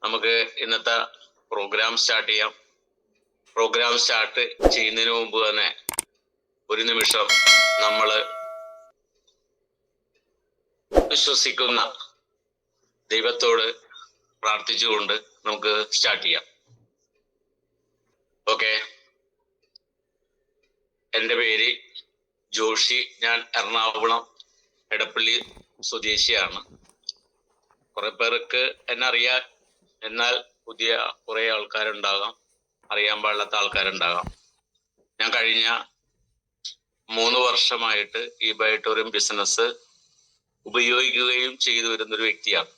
നമുക്ക് ഇന്നത്തെ programme start ചെയ്യാം. പ്രോഗ്രാം സ്റ്റാർട്ട് ചെയ്യുന്നതിന് മുമ്പ് തന്നെ ഒരു നിമിഷം നമ്മൾ വിശ്വസിക്കുന്ന ദൈവത്തോട് പ്രാർത്ഥിച്ചുകൊണ്ട് നമുക്ക് സ്റ്റാർട്ട് ചെയ്യാം. ഓക്കെ. എൻ്റെ പേര് ജോഷി. ഞാൻ എറണാകുളം എടപ്പള്ളി സ്വദേശിയാണ്. കുറെ പേർക്ക് എന്നെ അറിയാം, എന്നാൽ പുതിയ കുറെ ആൾക്കാരുണ്ടാകാം, അറിയാൻ പാടില്ലാത്ത ആൾക്കാരുണ്ടാകാം. ഞാൻ കഴിഞ്ഞ 3 വർഷമായിട്ട് ഈ ബയോടോറിയം ബിസിനസ് ഉപയോഗിക്കുകയും ചെയ്തു വരുന്നൊരു വ്യക്തിയാണ്.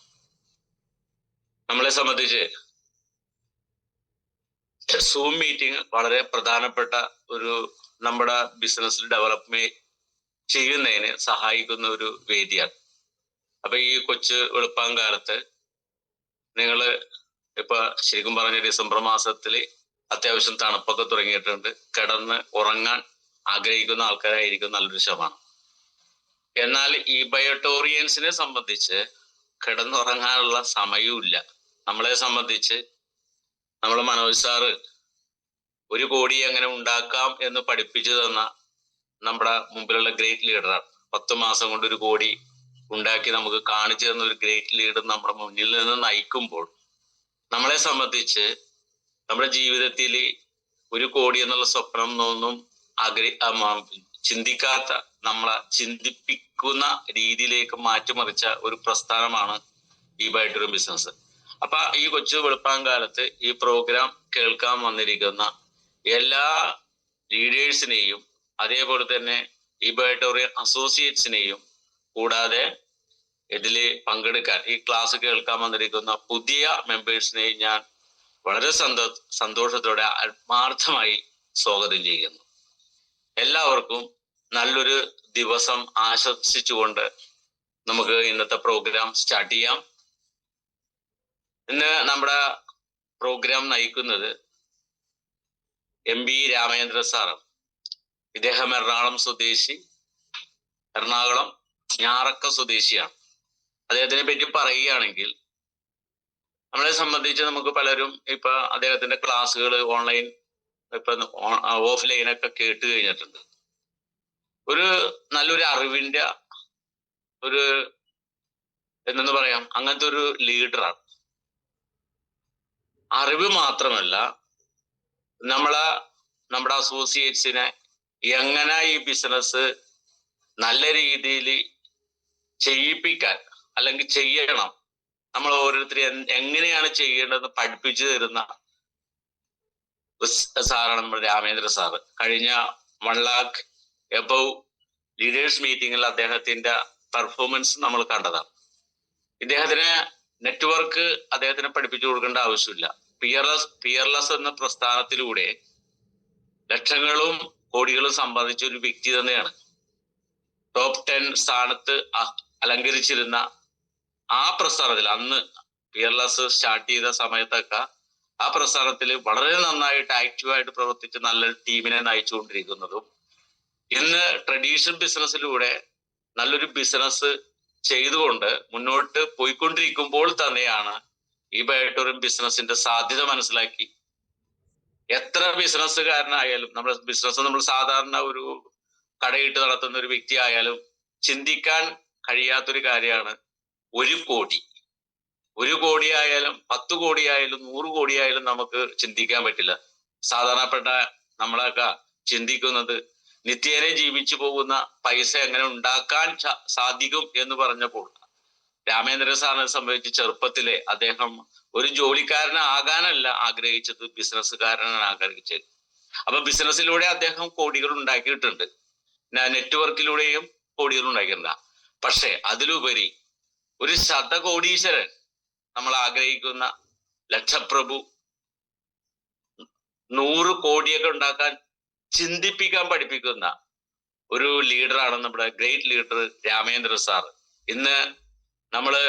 നമ്മളെ സംബന്ധിച്ച് സൂം മീറ്റിംഗ് വളരെ പ്രധാനപ്പെട്ട ഒരു നമ്മുടെ ബിസിനസ്സിൽ ഡെവലപ്മെന്റ് ചെയ്യുന്നതിന് സഹായിക്കുന്ന ഒരു വേദിയാണ്. അപ്പൊ ഈ കൊച്ചു വെളുപ്പാങ്കാലത്ത് നിങ്ങള് ഇപ്പൊ ശരിക്കും പറഞ്ഞ ഡിസംബർ മാസത്തില് അത്യാവശ്യം തണുപ്പൊക്കെ തുടങ്ങിയിട്ടുണ്ട്. കിടന്ന് ഉറങ്ങാൻ ആഗ്രഹിക്കുന്ന ആൾക്കാരായിരിക്കും നല്ലൊരു ശതമാനം. എന്നാൽ ഈ ബയോടോറിയൻസിനെ സംബന്ധിച്ച് കിടന്നുറങ്ങാനുള്ള സമയവും. നമ്മളെ സംബന്ധിച്ച് നമ്മളെ മനോജ് സാറ് 1 കോടി എങ്ങനെ ഉണ്ടാക്കാം എന്ന് പഠിപ്പിച്ചു തന്ന നമ്മുടെ മുമ്പിലുള്ള ഗ്രേറ്റ് ലീഡറാണ്. 10 മാസം കൊണ്ട് 1 കോടി ഉണ്ടാക്കി നമുക്ക് കാണിച്ചു തന്ന ഒരു ഗ്രേറ്റ് ലീഡർ നമ്മുടെ മുന്നിൽ നിന്ന് നയിക്കുമ്പോൾ നമ്മളെ സംബന്ധിച്ച് നമ്മുടെ ജീവിതത്തിൽ 1 കോടി എന്നുള്ള സ്വപ്നം ഒന്നും ചിന്തിക്കാത്ത, നമ്മളെ ചിന്തിപ്പിക്കുന്ന രീതിയിലേക്ക് മാറ്റിമറിച്ച ഒരു പ്രസ്ഥാനമാണ് ഈ ബയോടോറിയം ബിസിനസ്. അപ്പൊ ഈ കൊച്ചു വെളുപ്പാങ്കാലത്ത് ഈ പ്രോഗ്രാം കേൾക്കാൻ വന്നിരിക്കുന്ന എല്ലാ ലീഡേഴ്സിനെയും അതേപോലെ തന്നെ ഈ ബയോടോറിയം അസോസിയേറ്റ്സിനെയും കൂടാതെ ഇതില് പങ്കെടുക്കാൻ ഈ ക്ലാസ് കേൾക്കാൻ വന്നിരിക്കുന്ന പുതിയ മെമ്പേഴ്സിനെയും ഞാൻ വളരെ സന്തോഷത്തോടെ ആത്മാർത്ഥമായി സ്വാഗതം ചെയ്യുന്നു. എല്ലാവർക്കും നല്ലൊരു ദിവസം ആശംസിച്ചുകൊണ്ട് നമുക്ക് ഇന്നത്തെ പ്രോഗ്രാം സ്റ്റാർട്ട് ചെയ്യാം. ഇന്ന് നമ്മുടെ പ്രോഗ്രാം നയിക്കുന്നത് MB രാമേന്ദ്ര സാറാണ്. ഇദ്ദേഹം എറണാകുളം സ്വദേശി, എറണാകുളം ഞാറക്ക സ്വദേശിയാണ്. അദ്ദേഹത്തിനെ പറ്റി പറയുകയാണെങ്കിൽ നമ്മളെ സംബന്ധിച്ച് നമുക്ക് പലരും ഇപ്പൊ അദ്ദേഹത്തിന്റെ ക്ലാസ്സുകൾ ഓൺലൈൻ ഇപ്പൊ ഓഫ്ലൈനൊക്കെ കേട്ട് കഴിഞ്ഞിട്ടുണ്ട്. ഒരു നല്ലൊരു അറിവിന്റെ ഒരു എന്തെന്ന് പറയാം, അങ്ങനത്തെ ഒരു ലീഡറാണ്. അറിവ് മാത്രമല്ല, നമ്മുടെ അസോസിയേറ്റ്സിനെ എങ്ങനെ ഈ ബിസിനസ് നല്ല രീതിയിൽ ചെയ്യിപ്പിക്കാൻ അല്ലെങ്കിൽ ചെയ്യണം, നമ്മൾ ഓരോരുത്തരും എങ്ങനെയാണ് ചെയ്യേണ്ടതെന്ന് പഠിപ്പിച്ചു തരുന്ന സാറാണ് നമ്മുടെ രാമേന്ദ്ര സാറ്. കഴിഞ്ഞ 1 lakh എബവ് ലീഡേഴ്സ് മീറ്റിംഗിൽ അദ്ദേഹത്തിന്റെ പെർഫോമൻസ് നമ്മൾ കണ്ടതാണ്. ഇദ്ദേഹത്തിന് നെറ്റ്വർക്ക് അദ്ദേഹത്തിന് പഠിപ്പിച്ചു കൊടുക്കേണ്ട ആവശ്യമില്ല. പിയർലെസ് എന്ന പ്രസ്ഥാനത്തിലൂടെ ലക്ഷങ്ങളും കോടികളും സമ്പാദിച്ച ഒരു വ്യക്തി തന്നെയാണ്. ടോപ്പ് 10 സ്ഥാനത്ത് അലങ്കരിച്ചിരുന്ന ആ പ്രസ്ഥാനത്തിൽ അന്ന് പിയർലെസ് സ്റ്റാർട്ട് ചെയ്ത സമയത്തൊക്കെ ആ പ്രസ്ഥാനത്തിൽ വളരെ നന്നായിട്ട് ആക്റ്റീവായിട്ട് പ്രവർത്തിച്ച് നല്ലൊരു ടീമിനെ നയിച്ചുകൊണ്ടിരിക്കുന്നതും ഇന്ന് ട്രഡീഷണൽ ബിസിനസ്സിലൂടെ നല്ലൊരു ബിസിനസ് ചെയ്തുകൊണ്ട് മുന്നോട്ട് പോയിക്കൊണ്ടിരിക്കുമ്പോൾ തന്നെയാണ് ഈ ബയോടോറിയം ബിസിനസിന്റെ സാധ്യത മനസ്സിലാക്കി എത്ര ബിസിനസ്സുകാരനായാലും, നമ്മുടെ ബിസിനസ് നമ്മൾ സാധാരണ ഒരു കടയിട്ട് നടത്തുന്ന ഒരു വ്യക്തി ആയാലും ചിന്തിക്കാൻ കഴിയാത്തൊരു കാര്യമാണ് 1 കോടി. 1 കോടി ആയാലും 10 കോടി ആയാലും 100 കോടി ആയാലും നമുക്ക് ചിന്തിക്കാൻ പറ്റില്ല. സാധാരണപ്പെട്ട നമ്മളൊക്കെ ചിന്തിക്കുന്നത് നിത്യേന ജീവിച്ചു പോകുന്ന പൈസ എങ്ങനെ ഉണ്ടാക്കാൻ സാധിക്കും എന്ന് പറഞ്ഞപ്പോൾ രാമേന്ദ്ര സാറിനെ സംബന്ധിച്ച് ചെറുപ്പത്തിലെ അദ്ദേഹം ഒരു ജോലിക്കാരനാകാനല്ല ആഗ്രഹിച്ചത്, ബിസിനസ്സുകാരനാണ് ആഗ്രഹിച്ചത്. അപ്പൊ ബിസിനസ്സിലൂടെ അദ്ദേഹം കോടികൾ ഉണ്ടാക്കിയിട്ടുണ്ട്, നെറ്റ്വർക്കിലൂടെയും കോടികൾ ഉണ്ടാക്കിയിട്ടുണ്ട്. പക്ഷെ അതിലുപരി ഒരു ശതകോടീശ്വരൻ നമ്മൾ ആഗ്രഹിക്കുന്ന ലക്ഷപ്രഭു 100 കോടിയൊക്കെ ഉണ്ടാക്കാൻ ചിന്തിപ്പിക്കാൻ പഠിപ്പിക്കുന്ന ഒരു ലീഡറാണ് നമ്മുടെ ഗ്രേറ്റ് ലീഡർ രാമേന്ദ്ര സാർ. ഇന്ന് നമ്മള്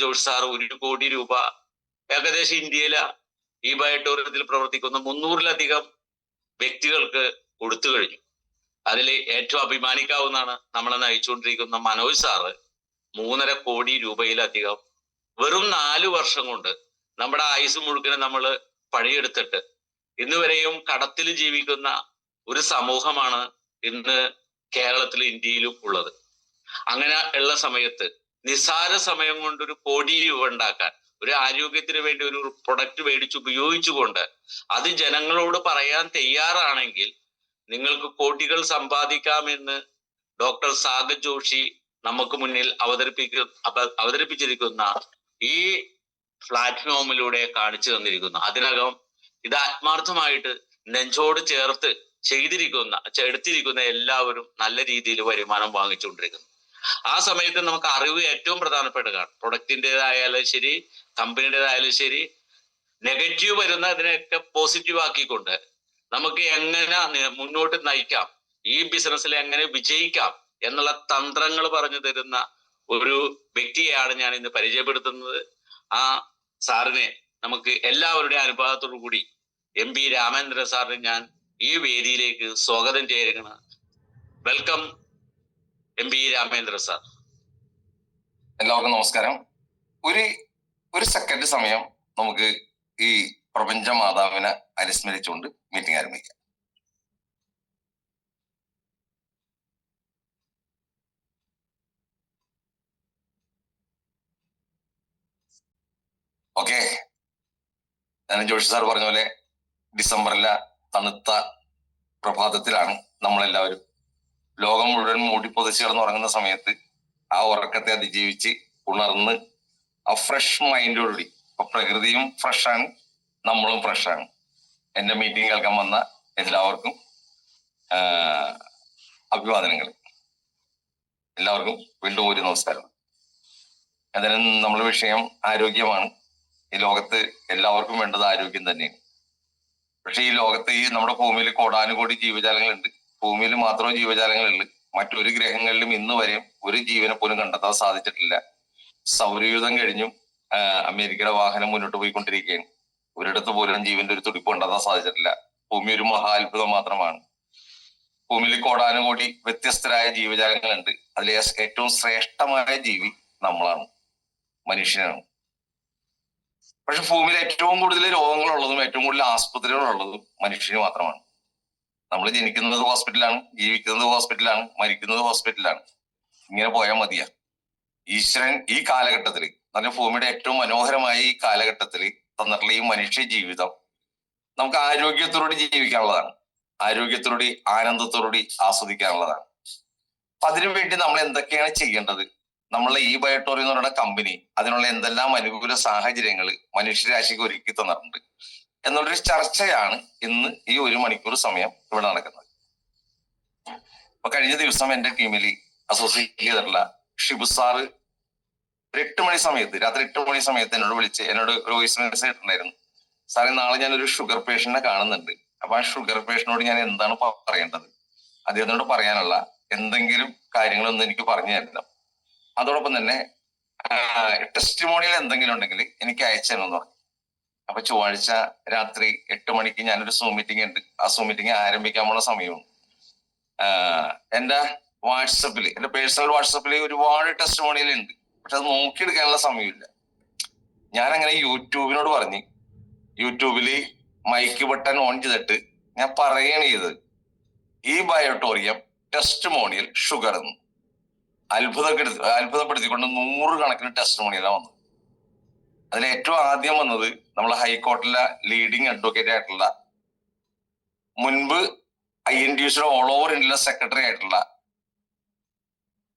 ജോഷ് സാർ 1 കോടി രൂപ ഏകദേശം ഇന്ത്യയിലെ ഈ ബയോടോറിയത്തിൽ പ്രവർത്തിക്കുന്ന 300-ലധികം വ്യക്തികൾക്ക് കൊടുത്തു കഴിഞ്ഞു. അതിൽ ഏറ്റവും അഭിമാനിക്കാവുന്നതാണ് നമ്മളെ നയിച്ചുകൊണ്ടിരിക്കുന്ന മനോജ് സാറ് 3.5 കോടി രൂപയിലധികം വെറും 4 വർഷം കൊണ്ട് നമ്മുടെ ആയുസ് മുഴുവനും നമ്മൾ പണിയെടുത്തിട്ട് ഇന്ന് വരെയും കടത്തിൽ ജീവിക്കുന്ന ഒരു സമൂഹമാണ് ഇന്ന് കേരളത്തിലും ഇന്ത്യയിലും ഉള്ളത്. അങ്ങനെ ഉള്ള സമയത്ത് നിസ്സാര സമയം കൊണ്ട് 1 കോടി രൂപ ഉണ്ടാക്കാൻ, ഒരു ആരോഗ്യത്തിന് വേണ്ടി ഒരു പ്രൊഡക്റ്റ് മേടിച്ച് ഉപയോഗിച്ചുകൊണ്ട് അത് ജനങ്ങളോട് പറയാൻ തയ്യാറാണെങ്കിൽ നിങ്ങൾക്ക് കോടികൾ സമ്പാദിക്കാമെന്ന് ഡോക്ടർ സാഗർ ജോഷി നമുക്ക് മുന്നിൽ അവതരിപ്പിച്ചിരിക്കുന്ന ഈ പ്ലാറ്റ്ഫോമിലൂടെ കാണിച്ചു തന്നിരിക്കുന്നു. അതിനകം ഇത് ആത്മാർത്ഥമായിട്ട് നെഞ്ചോട് ചേർത്ത് എടുത്തിരിക്കുന്ന എല്ലാവരും നല്ല രീതിയിൽ വരുമാനം വാങ്ങിച്ചുകൊണ്ടിരിക്കുന്നു. ആ സമയത്ത് നമുക്ക് അറിവ് ഏറ്റവും പ്രധാനപ്പെട്ടതാണ്. പ്രൊഡക്റ്റിൻ്റെതായാലും ശരി, കമ്പനിയുടേതായാലും ശരി, നെഗറ്റീവ് വരുന്ന ഇതിനെയൊക്കെ പോസിറ്റീവ് ആക്കിക്കൊണ്ട് നമുക്ക് എങ്ങനെ മുന്നോട്ട് നയിക്കാം, ഈ ബിസിനസ്സിൽ എങ്ങനെ വിജയിക്കാം എന്നുള്ള തന്ത്രങ്ങൾ പറഞ്ഞു തരുന്ന ഒരു വ്യക്തിയെയാണ് ഞാൻ ഇന്ന് പരിചയപ്പെടുത്തുന്നത്. ആ സാറിനെ നമുക്ക് എല്ലാവരുടെയും അനുഭവത്തോടു കൂടി MP രാമേന്ദ്രൻ സാറിനെ ഞാൻ ഈ വേദിയിലേക്ക് സ്വാഗതം ചെയ്യുകയാണ്. Welcome MP Ramendran sir. എല്ലാവർക്കും നമസ്കാരം. ഒരു സെക്കൻഡ് സമയം നമുക്ക് ഈ പ്രപഞ്ച മാതാവിനെ അനുസ്മരിച്ചുകൊണ്ട് മീറ്റിംഗ് ആരംഭിക്കാം. ഓക്കെ, ഞാൻ ജോഷി സാർ പറഞ്ഞ പോലെ ഡിസംബറിലെ തണുത്ത പ്രഭാതത്തിലാണ് നമ്മളെല്ലാവരും. ലോകം മുഴുവൻ മൂടിപ്പൊതിച്ച് കിടന്നുറങ്ങുന്ന സമയത്ത് ആ ഉറക്കത്തെ അതിജീവിച്ച് ഉണർന്ന് ആ ഫ്രഷ് മൈൻഡോടുകൂടി, ഇപ്പൊ പ്രകൃതിയും ഫ്രഷാണ്, നമ്മളും ഫ്രഷാണ്. എന്റെ മീറ്റിംഗ് കേൾക്കാൻ വന്ന എല്ലാവർക്കും അഭിവാദനങ്ങൾ. എല്ലാവർക്കും വീണ്ടും ഒരു നമസ്കാരം. എന്തായാലും നമ്മുടെ വിഷയം ആരോഗ്യമാണ്. ഈ ലോകത്ത് എല്ലാവർക്കും വേണ്ടത് ആരോഗ്യം തന്നെയാണ്. പക്ഷെ ഈ ലോകത്ത് നമ്മുടെ ഭൂമിയിൽ കോടാനുകോടി ജീവജാലങ്ങളുണ്ട്. ഭൂമിയിൽ മാത്രം ജീവജാലങ്ങളുണ്ട്. മറ്റൊരു ഗ്രഹങ്ങളിലും ഇന്ന് വരെയും ഒരു ജീവനെ പോലും കണ്ടെത്താൻ സാധിച്ചിട്ടില്ല. സൗരയൂഥം കഴിഞ്ഞും അമേരിക്കയുടെ വാഹനം മുന്നോട്ട് പോയിക്കൊണ്ടിരിക്കുകയാണ്. ഒരിടത്ത് പോലും ജീവന്റെ ഒരു തുടിപ്പ് കണ്ടെത്താൻ സാധിച്ചിട്ടില്ല. ഭൂമി ഒരു മഹാ അത്ഭുതം മാത്രമാണ്. ഭൂമിയിൽ കോടാനുകോടി വ്യത്യസ്തരായ ജീവജാലങ്ങളുണ്ട്. അതിൽ ഏറ്റവും ശ്രേഷ്ഠമായ ജീവി നമ്മളാണ്, മനുഷ്യനാണ്. പക്ഷെ ഭൂമിയിൽ ഏറ്റവും കൂടുതൽ രോഗങ്ങളുള്ളതും ഏറ്റവും കൂടുതൽ ആസ്പത്രികളുള്ളതും മനുഷ്യന് മാത്രമാണ്. നമ്മൾ ജനിക്കുന്നത് ഹോസ്പിറ്റലാണ്, ജീവിക്കുന്നത് ഹോസ്പിറ്റലാണ്, മരിക്കുന്നത് ഹോസ്പിറ്റലാണ്. ഇങ്ങനെ പോയാൽ മതിയാ. ഈശ്വരൻ ഈ കാലഘട്ടത്തിൽ, നല്ല ഭൂമിയുടെ ഏറ്റവും മനോഹരമായ ഈ കാലഘട്ടത്തിൽ തന്നിട്ടുള്ള ഈ മനുഷ്യ ജീവിതം നമുക്ക് ആരോഗ്യത്തോടുകൂടി ജീവിക്കാനുള്ളതാണ്, ആരോഗ്യത്തോടുകൂടി ആനന്ദത്തോടുകൂടി ആസ്വദിക്കാനുള്ളതാണ്. അപ്പൊ അതിനുവേണ്ടി നമ്മൾ എന്തൊക്കെയാണ് ചെയ്യേണ്ടത്? നമ്മളെ ഈ ബയോട്ടോറി എന്ന് പറയുന്ന കമ്പനി അതിനുള്ള എന്തെല്ലാം അനുകൂല സാഹചര്യങ്ങൾ മനുഷ്യരാശിക്ക് ഒരുക്കി തന്നിട്ടുണ്ട് എന്നുള്ളൊരു ചർച്ചയാണ് ഇന്ന് ഈ 1 മണിക്കൂർ സമയം ഇവിടെ നടക്കുന്നത്. അപ്പൊ കഴിഞ്ഞ ദിവസം എന്റെ ടീമിൽ അസോസിയേറ്റ് ചെയ്തിട്ടുള്ള ഷിബു സാറ് ഒരു 8 മണി സമയത്ത്, രാത്രി 8 മണി സമയത്ത് എന്നോട് വിളിച്ച് എന്നോട് ഒരു വോയിസ് മെസ്സേജ് ഇട്ടുണ്ടായിരുന്നു. സാറേ, നാളെ ഞാനൊരു ഷുഗർ പേഷ്യന്റിനെ കാണുന്നുണ്ട്. അപ്പൊ ആ ഷുഗർ പേഷ്യന്റിനോട് ഞാൻ എന്താണ് പറയേണ്ടത്? അദ്ദേഹത്തിനോട് പറയാനുള്ള എന്തെങ്കിലും കാര്യങ്ങളൊന്നും എനിക്ക് പറഞ്ഞു തരണം. അതോടൊപ്പം തന്നെ ടെസ്റ്റിമോണിയൽ എന്തെങ്കിലും ഉണ്ടെങ്കിൽ എനിക്ക് അയച്ചു തരണമെന്ന് പറഞ്ഞു. അപ്പൊ ചൊവ്വാഴ്ച രാത്രി 8 മണിക്ക് ഞാനൊരു സൂം മീറ്റിംഗ് ഉണ്ട്. ആ സൂം മീറ്റിംഗ് ആരംഭിക്കാനുള്ള സമയവും എന്റെ വാട്സപ്പിൽ, എന്റെ പേഴ്സണൽ വാട്സപ്പിൽ ഒരുപാട് ടെസ്റ്റിമോണിയൽ ഉണ്ട്. പക്ഷെ അത് നോക്കിയെടുക്കാനുള്ള സമയമില്ല. ഞാൻ അങ്ങനെ യൂട്യൂബിനോട് പറഞ്ഞു, യൂട്യൂബില് മൈക്ക് ബട്ടൺ ഓൺ ചെയ്തിട്ട് ഞാൻ പറയണ ചെയ്തത് ഈ ബയോട്ടോറിയം ടെസ്റ്റിമോണിയൽ ഷുഗർ എന്ന് അത്ഭുതപ്പെടുത്തിക്കൊണ്ട് 100 കണക്കിന് ടെസ്റ്റിമോണിയലാണ് വന്നത്. അതിൽ ഏറ്റവും ആദ്യം വന്നത് നമ്മളെ ഹൈക്കോർട്ടിലെ ലീഡിങ് അഡ്വക്കേറ്റ് ആയിട്ടുള്ള, മുൻപ് INTUC ഓൾ ഓവർ ഇന്ത്യയിലെ സെക്രട്ടറി ആയിട്ടുള്ള,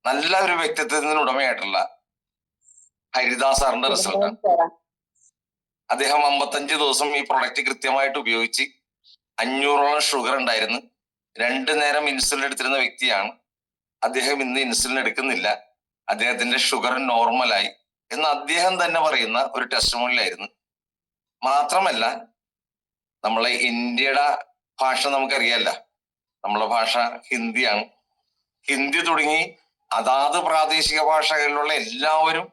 നല്ല ഒരു വ്യക്തിത്വത്തിന് ഉടമയായിട്ടുള്ള ഹരിദാസ് സാറിന്റെ റിസൾട്ടാണ്. അദ്ദേഹം 55 ദിവസം ഈ പ്രൊഡക്റ്റ് കൃത്യമായിട്ട് ഉപയോഗിച്ച് 500ഓളം ഷുഗർ ഉണ്ടായിരുന്നു. 2 നേരം ഇൻസുലിൻ എടുത്തിരുന്ന വ്യക്തിയാണ്. അദ്ദേഹം ഇന്ന് ഇൻസുലിൻ എടുക്കുന്നില്ല. അദ്ദേഹത്തിന്റെ ഷുഗർ നോർമലായി എന്ന് അദ്ദേഹം തന്നെ പറയുന്ന ഒരു ടെസ്റ്റിമോണിയലായിരുന്നു. മാത്രമല്ല, നമ്മളെ ഇന്ത്യയുടെ ഭാഷ നമുക്കറിയാല്ല, നമ്മളെ ഭാഷ ഹിന്ദിയാണ്. ഹിന്ദി തുടങ്ങി അതാത് പ്രാദേശിക ഭാഷകളിലുള്ള എല്ലാവരും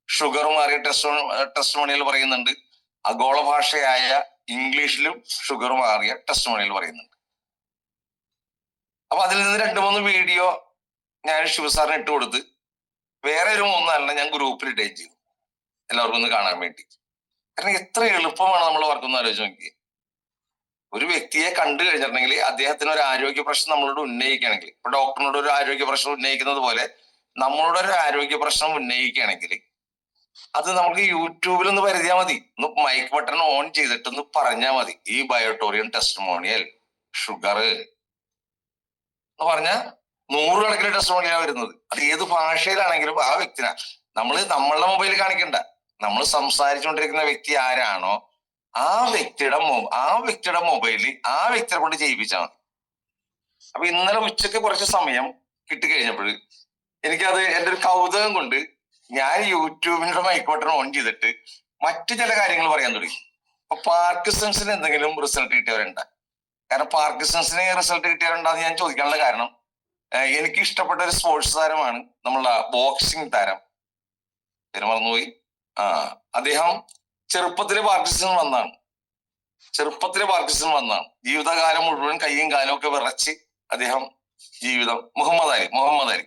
ഷുഗർ മാറിയ ടെസ്റ്റിമോണിയൽ പറയുന്നുണ്ട്. ആഗോള ഭാഷയായ ഇംഗ്ലീഷിലും ഷുഗർ മാറിയ ടെസ്റ്റിമോണിയൽ പറയുന്നുണ്ട്. അപ്പൊ അതിൽ നിന്ന് 2-3 വീഡിയോ ഞാൻ ശിവസാറിന് ഇട്ട് കൊടുത്ത് വേറെ ഒരു 3 ഞാൻ ഗ്രൂപ്പിൽ ഇടുകയും ചെയ്തു, എല്ലാവർക്കും ഒന്ന് കാണാൻ വേണ്ടി. കാരണം എത്ര എളുപ്പമാണ് നമ്മൾ വർക്കൊന്ന് ആലോചിച്ച് നോക്കി. ഒരു വ്യക്തിയെ കണ്ടു കഴിഞ്ഞിട്ടുണ്ടെങ്കിൽ അദ്ദേഹത്തിന് ഒരു ആരോഗ്യ പ്രശ്നം നമ്മളോട് ഉന്നയിക്കുകയാണെങ്കിൽ, ഇപ്പൊ ഡോക്ടറിനോട് ഒരു ആരോഗ്യ പ്രശ്നം ഉന്നയിക്കുന്നത് പോലെ നമ്മളോട് ഒരു ആരോഗ്യ പ്രശ്നം ഉന്നയിക്കുകയാണെങ്കിൽ അത് നമുക്ക് യൂട്യൂബിൽ ഒന്ന് പരിധിയാൽ മതി. ഒന്ന് മൈക്ക് ബട്ടൺ ഓൺ ചെയ്തിട്ട് ഒന്ന് പറഞ്ഞാൽ മതി, ഈ ബയോട്ടോറിയം ടെസ്റ്റിമോണിയൽ ഷുഗർ എന്ന് പറഞ്ഞാൽ നൂറുകണക്കിന് ടെസ്റ്റിമോണിയലാണ് വരുന്നത്. അത് ഏത് ഭാഷയിലാണെങ്കിലും ആ വ്യക്തിനെ നമ്മളുടെ മൊബൈലിൽ കാണിക്കണ്ട. നമ്മൾ സംസാരിച്ചുകൊണ്ടിരിക്കുന്ന വ്യക്തി ആരാണോ ആ വ്യക്തിയുടെ മൊബൈലിൽ ആ വ്യക്തിയെ കൊണ്ട് ചെയ്യിപ്പിച്ചാൽ മതി. അപ്പൊ ഇന്നലെ ഉച്ചക്ക് കുറച്ച് സമയം കിട്ടിക്കഴിഞ്ഞപ്പോൾ എനിക്കത് എൻ്റെ ഒരു കൗതുകം കൊണ്ട് ഞാൻ യൂട്യൂബിന്റെ മൈക്ക് ബട്ടൺ ഓൺ ചെയ്തിട്ട് മറ്റു ചില കാര്യങ്ങൾ പറയാൻ തുടങ്ങി. അപ്പൊ പാർക്കിൻസൺസിന് എന്തെങ്കിലും റിസൾട്ട് കിട്ടിയവരുണ്ട്? കാരണം പാർക്കിൻസൺസിന് റിസൾട്ട് കിട്ടിയവരുണ്ടാന്ന് ഞാൻ ചോദിക്കാനുള്ള കാരണം, എനിക്ക് ഇഷ്ടപ്പെട്ട ഒരു സ്പോർട്സ് താരമാണ് നമ്മളുടെ ബോക്സിംഗ് താരം, പേര് മറന്നുപോയി. അദ്ദേഹം ചെറുപ്പത്തിലെ പാർക്കിൻസൺ വന്നതാണ്. ജീവിതകാലം മുഴുവൻ കയ്യും കാലും ഒക്കെ വിറച്ച് അദ്ദേഹം മുഹമ്മദ് അലി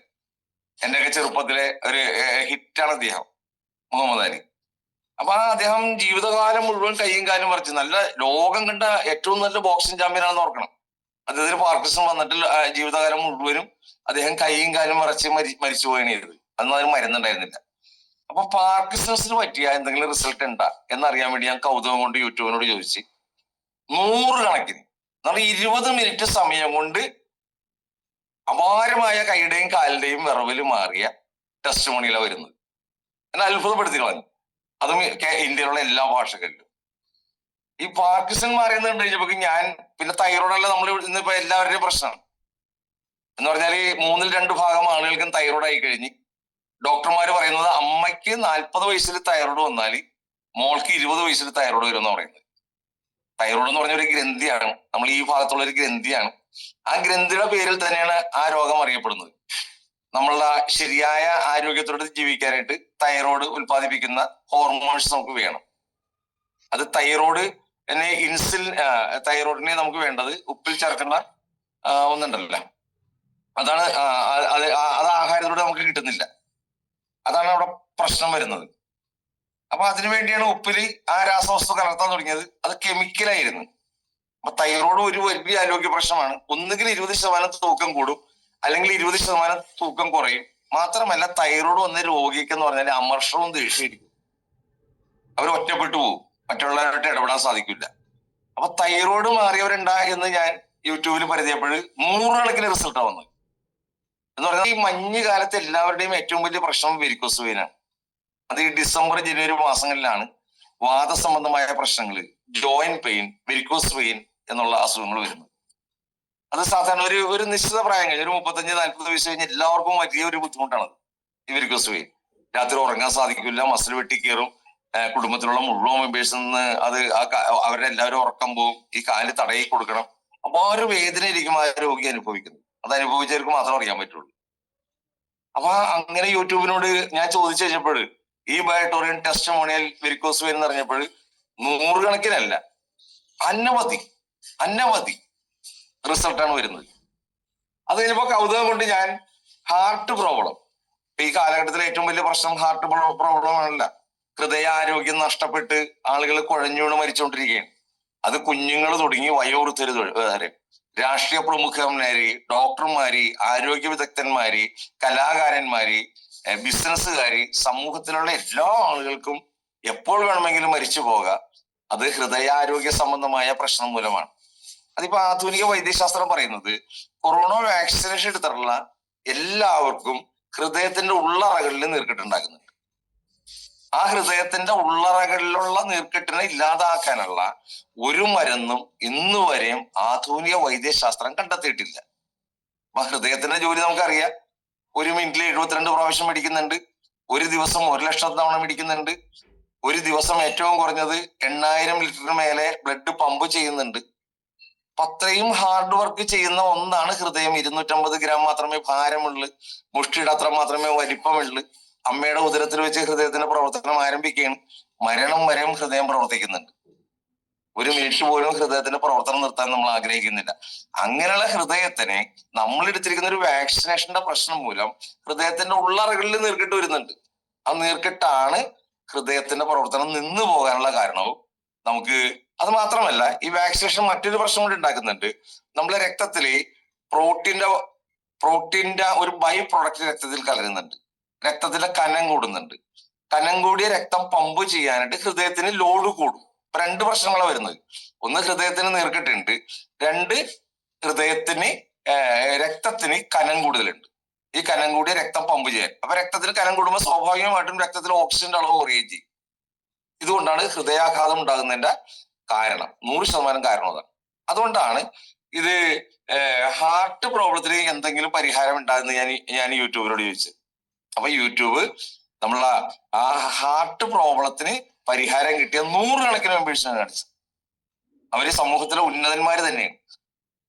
എന്റെയൊക്കെ ചെറുപ്പത്തിലെ ഒരു ഹിറ്റാണ് അദ്ദേഹം, മുഹമ്മദ് അലി. അപ്പൊ അദ്ദേഹം ജീവിതകാലം മുഴുവൻ കയ്യും കാലും വിറച്ച് നല്ല ലോകം കണ്ട ഏറ്റവും നല്ല ബോക്സിംഗ് ചാമ്പ്യനാണെന്ന് ഓർക്കണം. അദ്ദേഹത്തിന് പാർക്കിൻസൺ വന്നിട്ട് ജീവിതകാലം മുഴുവനും അദ്ദേഹം കയ്യും കാലും വിറച്ച് മരിച്ചു പോയാണ് ചെയ്തത്. അന്ന് അതിന് മരുന്നുണ്ടായിരുന്നില്ല. അപ്പൊ പാർക്കിൻസൺസിന് പറ്റിയ എന്തെങ്കിലും റിസൾട്ട് ഉണ്ടാ എന്നറിയാൻ വേണ്ടി ഞാൻ കൗതുകം കൊണ്ട് യൂട്യൂബിനോട് ചോദിച്ച് 100 കണക്കിന് നമ്മൾ 20 മിനിറ്റ് സമയം കൊണ്ട് അപാരമായ കൈയുടെയും കാലിന്റെയും വിറവല് മാറിയ ടെസ്റ്റിമോണിയിലാണ് വരുന്നത്. എന്നെ അത്ഭുതപ്പെടുത്തി കളഞ്ഞു. അതും ഇന്ത്യയിലുള്ള എല്ലാ ഭാഷകളിലും. ഈ പാർക്കിൻസൺ മാറിയെന്ന് കഴിഞ്ഞപ്പോ ഞാൻ പിന്നെ തൈറോയ്ഡല്ല നമ്മൾ ഇന്നിപ്പോ എല്ലാവരുടെയും പ്രശ്നമാണ് എന്ന് പറഞ്ഞാല് 2/3 ഭാഗം ആളുകൾക്കും തൈറോയ്ഡ് ആയി കഴിഞ്ഞ് ഡോക്ടർമാർ പറയുന്നത് അമ്മയ്ക്ക് 40 വയസ്സിൽ തൈറോയ്ഡ് വന്നാൽ മോൾക്ക് 20 വയസ്സിൽ തൈറോയ്ഡ് വരും എന്ന് പറയുന്നത്. തൈറോയ്ഡ് എന്ന് പറഞ്ഞ ഒരു ഗ്രന്ഥിയാണ്, നമ്മൾ ഈ ഭാഗത്തുള്ള ഒരു ഗ്രന്ഥിയാണ്. ആ ഗ്രന്ഥിയുടെ പേരിൽ തന്നെയാണ് ആ രോഗം അറിയപ്പെടുന്നത്. നമ്മളുടെ ശരിയായ ആരോഗ്യത്തോടെ ജീവിക്കാനായിട്ട് തൈറോയ്ഡ് ഉൽപ്പാദിപ്പിക്കുന്ന ഹോർമോൺസ് നമുക്ക് വേണം. അത് തൈറോയിഡിനെ നമുക്ക് വേണ്ടത് ഉപ്പിൽ ചേർക്കുന്ന ഒന്നുണ്ടല്ലോ, അതാണ് അത് ആഹാരത്തിലൂടെ നമുക്ക് കിട്ടുന്നില്ല. അതാണ് അവിടെ പ്രശ്നം വരുന്നത്. അപ്പൊ അതിനു വേണ്ടിയാണ് ഉപ്പില് ആ രാസവസ്തു കലർത്താൻ തുടങ്ങിയത്. അത് കെമിക്കലായിരുന്നു. അപ്പൊ തൈറോയ്ഡ് ഒരു വലിയ ആരോഗ്യ പ്രശ്നമാണ്. ഒന്നുകിൽ 20% തൂക്കം കൂടും, അല്ലെങ്കിൽ 20% തൂക്കം കുറയും. മാത്രമല്ല തൈറോയ്ഡ് വന്ന രോഗിക്ക് എന്ന് പറഞ്ഞാൽ അമർഷവും ദേഷ്യമായിരിക്കും. അവർ ഒറ്റപ്പെട്ടു പോകും, മറ്റുള്ളവരായിട്ട് ഇടപെടാൻ സാധിക്കില്ല. അപ്പൊ തൈറോയ്ഡ് മാറിയവരുണ്ടാ എന്ന് ഞാൻ യൂട്യൂബിൽ പരിചയപ്പോൾ 100 കണക്കിന് റിസൾട്ടാണ് വന്നത്. എന്ന് പറഞ്ഞാൽ ഈ മഞ്ഞ് കാലത്ത് എല്ലാവരുടെയും ഏറ്റവും വലിയ പ്രശ്നം വെരിക്കോസ് വെയിനാണ്. അത് ഈ ഡിസംബർ ജനുവരി മാസങ്ങളിലാണ് വാദസംബന്ധമായ പ്രശ്നങ്ങൾ, ജോയിന്റ് പെയിൻ, വെരിക്കോസ് വെയിൻ എന്നുള്ള അസുഖങ്ങൾ വരുന്നത്. അത് സാധാരണ ഒരു നിശ്ചിത പ്രായം കഴിഞ്ഞ് ഒരു 35-40 വയസ്സ് കഴിഞ്ഞ് എല്ലാവർക്കും വലിയ ഒരു ബുദ്ധിമുട്ടാണ് ഈ വെരിക്കോസ് വെയിൻ. രാത്രി ഉറങ്ങാൻ സാധിക്കില്ല, മസിൽ വെട്ടി കയറും, കുടുംബത്തിലുള്ള മുഴുവൻ മെമ്പേഴ്സിൽ നിന്ന് അവരുടെ എല്ലാവരും ഉറക്കം പോകും, ഈ കാല് തടയി കൊടുക്കണം. അപ്പൊ ആ ഒരു വേദന ഇരിക്കും ആ രോഗി അനുഭവിക്കുന്നത്. അത് അനുഭവിച്ചവർക്ക് മാത്രം അറിയാൻ പറ്റുള്ളൂ. അപ്പൊ അങ്ങനെ യൂട്യൂബിനോട് ഞാൻ ചോദിച്ചു കഴിഞ്ഞപ്പോൾ ഈ ബയോട്ടോറിയം ടെസ്റ്റിമോണിയൽ വെരിക്കോസ് വെയിൻ എന്ന് പറഞ്ഞപ്പോൾ 100 കണക്കിനല്ല, അനവധി റിസൾട്ടാണ് വരുന്നത്. അത് കഴിഞ്ഞപ്പോ കൗതുകം കൊണ്ട് ഞാൻ ഹാർട്ട് പ്രോബ്ലം, ഈ കാലഘട്ടത്തിലെ ഏറ്റവും വലിയ പ്രശ്നം ഹാർട്ട് പ്രോബ്ലം ആണല്ല. ഹൃദയാരോഗ്യം നഷ്ടപ്പെട്ട് ആളുകൾ കുഴഞ്ഞുകൊണ്ട് മരിച്ചുകൊണ്ടിരിക്കുകയാണ്. അത് കുഞ്ഞുങ്ങൾ തുടങ്ങി വയോവൃദ്ധര് വരെ, രാഷ്ട്രീയ പ്രമുഖന്മാര്, ഡോക്ടർമാര്, ആരോഗ്യ വിദഗ്ധന്മാര്, കലാകാരന്മാര്, ബിസിനസ്സുകാര്, സമൂഹത്തിലുള്ള എല്ലാ ആളുകൾക്കും എപ്പോൾ വേണമെങ്കിലും മരിച്ചു പോകാം. അത് ഹൃദയാരോഗ്യ സംബന്ധമായ പ്രശ്നം മൂലമാണ്. അതിപ്പോ ആധുനിക വൈദ്യശാസ്ത്രം പറയുന്നത് കൊറോണ വാക്സിനേഷൻ എടുത്തിട്ടുള്ള എല്ലാവർക്കും ഹൃദയത്തിന്റെ ഉള്ളറകളിൽ നീർക്കെട്ടുണ്ടാക്കുന്നുണ്ട്. ആ ഹൃദയത്തിന്റെ ഉള്ളറകളിലുള്ള നീർക്കെട്ടിനെ ഇല്ലാതാക്കാനുള്ള ഒരു മരുന്നും ഇന്നുവരെയും ആധുനിക വൈദ്യശാസ്ത്രം കണ്ടെത്തിയിട്ടില്ല. അപ്പൊ ഹൃദയത്തിന്റെ ജോലി നമുക്കറിയാം. 1 മിനിറ്റിൽ 72 പ്രാവശ്യം മേടിക്കുന്നുണ്ട്, ഒരു ദിവസം 1,00,000 തവണ മേടിക്കുന്നുണ്ട്, ഒരു ദിവസം ഏറ്റവും കുറഞ്ഞത് 8,000 ലിറ്ററിന് മേലെ ബ്ലഡ് പമ്പ് ചെയ്യുന്നുണ്ട്. അത്രയും ഹാർഡ് വർക്ക് ചെയ്യുന്ന ഒന്നാണ് ഹൃദയം. 250 ഗ്രാം മാത്രമേ ഭാരമുള്ളൂ, മുഷ്ടിയുടെ അത്ര മാത്രമേ വലിപ്പമുള്ളൂ. അമ്മയുടെ ഉദരത്തിൽ വെച്ച് ഹൃദയത്തിന്റെ പ്രവർത്തനം ആരംഭിക്കുകയാണ്. മരണം വരെയും ഹൃദയം പ്രവർത്തിക്കുന്നുണ്ട്. 1 മിനിറ്റ് പോലും ഹൃദയത്തിന്റെ പ്രവർത്തനം നിർത്താൻ നമ്മൾ ആഗ്രഹിക്കുന്നില്ല. അങ്ങനെയുള്ള ഹൃദയത്തിനെ നമ്മൾ എടുത്തിരിക്കുന്ന ഒരു വാക്സിനേഷന്റെ പ്രശ്നം മൂലം ഹൃദയത്തിന്റെ ഉള്ളറകളിൽ നീർക്കെട്ട് വരുന്നുണ്ട്. ആ നീർക്കെട്ടാണ് ഹൃദയത്തിന്റെ പ്രവർത്തനം നിന്നു പോകാനുള്ള കാരണവും നമുക്ക്. അത് മാത്രമല്ല, ഈ വാക്സിനേഷൻ മറ്റൊരു പ്രശ്നം കൂടി ഉണ്ടാക്കുന്നുണ്ട്. നമ്മളെ രക്തത്തില് പ്രോട്ടീന്റെ ഒരു ബൈ പ്രൊഡക്റ്റ് രക്തത്തിൽ കലരുന്നുണ്ട്. രക്തത്തിലെ കനം കൂടുന്നുണ്ട്. കനം കൂടിയ രക്തം പമ്പ് ചെയ്യാനായിട്ട് ഹൃദയത്തിന് ലോഡ് കൂടും. ഇപ്പൊ 2 പ്രശ്നങ്ങളാണ് വരുന്നത്. ഒന്ന്, ഹൃദയത്തിന് നീർക്കെട്ടുണ്ട്. 2, ഹൃദയത്തിന് രക്തത്തിന് കനം കൂടുതലുണ്ട്. ഈ കനം കൂടിയ രക്തം പമ്പ് ചെയ്യാൻ. അപ്പൊ രക്തത്തിന് കനം കൂടുമ്പോൾ സ്വാഭാവികമായിട്ടും രക്തത്തിൽ ഓക്സിജന്റെ അളവ് കുറയുകയും ചെയ്യും. ഇതുകൊണ്ടാണ് ഹൃദയാഘാതം ഉണ്ടാകുന്നതിന്റെ കാരണം. 100% കാരണം അതാണ്. അതുകൊണ്ടാണ് ഇത് ഹാർട്ട് പ്രോബ്ലത്തിന് എന്തെങ്കിലും പരിഹാരം ഉണ്ടാകുന്ന ഞാൻ യൂട്യൂബിനോട് ചോദിച്ചത്. അപ്പൊ യൂട്യൂബ് നമ്മളെ ആ ഹാർട്ട് പ്രോബ്ലത്തിന് പരിഹാരം കിട്ടിയ 100 കണക്കിന് മെമ്പേഴ്സിനെ കാണിച്ചു. അവര് സമൂഹത്തിലെ ഉന്നതന്മാര് തന്നെയാണ്.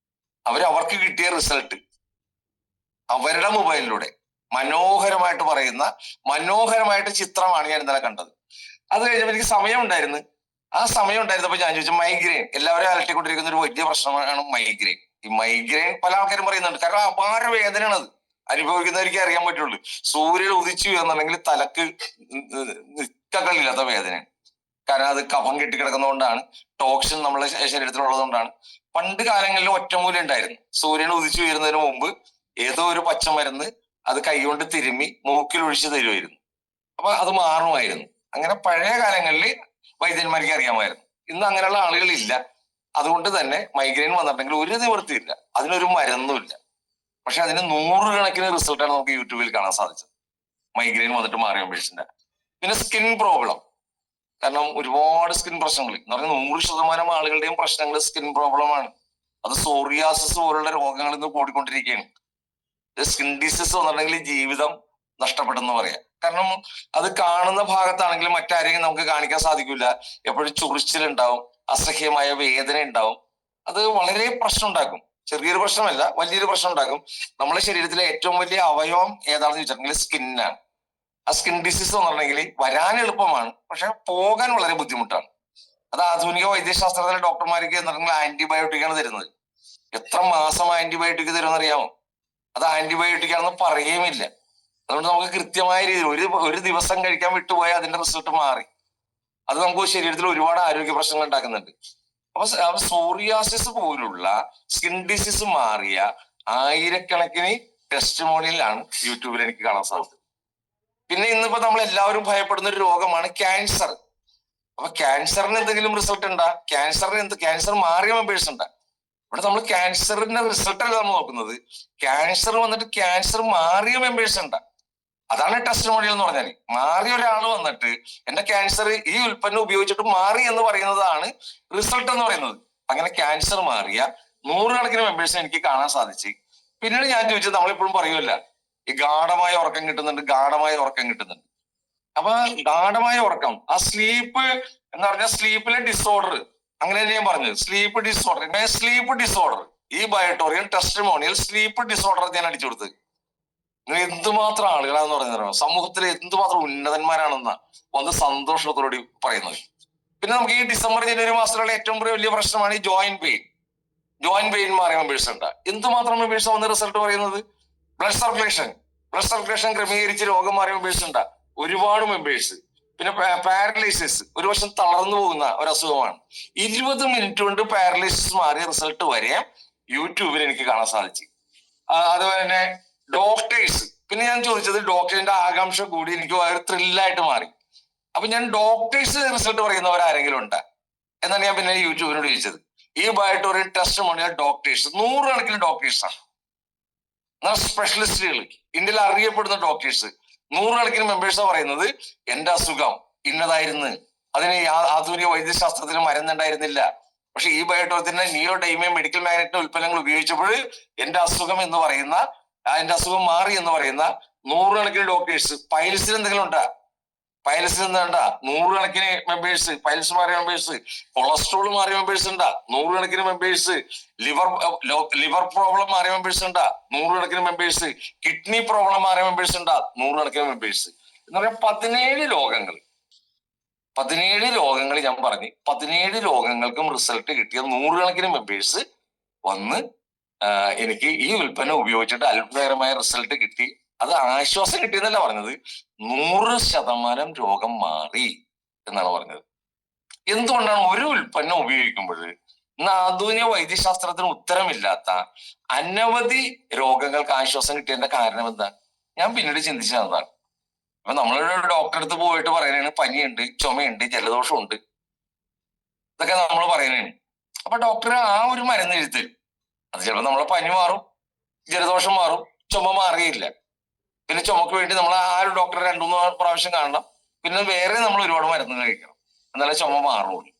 അവർക്ക് കിട്ടിയ റിസൾട്ട് അവരുടെ മൊബൈലിലൂടെ മനോഹരമായിട്ട് പറയുന്ന മനോഹരമായിട്ട് ചിത്രമാണ് ഞാൻ ഇന്നലെ കണ്ടത്. അത് കഴിഞ്ഞപ്പോൾ എനിക്ക് സമയം ഉണ്ടായിരുന്നു. ആ സമയം ഉണ്ടായിരുന്നപ്പോൾ ഞാൻ ചോദിച്ചു, മൈഗ്രെയിൻ എല്ലാവരും അലട്ടിക്കൊണ്ടിരിക്കുന്ന ഒരു വലിയ പ്രശ്നമാണ് മൈഗ്രെയിൻ. ഈ മൈഗ്രെയിൻ പല ആൾക്കാരും പറയുന്നുണ്ട്. കാരണം അപാര വേദനയാണ് അത്. അനുഭവിക്കുന്നവർക്ക് അറിയാൻ പറ്റുള്ളൂ. സൂര്യൻ ഉദിച്ചു എന്നുണ്ടെങ്കിൽ തലക്ക് നിക്കകളില്ലാത്ത വേദനയാണ്. കാരണം അത് കഫം കെട്ടിക്കിടക്കുന്നതുകൊണ്ടാണ്, ടോക്സിൻ നമ്മളെ ശരീരത്തിലുള്ളതുകൊണ്ടാണ്. പണ്ട് കാലങ്ങളിൽ ഒറ്റമൂലം ഉണ്ടായിരുന്നു. സൂര്യൻ ഉദിച്ചു വരുന്നതിന് മുമ്പ് ഏതോ ഒരു പച്ചമരുന്ന് അത് കൈകൊണ്ട് തിരുമ്മി മൂക്കിൽ ഒഴിച്ചു തരുമായിരുന്നു. അപ്പൊ അത് മാറുമായിരുന്നു. അങ്ങനെ പഴയ കാലങ്ങളിൽ വൈദ്യന്മാർക്ക് അറിയാമായിരുന്നു. ഇന്ന് അങ്ങനെയുള്ള ആളുകളില്ല. അതുകൊണ്ട് തന്നെ മൈഗ്രെയിൻ വന്നിട്ടുണ്ടെങ്കിൽ ഒരു നിവൃത്തിയില്ല, അതിനൊരു മരുന്നുമില്ല. പക്ഷെ അതിന് 100 കണക്കിന് റിസൾട്ടാണ് നമുക്ക് യൂട്യൂബിൽ കാണാൻ സാധിച്ചത്, മൈഗ്രെയിൻ വന്നിട്ട് മാറിയ പേഷ്യന്റ്. പിന്നെ സ്കിൻ പ്രോബ്ലം. കാരണം ഒരുപാട് സ്കിൻ പ്രശ്നങ്ങൾ എന്ന് പറഞ്ഞാൽ 100% ആളുകളുടെയും പ്രശ്നങ്ങൾ സ്കിൻ പ്രോബ്ലമാണ്. അത് സോറിയാസിസ് പോലുള്ള രോഗങ്ങളിൽ നിന്ന് കൂടിക്കൊണ്ടിരിക്കുകയാണ്. സ്കിൻ ഡിസീസ് വന്നിട്ടുണ്ടെങ്കിൽ ജീവിതം നഷ്ടപ്പെട്ടെന്ന് പറയാം. കാരണം അത് കാണുന്ന ഭാഗത്താണെങ്കിലും മറ്റാരെയും നമുക്ക് കാണിക്കാൻ സാധിക്കില്ല. എപ്പോഴും ചൊറിച്ചിലുണ്ടാവും, അസഹ്യമായ വേദന ഉണ്ടാവും. അത് വളരെ പ്രശ്നം ഉണ്ടാക്കും. ചെറിയൊരു പ്രശ്നമല്ല, വലിയൊരു പ്രശ്നം ഉണ്ടാക്കും. നമ്മുടെ ശരീരത്തിലെ ഏറ്റവും വലിയ അവയവം ഏതാണെന്ന് ചോദിച്ചിട്ടുണ്ടെങ്കിൽ സ്കിന്നാണ്. ആ സ്കിൻ ഡിസീസ് എന്ന് പറഞ്ഞെങ്കിൽ വരാൻ എളുപ്പമാണ്, പക്ഷെ പോകാൻ വളരെ ബുദ്ധിമുട്ടാണ്. അത് ആധുനിക വൈദ്യശാസ്ത്രത്തിലെ ഡോക്ടർമാർക്ക് എന്ന് പറഞ്ഞാൽ ആന്റിബയോട്ടിക്കാണ് തരുന്നത്. എത്ര മാസം ആന്റിബയോട്ടിക് തരുമെന്ന് അറിയാമോ? അത് ആന്റിബയോട്ടിക് ആണെന്ന് പറയുകയുമില്ല. അതുകൊണ്ട് നമുക്ക് കൃത്യമായ രീതിയിൽ ഒരു ദിവസം കഴിക്കാൻ വിട്ടുപോയാൽ അതിന്റെ റിസൾട്ട് മാറി. അത് നമുക്ക് ശരീരത്തിൽ ഒരുപാട് ആരോഗ്യ പ്രശ്നങ്ങൾ ഉണ്ടാക്കുന്നുണ്ട്. അപ്പൊ സോറിയാസിസ് പോലുള്ള സ്കിൻ ഡിസീസ് മാറിയ ആയിരക്കണക്കിന് ടെസ്റ്റിമോണിയലാണ് യൂട്യൂബിൽ എനിക്ക് കാണാൻ സാധിച്ചത്. പിന്നെ ഇന്നിപ്പോ നമ്മൾ എല്ലാവരും ഭയപ്പെടുന്ന ഒരു രോഗമാണ് ക്യാൻസർ. അപ്പൊ ക്യാൻസറിന് എന്തെങ്കിലും റിസൾട്ട് ഉണ്ടാ? ക്യാൻസർ മാറിയ മെമ്പേഴ്സ് ഉണ്ടാ? ഇവിടെ നമ്മൾ ക്യാൻസറിന്റെ റിസൾട്ട് അല്ല നമ്മൾ നോക്കുന്നത്. ക്യാൻസർ വന്നിട്ട് ക്യാൻസർ മാറിയ മെമ്പേഴ്സ് ഉണ്ടാ. അതാണ് ടെസ്റ്റിമോണിയൽ എന്ന് പറഞ്ഞാൽ. മാറിയ ഒരാൾ വന്നിട്ട് എന്റെ ക്യാൻസർ ഈ ഉൽപ്പന്നം ഉപയോഗിച്ചിട്ട് മാറി എന്ന് പറയുന്നതാണ് റിസൾട്ട് എന്ന് പറയുന്നത്. അങ്ങനെ ക്യാൻസർ മാറിയ 100 കണക്കിന് മെമ്പേഴ്സിനെ എനിക്ക് കാണാൻ സാധിച്ചു. പിന്നീട് ഞാൻ ചോദിച്ചത്, നമ്മളെപ്പോഴും പറയുമല്ല, ഈ ഗാഠമായ ഉറക്കം കിട്ടുന്നുണ്ട്. അപ്പൊ ഗാഠമായ ഉറക്കം, ആ സ്ലീപ്പ് എന്ന് പറഞ്ഞാൽ സ്ലീപ്പിലെ ഡിസോർഡർ, അങ്ങനെ ഞാൻ പറഞ്ഞത് സ്ലീപ്പ് ഡിസോർഡർ. ഈ ബയോട്ടോറിയൽ ടെസ്റ്റിമോണിയൽ സ്ലീപ്പ് ഡിസോർഡർ ഞാൻ അടിച്ചു കൊടുത്തത്. എന്തുമാത്രം ആളുകളാന്ന് പറയുന്നത്, സമൂഹത്തിൽ എന്തുമാത്രം ഉന്നതന്മാരാണെന്ന വന്ന് സന്തോഷത്തോടുകൂടി പറയുന്നത്. പിന്നെ നമുക്ക് ഈ ഡിസംബർ ജനുവരി മാസത്തിലുള്ള ഏറ്റവും വലിയ പ്രശ്നമാണ് ഈ ജോയിന്റ് പെയിൻ മാറിയ മെമ്പേഴ്സ് ഉണ്ട്. എന്തുമാത്രം മെമ്പേഴ്സ് വന്ന് റിസൾട്ട് പറയുന്നത്? ബ്ലഡ് സർക്കുലേഷൻ ക്രമീകരിച്ച് രോഗം മാറിയ മെമ്പേഴ്സ് ഉണ്ട്, ഒരുപാട് മെമ്പേഴ്സ്. പിന്നെ പാരലൈസിസ്, ഒരു വർഷം തളർന്നു പോകുന്ന ഒരു അസുഖമാണ്. 20 മിനിറ്റ് കൊണ്ട് പാരലൈസിസ് മാറിയ റിസൾട്ട് വരെ യൂട്യൂബിൽ എനിക്ക് കാണാൻ സാധിച്ചു. അതുപോലെ തന്നെ ഡോക്ടേഴ്സ്. പിന്നെ ഞാൻ ചോദിച്ചത്, ഡോക്ടറിന്റെ ആകാംക്ഷ കൂടി എനിക്ക് ഒരു ത്രില്ലായിട്ട് മാറി. അപ്പൊ ഞാൻ ഡോക്ടേഴ്സ് റിസൾട്ട് പറയുന്നവരാരെങ്കിലും ഉണ്ട് എന്നാണ് ഞാൻ പിന്നെ യൂട്യൂബിനോട് ചോദിച്ചത്. ഈ ബയോട്ടോറിയൽ ടെസ്റ്റിമോണിയൽ ഡോക്ടേഴ്സ് 100 കണക്കിന് ഡോക്ടേഴ്സാണ്, സ്പെഷ്യലിസ്റ്റുകൾ, ഇന്ത്യയിൽ അറിയപ്പെടുന്ന ഡോക്ടേഴ്സ് 100 കണക്കിന് മെമ്പേഴ്സാണ് പറയുന്നത് എന്റെ അസുഖം ഇന്നതായിരുന്നു, അതിന് ആധുനിക വൈദ്യശാസ്ത്രത്തിന് മരുന്നുണ്ടായിരുന്നില്ല. പക്ഷെ ഈ ബയോട്ടോറിയത്തിന്റെ നിയോഡൈമിയം മെഡിക്കൽ മാഗ്നറ്റിന്റെ ഉൽപ്പന്നങ്ങൾ ഉപയോഗിച്ചപ്പോൾ എന്റെ അസുഖം മാറി എന്ന് പറയുന്ന 100 കണക്കിന് ഡോക്ടേഴ്സ്. പൈൽസിന് എന്തെങ്കിലും ഉണ്ടാ? പൈൽസിന് എന്താ? 100 കണക്കിന് മെമ്പേഴ്സ്, പൈൽസ് മാറിയ മെമ്പേഴ്സ്. കൊളസ്ട്രോൾ മാറിയ മെമ്പേഴ്സ് ഉണ്ടാ? 100 കണക്കിന് മെമ്പേഴ്സ്. ലിവർ പ്രോബ്ലം മാറിയ മെമ്പേഴ്സ് ഉണ്ടാ? 100 കണക്കിന് മെമ്പേഴ്സ്. കിഡ്നി പ്രോബ്ലം മാറിയ മെമ്പേഴ്സ് ഉണ്ടാ? 100 കണക്കിന് മെമ്പേഴ്സ്. എന്ന് പറയാൻ 17 രോഗങ്ങൾ ഞാൻ പറഞ്ഞു. 17 രോഗങ്ങൾക്കും റിസൾട്ട് കിട്ടിയ 100 കണക്കിന് മെമ്പേഴ്സ് വന്ന് എനിക്ക് ഈ ഉൽപ്പന്നം ഉപയോഗിച്ചിട്ട് അത്ഭുതകരമായ റിസൾട്ട് കിട്ടി അത് ആശ്വാസം കിട്ടിയെന്നല്ല പറഞ്ഞത്, 100% രോഗം മാറി എന്നാണ് പറഞ്ഞത്. എന്തുകൊണ്ടാണ് ഒരു ഉൽപ്പന്നം ഉപയോഗിക്കുമ്പോൾ ഇന്ന് ആധുനിക വൈദ്യശാസ്ത്രത്തിന് ഉത്തരമില്ലാത്ത അനവധി രോഗങ്ങൾക്ക് ആശ്വാസം കിട്ടിയതിന്റെ കാരണം എന്താ? ഞാൻ പിന്നീട് ചിന്തിച്ചതാണ്. അപ്പൊ നമ്മളൊരു ഡോക്ടറെ അടുത്ത് പോയിട്ട് പറയുന്നതാണ് പനിയുണ്ട്, ചുമയുണ്ട്, ജലദോഷമുണ്ട്, ഇതൊക്കെ നമ്മൾ പറയുന്നതാണ്. അപ്പൊ ഡോക്ടർ ആ ഒരു മരുന്ന് എഴുതി, അത് ചിലപ്പോൾ നമ്മളെ പനി മാറും, ജലദോഷം മാറും, ചുമ മാറിയില്ല. പിന്നെ ചുമക്ക് വേണ്ടി നമ്മൾ ആ ഒരു ഡോക്ടറെ 2-3 പ്രാവശ്യം കാണണം. പിന്നെ വേറെ നമ്മൾ ഒരുപാട് മരുന്ന് കഴിക്കണം, എന്നാലേ ചുമ മാറുള്ളൂ.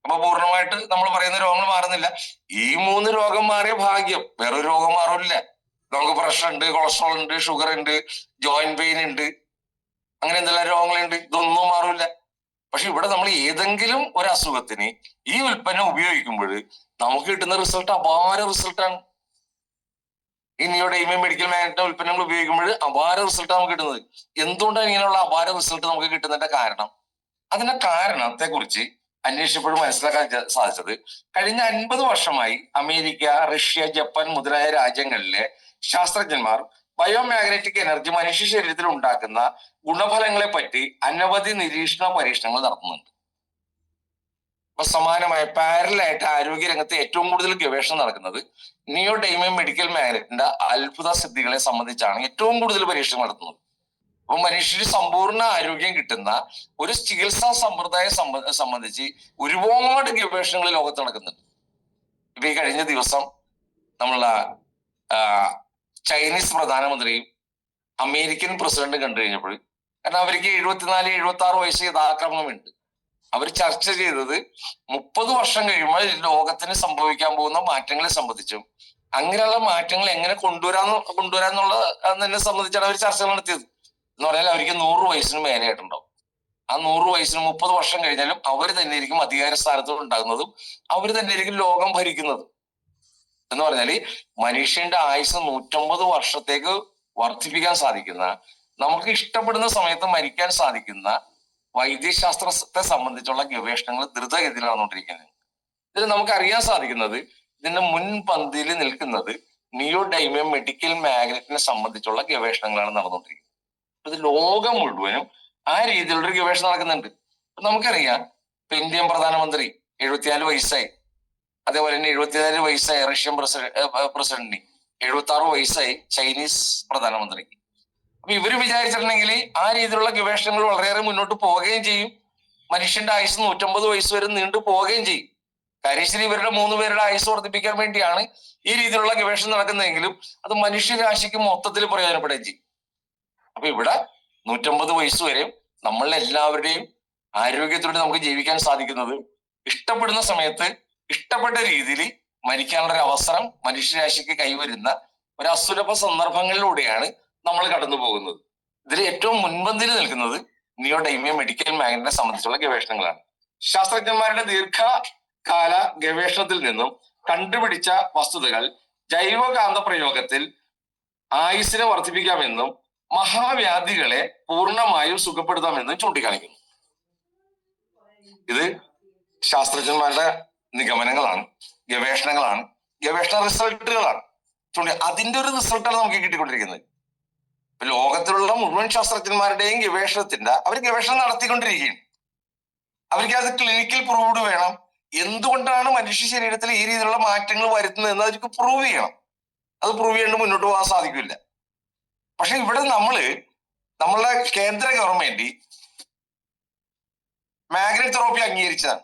അപ്പൊ പൂർണ്ണമായിട്ട് നമ്മൾ പറയുന്ന രോഗങ്ങൾ മാറുന്നില്ല. ഈ 3 രോഗം മാറിയ ഭാഗ്യം, വേറൊരു രോഗം മാറില്ല. നമുക്ക് പ്രഷർ ഉണ്ട്, കൊളസ്ട്രോൾ ഉണ്ട്, ഷുഗർ ഉണ്ട്, ജോയിന്റ് പെയിൻ ഉണ്ട്, അങ്ങനെ എന്തെല്ലാം രോഗങ്ങളുണ്ട്. ഇതൊന്നും മാറില്ല. പക്ഷെ ഇവിടെ നമ്മൾ ഏതെങ്കിലും ഒരു അസുഖത്തിന് ഈ ഉൽപ്പന്നം ഉപയോഗിക്കുമ്പോൾ നമുക്ക് കിട്ടുന്ന റിസൾട്ട് അപാര റിസൾട്ടാണ്. ഈ നിയോഡൈമിയം മെഡിക്കൽ മാഗ്നറ്റിന്റെ ഉൽപ്പന്നങ്ങൾ ഉപയോഗിക്കുമ്പോൾ അപാര റിസൾട്ട് നമുക്ക് കിട്ടുന്നത്. എന്തുകൊണ്ടാണ് ഇങ്ങനെയുള്ള അപാര റിസൾട്ട് നമുക്ക് കിട്ടുന്നതിന്റെ കാരണം? അതിന്റെ കാരണത്തെ കുറിച്ച് അന്വേഷിച്ചപ്പോഴും മനസ്സിലാക്കാൻ സാധിച്ചത്, കഴിഞ്ഞ 50 വർഷമായി അമേരിക്ക, റഷ്യ, ജപ്പാൻ മുതലായ രാജ്യങ്ങളിലെ ശാസ്ത്രജ്ഞന്മാർ ബയോമാഗ്നറ്റിക് എനർജി മനുഷ്യ ശരീരത്തിൽ ഉണ്ടാക്കുന്ന ഗുണഫലങ്ങളെ പറ്റി അനവധി നിരീക്ഷണ പരീക്ഷണങ്ങൾ നടത്തുന്നുണ്ട്. അപ്പൊ സമാനമായ പാരലായിട്ട് ആരോഗ്യ രംഗത്ത് ഏറ്റവും കൂടുതൽ ഗവേഷണം നടക്കുന്നത് നിയോഡൈമിയം മെഡിക്കൽ മാഗ്നറ്റിന്റെ അത്ഭുത സിദ്ധികളെ സംബന്ധിച്ചാണ് ഏറ്റവും കൂടുതൽ പരീക്ഷണം നടത്തുന്നത്. അപ്പൊ മനുഷ്യന് സമ്പൂർണ്ണ ആരോഗ്യം കിട്ടുന്ന ഒരു ചികിത്സാ സമ്പ്രദായം സംബന്ധിച്ച് ഒരുപാട് ഗവേഷണങ്ങൾ ലോകത്ത് നടക്കുന്നുണ്ട്. ഇപ്പൊ ഈ കഴിഞ്ഞ ദിവസം നമ്മള ചൈനീസ് പ്രധാനമന്ത്രിയും അമേരിക്കൻ പ്രസിഡന്റും കണ്ടു കഴിഞ്ഞപ്പോൾ, കാരണം അവർക്ക് 74-76 വയസ്സ് യഥാക്രമമുണ്ട്, അവർ ചർച്ച ചെയ്തത് 30 വർഷം കഴിയുമ്പോൾ ലോകത്തിന് സംഭവിക്കാൻ പോകുന്ന മാറ്റങ്ങളെ സംബന്ധിച്ചും അങ്ങനെയുള്ള മാറ്റങ്ങൾ എങ്ങനെ കൊണ്ടുവരാന്നുള്ളതിനെ സംബന്ധിച്ചാണ് അവർ ചർച്ചകൾ നടത്തിയത്. എന്ന് പറഞ്ഞാൽ അവർക്ക് 100 വയസ്സിന് മേലെയായിട്ടുണ്ടാവും. ആ 100 വയസ്സിന് 30 വർഷം കഴിഞ്ഞാലും അവർ തന്നെയായിരിക്കും അധികാര സ്ഥാനത്ത് ഉണ്ടാകുന്നതും അവർ തന്നെയായിരിക്കും ലോകം ഭരിക്കുന്നതും. എന്ന് പറഞ്ഞാല് മനുഷ്യന്റെ ആയുസ് 150 വർഷത്തേക്ക് വർദ്ധിപ്പിക്കാൻ സാധിക്കുന്ന, നമുക്ക് ഇഷ്ടപ്പെടുന്ന സമയത്ത് മരിക്കാൻ സാധിക്കുന്ന വൈദ്യശാസ്ത്രത്തെ സംബന്ധിച്ചുള്ള ഗവേഷണങ്ങൾ ദ്രുതഗതിയിൽ നടന്നുകൊണ്ടിരിക്കുന്നത്. ഇതിൽ നമുക്ക് അറിയാൻ സാധിക്കുന്നത്, ഇതിന്റെ മുൻപന്തിയിൽ നിൽക്കുന്നത് നിയോഡൈമിയം മെഡിക്കൽ മാഗ്നറ്റിനെ സംബന്ധിച്ചുള്ള ഗവേഷണങ്ങളാണ് നടന്നുകൊണ്ടിരിക്കുന്നത്. ഇത് ലോകം മുഴുവനും ആ രീതിയിലുള്ള ഒരു ഗവേഷണം നടക്കുന്നുണ്ട്. നമുക്കറിയാം, ഇപ്പൊ ഇന്ത്യൻ പ്രധാനമന്ത്രി 74 വയസ്സായി, അതേപോലെ തന്നെ 74 വയസ്സായി റഷ്യൻ പ്രസിഡന്റിന്, 76 വയസ്സായി ചൈനീസ് പ്രധാനമന്ത്രിക്ക്. അപ്പൊ ഇവര് വിചാരിച്ചിട്ടുണ്ടെങ്കിൽ ആ രീതിയിലുള്ള ഗവേഷണങ്ങൾ വളരെയേറെ മുന്നോട്ട് പോവുകയും ചെയ്യും. മനുഷ്യന്റെ ആയുസ് 150 വയസ്സ് വരെ നീണ്ടു പോവുകയും ചെയ്യും. കാര്യശ്ശേരി ഇവരുടെ 3 പേരുടെ ആയുസ് വർദ്ധിപ്പിക്കാൻ വേണ്ടിയാണ് ഈ രീതിയിലുള്ള ഗവേഷണം നടക്കുന്നതെങ്കിലും അത് മനുഷ്യരാശിക്ക് മൊത്തത്തിൽ പ്രയോജനപ്പെടുകയും ചെയ്യും. അപ്പൊ ഇവിടെ 150 വയസ്സ് വരെയും നമ്മളെല്ലാവരുടെയും ആരോഗ്യത്തോടെ നമുക്ക് ജീവിക്കാൻ സാധിക്കുന്നത്, ഇഷ്ടപ്പെടുന്ന സമയത്ത് ഇഷ്ടപ്പെട്ട രീതിയിൽ മരിക്കാനുള്ള ഒരു അവസരം മനുഷ്യരാശിക്ക് കൈവരുന്ന ഒരു അസുലഭ സന്ദർഭങ്ങളിലൂടെയാണ് നമ്മൾ കടന്നു പോകുന്നത്. ഇതിൽ ഏറ്റവും മുൻപന്തിയിൽ നിൽക്കുന്നത് നിയോഡൈമിയം മെഡിക്കൽ മാഗ്നറ്റിനെ സംബന്ധിച്ചുള്ള ഗവേഷണങ്ങളാണ്. ശാസ്ത്രജ്ഞന്മാരുടെ ദീർഘകാല ഗവേഷണത്തിൽ നിന്നും കണ്ടുപിടിച്ച വസ്തുതകൾ ജൈവകാന്ത പ്രയോഗത്തിൽ ആയുസ്സിനെ വർദ്ധിപ്പിക്കാമെന്നും മഹാവ്യാധികളെ പൂർണ്ണമായും സുഖപ്പെടുത്താമെന്നും ചൂണ്ടിക്കാണിക്കുന്നു. ഇത് ശാസ്ത്രജ്ഞന്മാരുടെ നിഗമനങ്ങളാണ്, ഗവേഷണങ്ങളാണ്, ഗവേഷണ റിസൾട്ടുകളാണ്. അതിന്റെ ഒരു റിസൾട്ടാണ് നമുക്ക് കിട്ടിക്കൊണ്ടിരിക്കുന്നത്. ലോകത്തിലുള്ള മുഴുവൻ ശാസ്ത്രജ്ഞന്മാരുടെയും ഗവേഷണത്തിന്റെ അവർ ഗവേഷണം നടത്തിക്കൊണ്ടിരിക്കുകയാണ്. അവർക്ക് അത് ക്ലിനിക്കൽ പ്രൂവ്ഡ് വേണം. എന്തുകൊണ്ടാണ് മനുഷ്യ ശരീരത്തിൽ ഈ രീതിയിലുള്ള മാറ്റങ്ങൾ വരുത്തുന്നത് എന്ന് അവർക്ക് പ്രൂവ് ചെയ്യണം. അത് പ്രൂവ് ചെയ്യേണ്ട മുന്നോട്ട് പോകാൻ സാധിക്കില്ല. പക്ഷെ ഇവിടെ നമ്മളെ കേന്ദ്ര ഗവൺമെന്റ് മാഗ്നറ്റ് തെറാപ്പി അംഗീകരിച്ചതാണ്.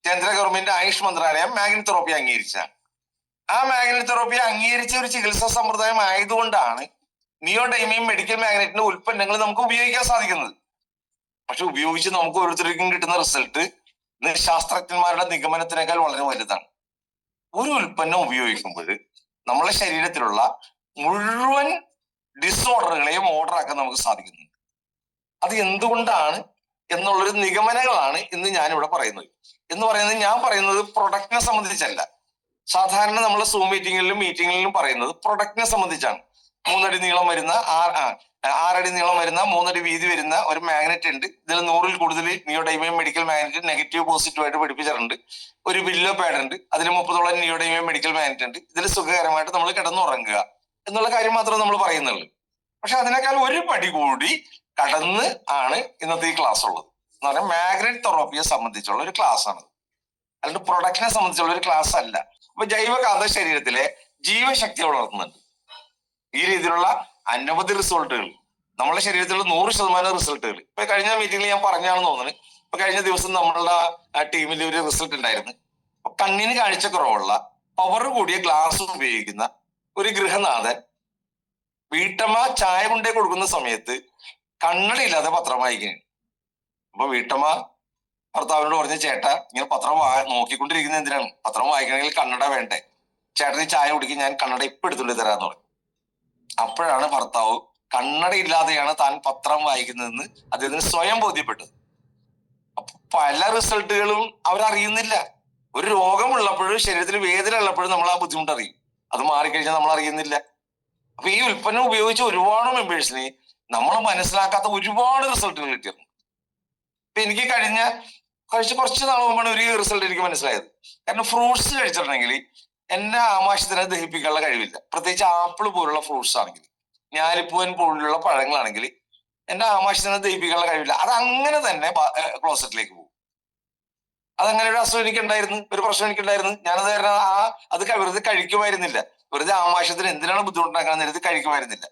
കേന്ദ്ര ഗവൺമെന്റ് ആയുഷ് മന്ത്രാലയം മാഗ്നറ്റ് തെറാപ്പി അംഗീകരിച്ചതാണ്. ആ മാഗ്നറ്റ് തെറാപ്പി അംഗീകരിച്ച ഒരു ചികിത്സാ സമ്പ്രദായം ആയതുകൊണ്ടാണ് നിയോഡൈമിയം മെഡിക്കൽ മാഗ്നറ്റിന്റെ ഉൽപ്പന്നങ്ങൾ നമുക്ക് ഉപയോഗിക്കാൻ സാധിക്കുന്നത്. പക്ഷെ ഉപയോഗിച്ച് നമുക്ക് ഓരോരുത്തർക്കും കിട്ടുന്ന റിസൾട്ട് ശാസ്ത്രജ്ഞന്മാരുടെ നിഗമനത്തിനേക്കാൾ വളരെ വലുതാണ്. ഒരു ഉൽപ്പന്നം ഉപയോഗിക്കുമ്പോൾ നമ്മളെ ശരീരത്തിലുള്ള മുഴുവൻ ഡിസോർഡറുകളെയും ഓർഡർ ആക്കാൻ നമുക്ക് സാധിക്കുന്നുണ്ട്. അത് എന്തുകൊണ്ടാണ് എന്നുള്ളൊരു നിഗമനങ്ങളാണ് ഇന്ന് ഞാനിവിടെ പറയുന്നത്. ഞാൻ പറയുന്നത് പ്രൊഡക്റ്റിനെ സംബന്ധിച്ചല്ല. സാധാരണ നമ്മൾ സൂം മീറ്റിങ്ങുകളിലും പറയുന്നത് പ്രൊഡക്റ്റിനെ സംബന്ധിച്ചാണ്. 3 അടി നീളം വരുന്ന 6 അടി നീളം വരുന്ന 3 അടി വീതി വരുന്ന ഒരു മാഗ്നറ്റ് ഉണ്ട്. ഇതിൽ 100-ൽ കൂടുതൽ neodymium medical magnet negative positive ആയിട്ട് പഠിപ്പിച്ചിട്ടുണ്ട്. ഒരു ബില്ലോ പാഡ് ഉണ്ട്, അതിൽ 30ഓളം നിയോഡൈമിയം മെഡിക്കൽ മാഗ്നറ്റ് ഉണ്ട്. ഇതിൽ സുഖകരമായിട്ട് നമ്മൾ കിടന്നുറങ്ങുക എന്നുള്ള കാര്യം മാത്രമേ നമ്മൾ പറയുന്നുള്ളൂ. പക്ഷെ അതിനേക്കാൾ ഒരു പടി കൂടി കടന്ന് ആണ് ഇന്നത്തെ ഈ ക്ലാസ് ഉള്ളത്. എന്ന് പറഞ്ഞാൽ മാഗ്നറ്റിക് തെറാപ്പിയെ സംബന്ധിച്ചുള്ള ഒരു ക്ലാസ് ആണ്, അല്ലാണ്ട് പ്രൊഡക്ഷനെ സംബന്ധിച്ചുള്ള ഒരു ക്ലാസ് അല്ല. അപ്പൊ ജൈവകാന്ത ശരീരത്തിലെ ജീവശക്തി വളർത്തുന്നുണ്ട്. ഈ രീതിയിലുള്ള അനവധി റിസൾട്ടുകൾ നമ്മുടെ ശരീരത്തിലുള്ള 100% റിസൾട്ടുകൾ ഇപ്പൊ കഴിഞ്ഞ മീറ്റിംഗിൽ ഞാൻ പറഞ്ഞാണെന്ന് തോന്നുന്നു. ഇപ്പൊ കഴിഞ്ഞ ദിവസം നമ്മളുടെ ടീമിൽ ഒരു റിസൾട്ട് ഉണ്ടായിരുന്നു. കണ്ണിന് കാഴ്ചക്കുറവുള്ള പവർ കൂടിയ ഗ്ലാസ് ഉപയോഗിക്കുന്ന ഒരു ഗൃഹനാഥൻ വീട്ടമ്മ ചായ കൊണ്ടേ കൊടുക്കുന്ന സമയത്ത് കണ്ണടയില്ലാതെ പത്രം വായിക്കുകയാണ്. അപ്പൊ വീട്ടമ്മ ഭർത്താവിനോട് പറഞ്ഞ, ചേട്ടാ ഇങ്ങനെ പത്രം നോക്കിക്കൊണ്ടിരിക്കുന്നത് എന്തിനാണ്? പത്രം വായിക്കണമെങ്കിൽ കണ്ണട വേണ്ടേ? ചേട്ടന് ചായ കുടിക്കും, ഞാൻ കണ്ണട ഇപ്പൊ എടുത്തുകൊണ്ട് തരാന്ന് പറഞ്ഞു. അപ്പോഴാണ് ഭർത്താവ് കണ്ണടയില്ലാതെയാണ് താൻ പത്രം വായിക്കുന്നതെന്ന് അദ്ദേഹത്തിന് സ്വയം ബോധ്യപ്പെട്ടത്. അപ്പൊ പല റിസൾട്ടുകളും അവരറിയുന്നില്ല. ഒരു രോഗമുള്ളപ്പോഴും ശരീരത്തിൽ വേദന ഉള്ളപ്പോഴും നമ്മൾ ആ ബുദ്ധിമുട്ട് അറിയും, അത് മാറിക്കഴിഞ്ഞാൽ നമ്മൾ അറിയുന്നില്ല. അപ്പൊ ഈ ഉൽപ്പന്നം ഉപയോഗിച്ച് ഒരുപാട് മെമ്പേഴ്സിന് നമ്മൾ മനസ്സിലാക്കാത്ത ഒരുപാട് റിസൾട്ടുകൾ കിട്ടിയിരുന്നു. ഇപ്പൊ എനിക്ക് കഴിച്ച കുറച്ച് നാൾ മുമ്പാണ് ഒരു റിസൾട്ട് എനിക്ക് മനസ്സിലായത്. കാരണം ഫ്രൂട്ട്സ് കഴിച്ചിട്ടുണ്ടെങ്കിൽ എന്റെ ആമാശയത്തിനെ ദഹിപ്പിക്കാനുള്ള കഴിവില്ല. പ്രത്യേകിച്ച് ആപ്പിൾ പോലുള്ള ഫ്രൂട്ട്സ് ആണെങ്കിൽ, ഞാലിപ്പൂവൻ പോലുള്ള പഴങ്ങളാണെങ്കിൽ എന്റെ ആമാശയത്തിനെ ദഹിപ്പിക്കാനുള്ള കഴിവില്ല. അത് അങ്ങനെ തന്നെ ക്ലോസറ്റിലേക്ക് പോകും. അതങ്ങനെ ഒരു അസുഖം എനിക്കുണ്ടായിരുന്നു, ഒരു പ്രശ്നം എനിക്കുണ്ടായിരുന്നു. ഞാനത് കാരണം അത് വെറുതെ കഴിക്കുമായിരുന്നില്ല. വെറുതെ ആമാശയത്തിന് എന്തിനാണ് ബുദ്ധിമുട്ടുണ്ടാക്കാൻ നേരത്തെ കഴിക്കുമായിരുന്നില്ല.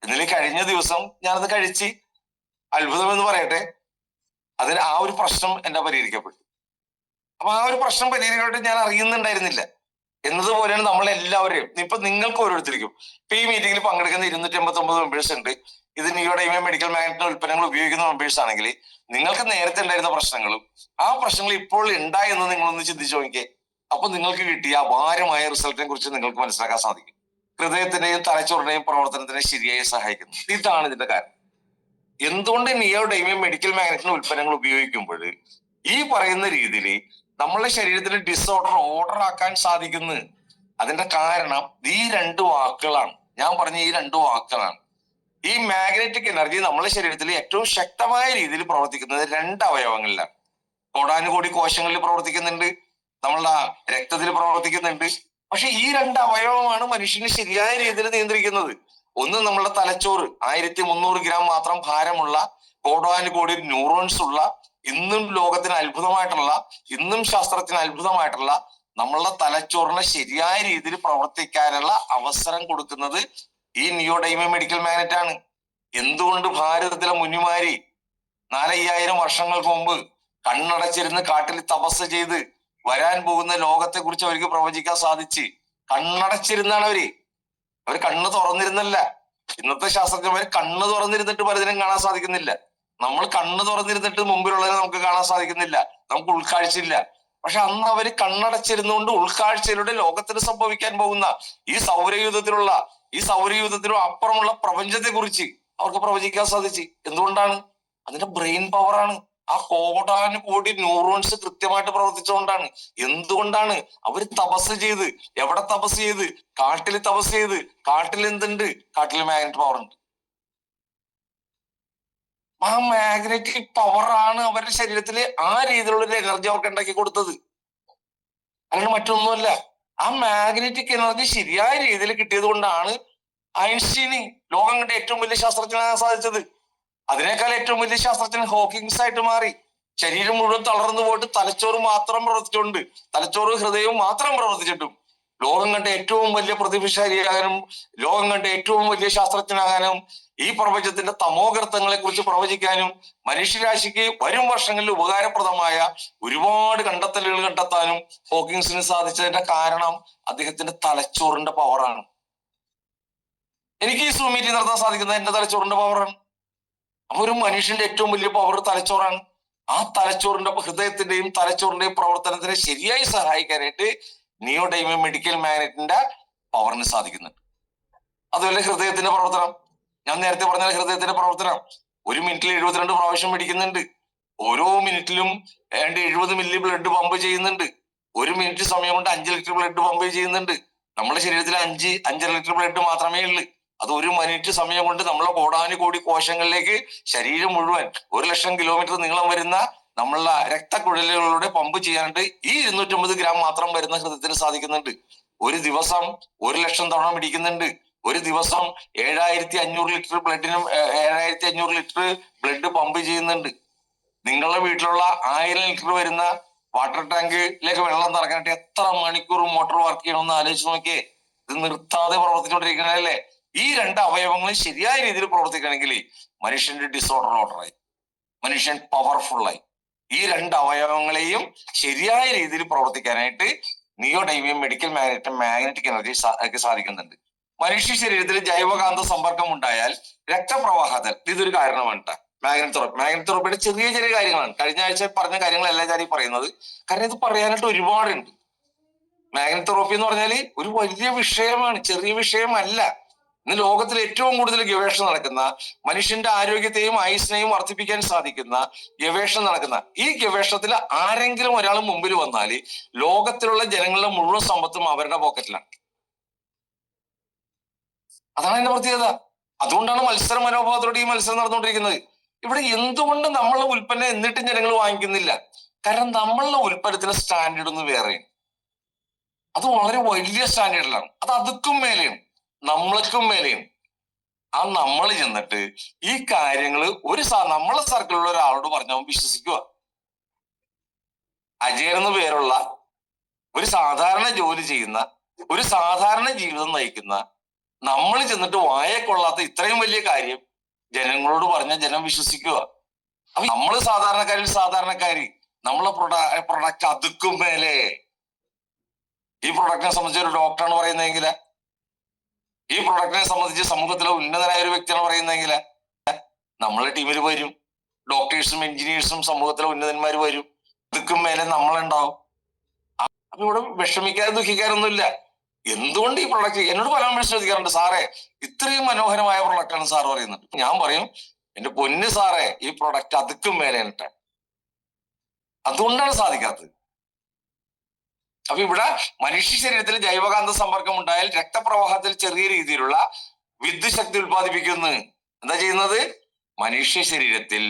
എന്നാലും കഴിഞ്ഞ ദിവസം ഞാനത് കഴിച്ച്, അത്ഭുതം എന്ന് പറയട്ടെ, അതിന് ആ ഒരു പ്രശ്നം എന്നെ പരിഹരിക്കപ്പെട്ടു. അപ്പൊ ആ ഒരു പ്രശ്നം പരിഹരിക്കപ്പെട്ട് ഞാൻ അറിയുന്നുണ്ടായിരുന്നില്ല. എന്നതുപോലെയാണ് നമ്മളെല്ലാവരെയും. ഇപ്പൊ നിങ്ങൾക്ക് ഓരോരുത്തർക്കും ഇപ്പൊ ഈ മീറ്റിംഗിൽ പങ്കെടുക്കുന്ന 289 മെമ്പേഴ്സ് ഉണ്ട്. ഇത് നിയോഡൈമിയം മെഡിക്കൽ മാഗ്നറ്റിക് ഉൽപ്പന്നങ്ങൾ ഉപയോഗിക്കുന്ന മെമ്പേഴ്സ് ആണെങ്കിൽ നിങ്ങൾക്ക് നേരത്തെ ഉണ്ടായിരുന്ന പ്രശ്നങ്ങളും ആ പ്രശ്നങ്ങൾ ഇപ്പോൾ ഉണ്ടായി എന്ന് നിങ്ങളൊന്ന് ചിന്തിച്ചു നോക്കിയേ. അപ്പൊ നിങ്ങൾക്ക് കിട്ടിയ അപാരമായ റിസൾട്ടിനെ കുറിച്ച് നിങ്ങൾക്ക് മനസ്സിലാക്കാൻ സാധിക്കും. ഹൃദയത്തിന്റെയും തലച്ചോറിന്റെയും പ്രവർത്തനത്തിനെ ശരിയായി സഹായിക്കുന്നു. ഇതാണ് ഇതിന്റെ കാരണം. എന്തുകൊണ്ട് നിയോഡൈമിയം മെഡിക്കൽ മാഗ്നറ്റിക് ഉൽപ്പന്നങ്ങൾ ഉപയോഗിക്കുമ്പോൾ ഈ പറയുന്ന രീതിയിൽ നമ്മളെ ശരീരത്തിന് ഓർഡർ ആക്കാൻ സാധിക്കുന്നു? അതിന്റെ കാരണം ഈ 2 വാക്കുകളാണ്. ഞാൻ പറഞ്ഞ ഈ 2 വാക്കുകളാണ്. ഈ മാഗ്നറ്റിക് എനർജി നമ്മളെ ശരീരത്തിൽ ഏറ്റവും ശക്തമായ രീതിയിൽ പ്രവർത്തിക്കുന്നത് 2 അവയവങ്ങളിലാണ്. കോടാനുകോടി കോശങ്ങളിൽ പ്രവർത്തിക്കുന്നുണ്ട്, നമ്മളുടെ രക്തത്തിൽ പ്രവർത്തിക്കുന്നുണ്ട്. പക്ഷെ ഈ 2 അവയവമാണ് മനുഷ്യന് ശരിയായ രീതിയിൽ നിയന്ത്രിക്കുന്നത്. ഒന്ന് നമ്മളുടെ തലച്ചോറ്, 1300 ഗ്രാം മാത്രം ഭാരമുള്ള കോടാനുകോടി ന്യൂറോൺസ് ഉള്ള, ഇന്നും ലോകത്തിന് അത്ഭുതമായിട്ടുള്ള, ഇന്നും ശാസ്ത്രത്തിന് അത്ഭുതമായിട്ടുള്ള നമ്മളുടെ തലച്ചോറിനെ ശരിയായ രീതിയിൽ പ്രവർത്തിക്കാനുള്ള അവസരം കൊടുക്കുന്നത് ഈ നിയോഡൈമിയം മെഡിക്കൽ മാഗ്നറ്റ് ആണ്. എന്തുകൊണ്ട് ഭാരതത്തിലെ മുനിമാരി 4,500 വർഷങ്ങൾക്ക് മുമ്പ് കണ്ണടച്ചിരുന്ന് കാട്ടിൽ തപസ് ചെയ്ത് വരാൻ പോകുന്ന ലോകത്തെ കുറിച്ച് അവർക്ക് പ്രവചിക്കാൻ സാധിച്ച്? കണ്ണടച്ചിരുന്നാണ് അവർ കണ്ണ് തുറന്നിരുന്നല്ല. ഇന്നത്തെ ശാസ്ത്രജ്ഞന്മാർ കണ്ണ് തുറന്നിരുന്നിട്ട് പലതിനും കാണാൻ സാധിക്കുന്നില്ല. നമ്മൾ കണ്ണ് തുറന്നിരുന്നിട്ട് മുമ്പിലുള്ളതിനെ നമുക്ക് കാണാൻ സാധിക്കുന്നില്ല, നമുക്ക് ഉൾക്കാഴ്ചയില്ല. പക്ഷെ അന്ന് അവര് കണ്ണടച്ചിരുന്നുകൊണ്ട് ഉൾക്കാഴ്ചയിലൂടെ ലോകത്തിന് സംഭവിക്കാൻ പോകുന്ന ഈ സൗരയൂഥത്തിനും അപ്പുറമുള്ള പ്രപഞ്ചത്തെ കുറിച്ച് അവർക്ക് പ്രവചിക്കാൻ സാധിച്ചു. എന്തുകൊണ്ടാണ്? അതിന്റെ ബ്രെയിൻ പവറാണ്. ആ കോടാനുകോടി ന്യൂറോൺസ് കൃത്യമായിട്ട് പ്രവർത്തിച്ചുകൊണ്ടാണ്. എന്തുകൊണ്ടാണ്? അവര് തപസ് ചെയ്ത്, എവിടെ തപസ് ചെയ്ത്? കാട്ടിൽ തപസ് ചെയ്ത്. കാട്ടിൽ എന്തുണ്ട്? കാട്ടിൽ മാഗ്നറ്റിക് പവർ ഉണ്ട്. ആ മാഗ്നറ്റിക് പവറാണ് അവരുടെ ശരീരത്തില് ആ രീതിയിലുള്ള ഒരു എനർജി അവർക്ക് ഉണ്ടാക്കി കൊടുത്തത്, അങ്ങനെ മറ്റൊന്നുമല്ല. ആ മാഗ്നറ്റിക് എനർജി ശരിയായ രീതിയിൽ കിട്ടിയത് കൊണ്ടാണ് ഐൻസ്റ്റീന് ലോകം കണ്ട ഏറ്റവും വലിയ ശാസ്ത്രജ്ഞനാകാൻ സാധിച്ചത്. അതിനേക്കാൾ ഏറ്റവും വലിയ ശാസ്ത്രജ്ഞൻ ഹോക്കിങ്സ് ആയിട്ട് മാറി. ശരീരം മുഴുവൻ തളർന്നു പോയിട്ട് തലച്ചോറ് മാത്രം പ്രവർത്തിച്ചുകൊണ്ട്, തലച്ചോറ് ഹൃദയവും മാത്രം പ്രവർത്തിച്ചിട്ടും ലോകം കണ്ട ഏറ്റവും വലിയ പ്രതിഭാശാലിയാകാനും, ലോകം കണ്ട ഏറ്റവും വലിയ ശാസ്ത്രജ്ഞനാകാനും, ഈ പ്രപഞ്ചത്തിന്റെ തമോഗർത്തങ്ങളെ കുറിച്ച് പ്രവചിക്കാനും, മനുഷ്യരാശിക്ക് വരും വർഷങ്ങളിൽ ഉപകാരപ്രദമായ ഒരുപാട് കണ്ടെത്തലുകൾ കണ്ടെത്താനും ഹോക്കിങ്സിന് സാധിച്ചതിന്റെ കാരണം അദ്ദേഹത്തിന്റെ തലച്ചോറിന്റെ പവറാണ്. എനിക്ക് ഈ സൂം മീറ്റിംഗ് നടത്താൻ സാധിക്കുന്നത് എന്റെ തലച്ചോറിന്റെ പവറാണ്. അപ്പൊ ഒരു മനുഷ്യന്റെ ഏറ്റവും വലിയ പവർ തലച്ചോറാണ്. ആ തലച്ചോറിന്റെ, ഹൃദയത്തിന്റെയും തലച്ചോറിന്റെയും പ്രവർത്തനത്തിനെ ശരിയായി സഹായിക്കാനായിട്ട് നിയോഡൈമിയം മെഡിക്കൽ മാഗ്നറ്റിന്റെ പവറിന് സാധിക്കുന്നുണ്ട്. അതുപോലെ ഹൃദയത്തിന്റെ പ്രവർത്തനം, ഞാൻ നേരത്തെ പറഞ്ഞ ഹൃദയത്തിന്റെ പ്രവർത്തനം 1 മിനിറ്റിൽ 72 പ്രാവശ്യം പിടിക്കുന്നുണ്ട്. ഓരോ മിനിറ്റിലും 70 മില്ലി ബ്ലഡ് പമ്പ് ചെയ്യുന്നുണ്ട്. 1 മിനിറ്റ് സമയം കൊണ്ട് 5 ലിറ്റർ ബ്ലഡ് പമ്പ് ചെയ്യുന്നുണ്ട്. നമ്മുടെ ശരീരത്തിൽ 5 ലിറ്റർ ബ്ലഡ് മാത്രമേ ഉള്ളൂ. അത് 1 മിനിറ്റ് സമയം കൊണ്ട് നമ്മളെ കോടാനുകോടി കോശങ്ങളിലേക്ക് ശരീരം മുഴുവൻ 1,00,000 കിലോമീറ്റർ നീളം വരുന്ന നമ്മളെ രക്തക്കുഴലുകളിലൂടെ പമ്പ് ചെയ്യാനായിട്ട് ഈ 250 ഗ്രാം മാത്രം വരുന്ന ഹൃദയത്തിന് സാധിക്കുന്നുണ്ട്. ഒരു ദിവസം 1,00,000 തവണ പിടിക്കുന്നുണ്ട്. ഒരു ദിവസം 7500 ലിറ്റർ ബ്ലഡിനും 7500 ലിറ്റർ ബ്ലഡ് പമ്പ് ചെയ്യുന്നുണ്ട്. നിങ്ങളുടെ വീട്ടിലുള്ള 1000 ലിറ്റർ വരുന്ന വാട്ടർ ടാങ്കിലേക്ക് വെള്ളം നിറക്കാനായിട്ട് എത്ര മണിക്കൂർ മോട്ടോർ വർക്ക് ചെയ്യണമെന്ന് ആലോചിച്ച് നോക്കിയേ. ഇത് നിർത്താതെ പ്രവർത്തിച്ചുകൊണ്ടിരിക്കണല്ലേ. ഈ രണ്ട് അവയവങ്ങൾ ശരിയായ രീതിയിൽ പ്രവർത്തിക്കണമെങ്കിൽ മനുഷ്യന്റെ ഡിസോർഡർ ഓർഡറായി, മനുഷ്യൻ പവർഫുള്ളായി. ഈ രണ്ട് അവയവങ്ങളെയും ശരിയായ രീതിയിൽ പ്രവർത്തിക്കാനായിട്ട് നിയോഡൈമിയം മെഡിക്കൽ മാഗ്നറ്റിക് എനർജി സാധിക്കുന്നുണ്ട്. മനുഷ്യ ശരീരത്തിൽ ജൈവകാന്ത സമ്പർക്കം ഉണ്ടായാൽ രക്തപ്രവാഹത്തിൽ ഇതൊരു കാരണമാണ് ട്ടോ. മാഗ്നറ്റ് തെറാപ്പിയുടെ ചെറിയ ചെറിയ കാര്യങ്ങളാണ്. കഴിഞ്ഞ ആഴ്ച പറഞ്ഞ കാര്യങ്ങളല്ല ഞാൻ ഈ പറയുന്നത്. കാരണം ഇത് പറയാനായിട്ട് ഒരുപാടുണ്ട്. മാഗ്നറ്റ് തെറാപ്പി എന്ന് പറഞ്ഞാല് ഒരു വലിയ വിഷയമാണ്, ചെറിയ വിഷയമല്ല. ഇന്ന് ലോകത്തിൽ ഏറ്റവും കൂടുതൽ ഗവേഷണം നടക്കുന്ന, മനുഷ്യന്റെ ആരോഗ്യത്തെയും ആയുസ്സിനെയും വർദ്ധിപ്പിക്കാൻ സാധിക്കുന്ന ഗവേഷണം നടക്കുന്ന ഈ ഗവേഷണത്തിൽ ആരെങ്കിലും ഒരാൾ മുമ്പിൽ വന്നാല് ലോകത്തിലുള്ള ജനങ്ങളുടെ മുഴുവൻ സമ്പത്തും അവരുടെ പോക്കറ്റിലാണ്. അതാണ് എന്റെ പ്രത്യേകത. അതുകൊണ്ടാണ് മത്സര മനോഭാവത്തോടെ ഈ മത്സരം നടന്നുകൊണ്ടിരിക്കുന്നത്. ഇവിടെ എന്തുകൊണ്ട് നമ്മളുടെ ഉൽപ്പന്നം എന്നിട്ടും ജനങ്ങൾ വാങ്ങിക്കുന്നില്ല? കാരണം നമ്മളുടെ ഉൽപ്പന്നത്തിന് സ്റ്റാൻഡേർഡ് ഒന്ന് വേറെയാണ്. അത് വളരെ വലിയ സ്റ്റാൻഡേർഡിലാണ്. അത് അതുക്കും മേലെയാണ്, നമ്മൾക്കും മേലെയാണ്. ആ നമ്മൾ ചെന്നിട്ട് ഈ കാര്യങ്ങള് നമ്മളെ സർക്കിളിലുള്ള ഒരാളോട് പറഞ്ഞാൽ വിശ്വസിക്കുക. അജയൻ എന്ന് പേരുള്ള ഒരു സാധാരണ ജോലി ചെയ്യുന്ന, ഒരു സാധാരണ ജീവിതം നയിക്കുന്ന നമ്മൾ ചെന്നിട്ട് വായെ കൊള്ളാത്ത ഇത്രയും വലിയ കാര്യം ജനങ്ങളോട് പറഞ്ഞാൽ ജനം വിശ്വസിക്കുക. അപ്പൊ നമ്മള് സാധാരണക്കാരി, നമ്മളെ പ്രൊഡക്റ്റ് അതുക്കും മേലെ. ഈ പ്രൊഡക്റ്റിനെ സംബന്ധിച്ച് ഒരു ഡോക്ടറാണ് പറയുന്നതെങ്കിൽ, ഈ പ്രൊഡക്റ്റിനെ സംബന്ധിച്ച് സമൂഹത്തിലെ ഉന്നതനായ ഒരു വ്യക്തിയാണ് പറയുന്നതെങ്കിൽ നമ്മളെ ടീമിൽ വരും ഡോക്ടേഴ്സും എഞ്ചിനീയേഴ്സും, സമൂഹത്തിലെ ഉന്നതന്മാർ വരും. അതുക്കും മേലെ നമ്മളുണ്ടാവും. അപ്പൊ ഇവിടെ വിഷമിക്കാനും ദുഃഖിക്കാനൊന്നുമില്ല. എന്തുകൊണ്ട് ഈ പ്രൊഡക്റ്റ് എന്നോട് പല മനുഷ്യർ ചോദിക്കാറുണ്ട്, സാറേ ഇത്രയും മനോഹരമായ പ്രൊഡക്റ്റാണ് സാർ പറയുന്നത്. ഞാൻ പറയും, എന്റെ പൊന്ന് സാറേ ഈ പ്രൊഡക്റ്റ് അതുക്കും മേലെ ഇട്ടാണ്. അതുകൊണ്ടാണ് സാധിക്കാത്തത്. അപ്പൊ ഇവിടെ മനുഷ്യ ശരീരത്തിൽ ജൈവകാന്ത സമ്പർക്കം ഉണ്ടായാൽ രക്തപ്രവാഹത്തിൽ ചെറിയ രീതിയിലുള്ള വിദ്യുത് ശക്തി ഉത്പാദിപ്പിക്കുന്നു. എന്താ ചെയ്യുന്നത്? മനുഷ്യ ശരീരത്തിൽ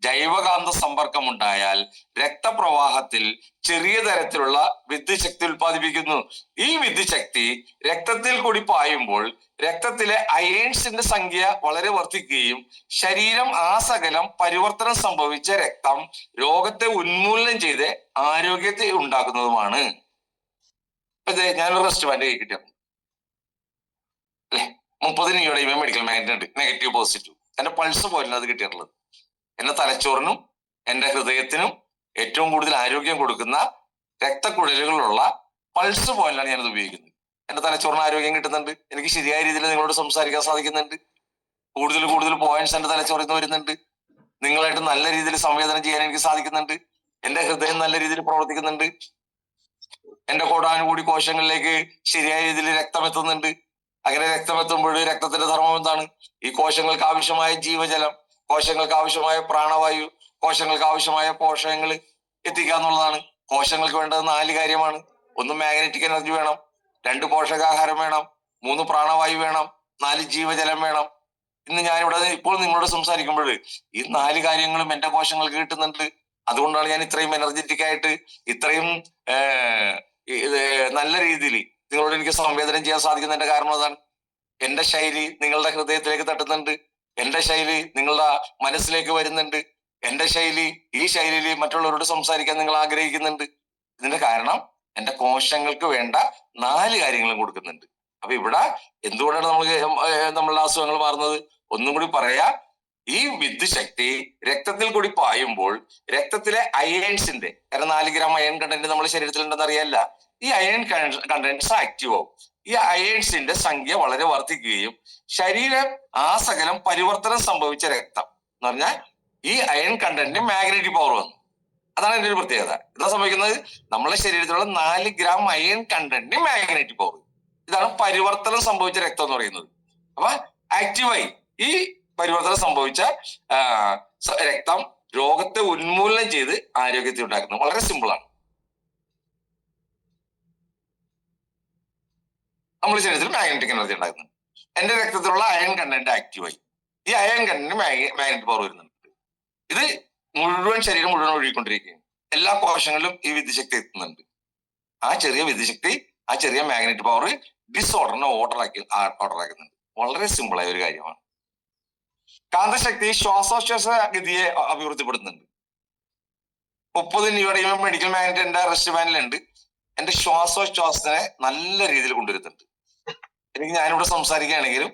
ജൈവകാന്ത സമ്പർക്കം ഉണ്ടായാൽ രക്തപ്രവാഹത്തിൽ ചെറിയ തരത്തിലുള്ള വിദ്യുത് ശക്തി ഉത്പാദിപ്പിക്കുന്നു. ഈ വിദ്യുത് ശക്തി രക്തത്തിൽ കൂടി പായുമ്പോൾ രക്തത്തിലെ അയേൺസിന്റെ സംഖ്യ വളരെ വർദ്ധിക്കുകയും ശരീരം ആസകലം പരിവർത്തനം സംഭവിച്ച രക്തം രോഗത്തെ ഉന്മൂലനം ചെയ്ത് ആരോഗ്യത്തെ ഉണ്ടാക്കുന്നതുമാണ്. അതെ, ഞാനൊരു റെസ്റ്റ് ബാൻഡ് കൈ കിട്ടിയ അല്ലെ 30 നിയോഡൈമിയം മെഡിക്കൽ മാഗ്നറ്റ് ഉണ്ട്, നെഗറ്റീവ് പോസിറ്റീവ്. എന്റെ പൾസ് പോലെയാണ് അത് കിട്ടിയിട്ടുള്ളത്. എന്റെ തലച്ചോറിനും എന്റെ ഹൃദയത്തിനും ഏറ്റവും കൂടുതൽ ആരോഗ്യം കൊടുക്കുന്ന രക്തക്കുഴലുകളുള്ള പൾസ് പോലെയാണ് ഞാനത് ഉപയോഗിക്കുന്നത്. എന്റെ തലച്ചോറിന് ആരോഗ്യം കിട്ടുന്നുണ്ട്. എനിക്ക് ശരിയായ രീതിയിൽ നിങ്ങളോട് സംസാരിക്കാൻ സാധിക്കുന്നുണ്ട്. കൂടുതൽ പോയിന്റ്സ് എന്റെ തലച്ചോറിൽ നിന്ന് വരുന്നുണ്ട്. നിങ്ങളായിട്ട് നല്ല രീതിയിൽ സംവേദനം ചെയ്യാൻ എനിക്ക് സാധിക്കുന്നുണ്ട്. എന്റെ ഹൃദയം നല്ല രീതിയിൽ പ്രവർത്തിക്കുന്നുണ്ട്. എന്റെ കോടാനുകൂടി കോശങ്ങളിലേക്ക് ശരിയായ രീതിയിൽ രക്തം എത്തുന്നുണ്ട്. അങ്ങനെ രക്തം എത്തുമ്പോൾ രക്തത്തിന്റെ ധർമ്മം എന്താണ്? ഈ കോശങ്ങൾക്ക് ആവശ്യമായ ജീവജലം, കോശങ്ങൾക്ക് ആവശ്യമായ പ്രാണവായു, കോശങ്ങൾക്ക് ആവശ്യമായ പോഷകങ്ങൾ എത്തിക്കുക എന്നുള്ളതാണ്. കോശങ്ങൾക്ക് വേണ്ടത് 4 കാര്യമാണ്. 1 മാഗ്നറ്റിക് എനർജി വേണം, 2 പോഷകാഹാരം വേണം, 3 പ്രാണവായു വേണം, 4 ജീവജലം വേണം. ഇന്ന് ഞാനിവിടെ ഇപ്പോൾ നിങ്ങളോട് സംസാരിക്കുമ്പോൾ ഈ 4 കാര്യങ്ങളും എന്റെ കോശങ്ങൾക്ക് കിട്ടുന്നുണ്ട്. അതുകൊണ്ടാണ് ഞാൻ ഇത്രയും എനർജറ്റിക് ആയിട്ട്, ഇത്രയും നല്ല രീതിയിൽ നിങ്ങളോട് എനിക്ക് സംവേദനം ചെയ്യാൻ സാധിക്കുന്നതിന്റെ കാരണം അതാണ്. എന്റെ ശൈലി നിങ്ങളുടെ ഹൃദയത്തിലേക്ക് തട്ടുന്നുണ്ട്. എന്റെ ശൈലി നിങ്ങളുടെ മനസ്സിലേക്ക് വരുന്നുണ്ട്. എന്റെ ശൈലി, ഈ ശൈലിയിൽ മറ്റുള്ളവരോട് സംസാരിക്കാൻ നിങ്ങൾ ആഗ്രഹിക്കുന്നുണ്ട്. ഇതിന്റെ കാരണം എന്റെ കോശങ്ങൾക്ക് വേണ്ട 4 കാര്യങ്ങളും കൊടുക്കുന്നുണ്ട്. അപ്പൊ ഇവിടെ എന്തുകൊണ്ടാണ് നമ്മളുടെ അസുഖങ്ങൾ മാറുന്നത്? ഒന്നും കൂടി പറയാ, ഈ വിദ്യുത് ശക്തി രക്തത്തിൽ കൂടി പായുമ്പോൾ രക്തത്തിലെ അയേൺസിന്റെ, കാരണം 4 ഗ്രാം അയൺ കണ്ടന്റ് നമ്മുടെ ശരീരത്തിൽ ഉണ്ടെന്ന് അറിയാല്ല, ഈ അയൺ കണ്ടന്റ്സ് ആക്റ്റീവ് ആവും. ഈ അയേൺസിന്റെ സംഖ്യ വളരെ വർദ്ധിക്കുകയും ശരീരം ആസകലം പരിവർത്തനം സംഭവിച്ച രക്തം എന്ന് പറഞ്ഞാൽ ഈ അയൺ കണ്ടന്റിന് മാഗ്നറ്റിക് പവർ വന്നു. അതാണ് എന്റെ ഒരു പ്രത്യേകത. എന്താ സംഭവിക്കുന്നത്? നമ്മുടെ ശരീരത്തിലുള്ള 4 ഗ്രാം അയൺ കണ്ടന്റിന് മാഗ്നറ്റിക് പവർ. ഇതാണ് പരിവർത്തനം സംഭവിച്ച രക്തം എന്ന് പറയുന്നത്. അപ്പൊ ആക്റ്റീവായി ഈ പരിവർത്തനം സംഭവിച്ച രക്തം രോഗത്തെ ഉന്മൂലനം ചെയ്ത് ആരോഗ്യത്തെ ഉണ്ടാക്കുന്നത്. വളരെ സിമ്പിൾ ആണ്. നമ്മുടെ ശരീരത്തിൽ മാഗ്നറ്റിക് എനർജി ഉണ്ടാക്കുന്നത്. എന്റെ രക്തത്തിലുള്ള അയൺ കണ്ടന്റ് ആക്റ്റീവായി. ഈ അയൺ കണ്ടന്റ് മാഗ്നറ്റിക് പവർ വരുന്നുണ്ട്. ഇത് മുഴുവൻ ശരീരം മുഴുവൻ ഒഴുകിക്കൊണ്ടിരിക്കുകയാണ്. എല്ലാ കോശങ്ങളിലും ഈ വിദ്യുശക്തി എത്തുന്നുണ്ട്. ആ ചെറിയ വിദ്യുശക്തി, ആ ചെറിയ മാഗ്നറ്റിക് പവർ ഡിസോർഡറിനെ ഓർഡർ ആക്കുന്നുണ്ട്. വളരെ സിമ്പിളായ ഒരു കാര്യമാണ്. കാന്തശക്തി ശ്വാസോച്ഛ്വാസ ഗതിയെ അഭിവൃദ്ധിപ്പെടുത്തുന്നുണ്ട്. 30 നിയോഡൈമിയം മെഡിക്കൽ മാഗ്നറ്റ് എന്റെ റെസ്റ്റ് ബാൻഡിലുണ്ട്. എന്റെ ശ്വാസോച്ഛ്വാസത്തിനെ നല്ല രീതിയിൽ കൊണ്ടുവരുന്നുണ്ട്. ഞാനിവിടെ സംസാരിക്കുകയാണെങ്കിലും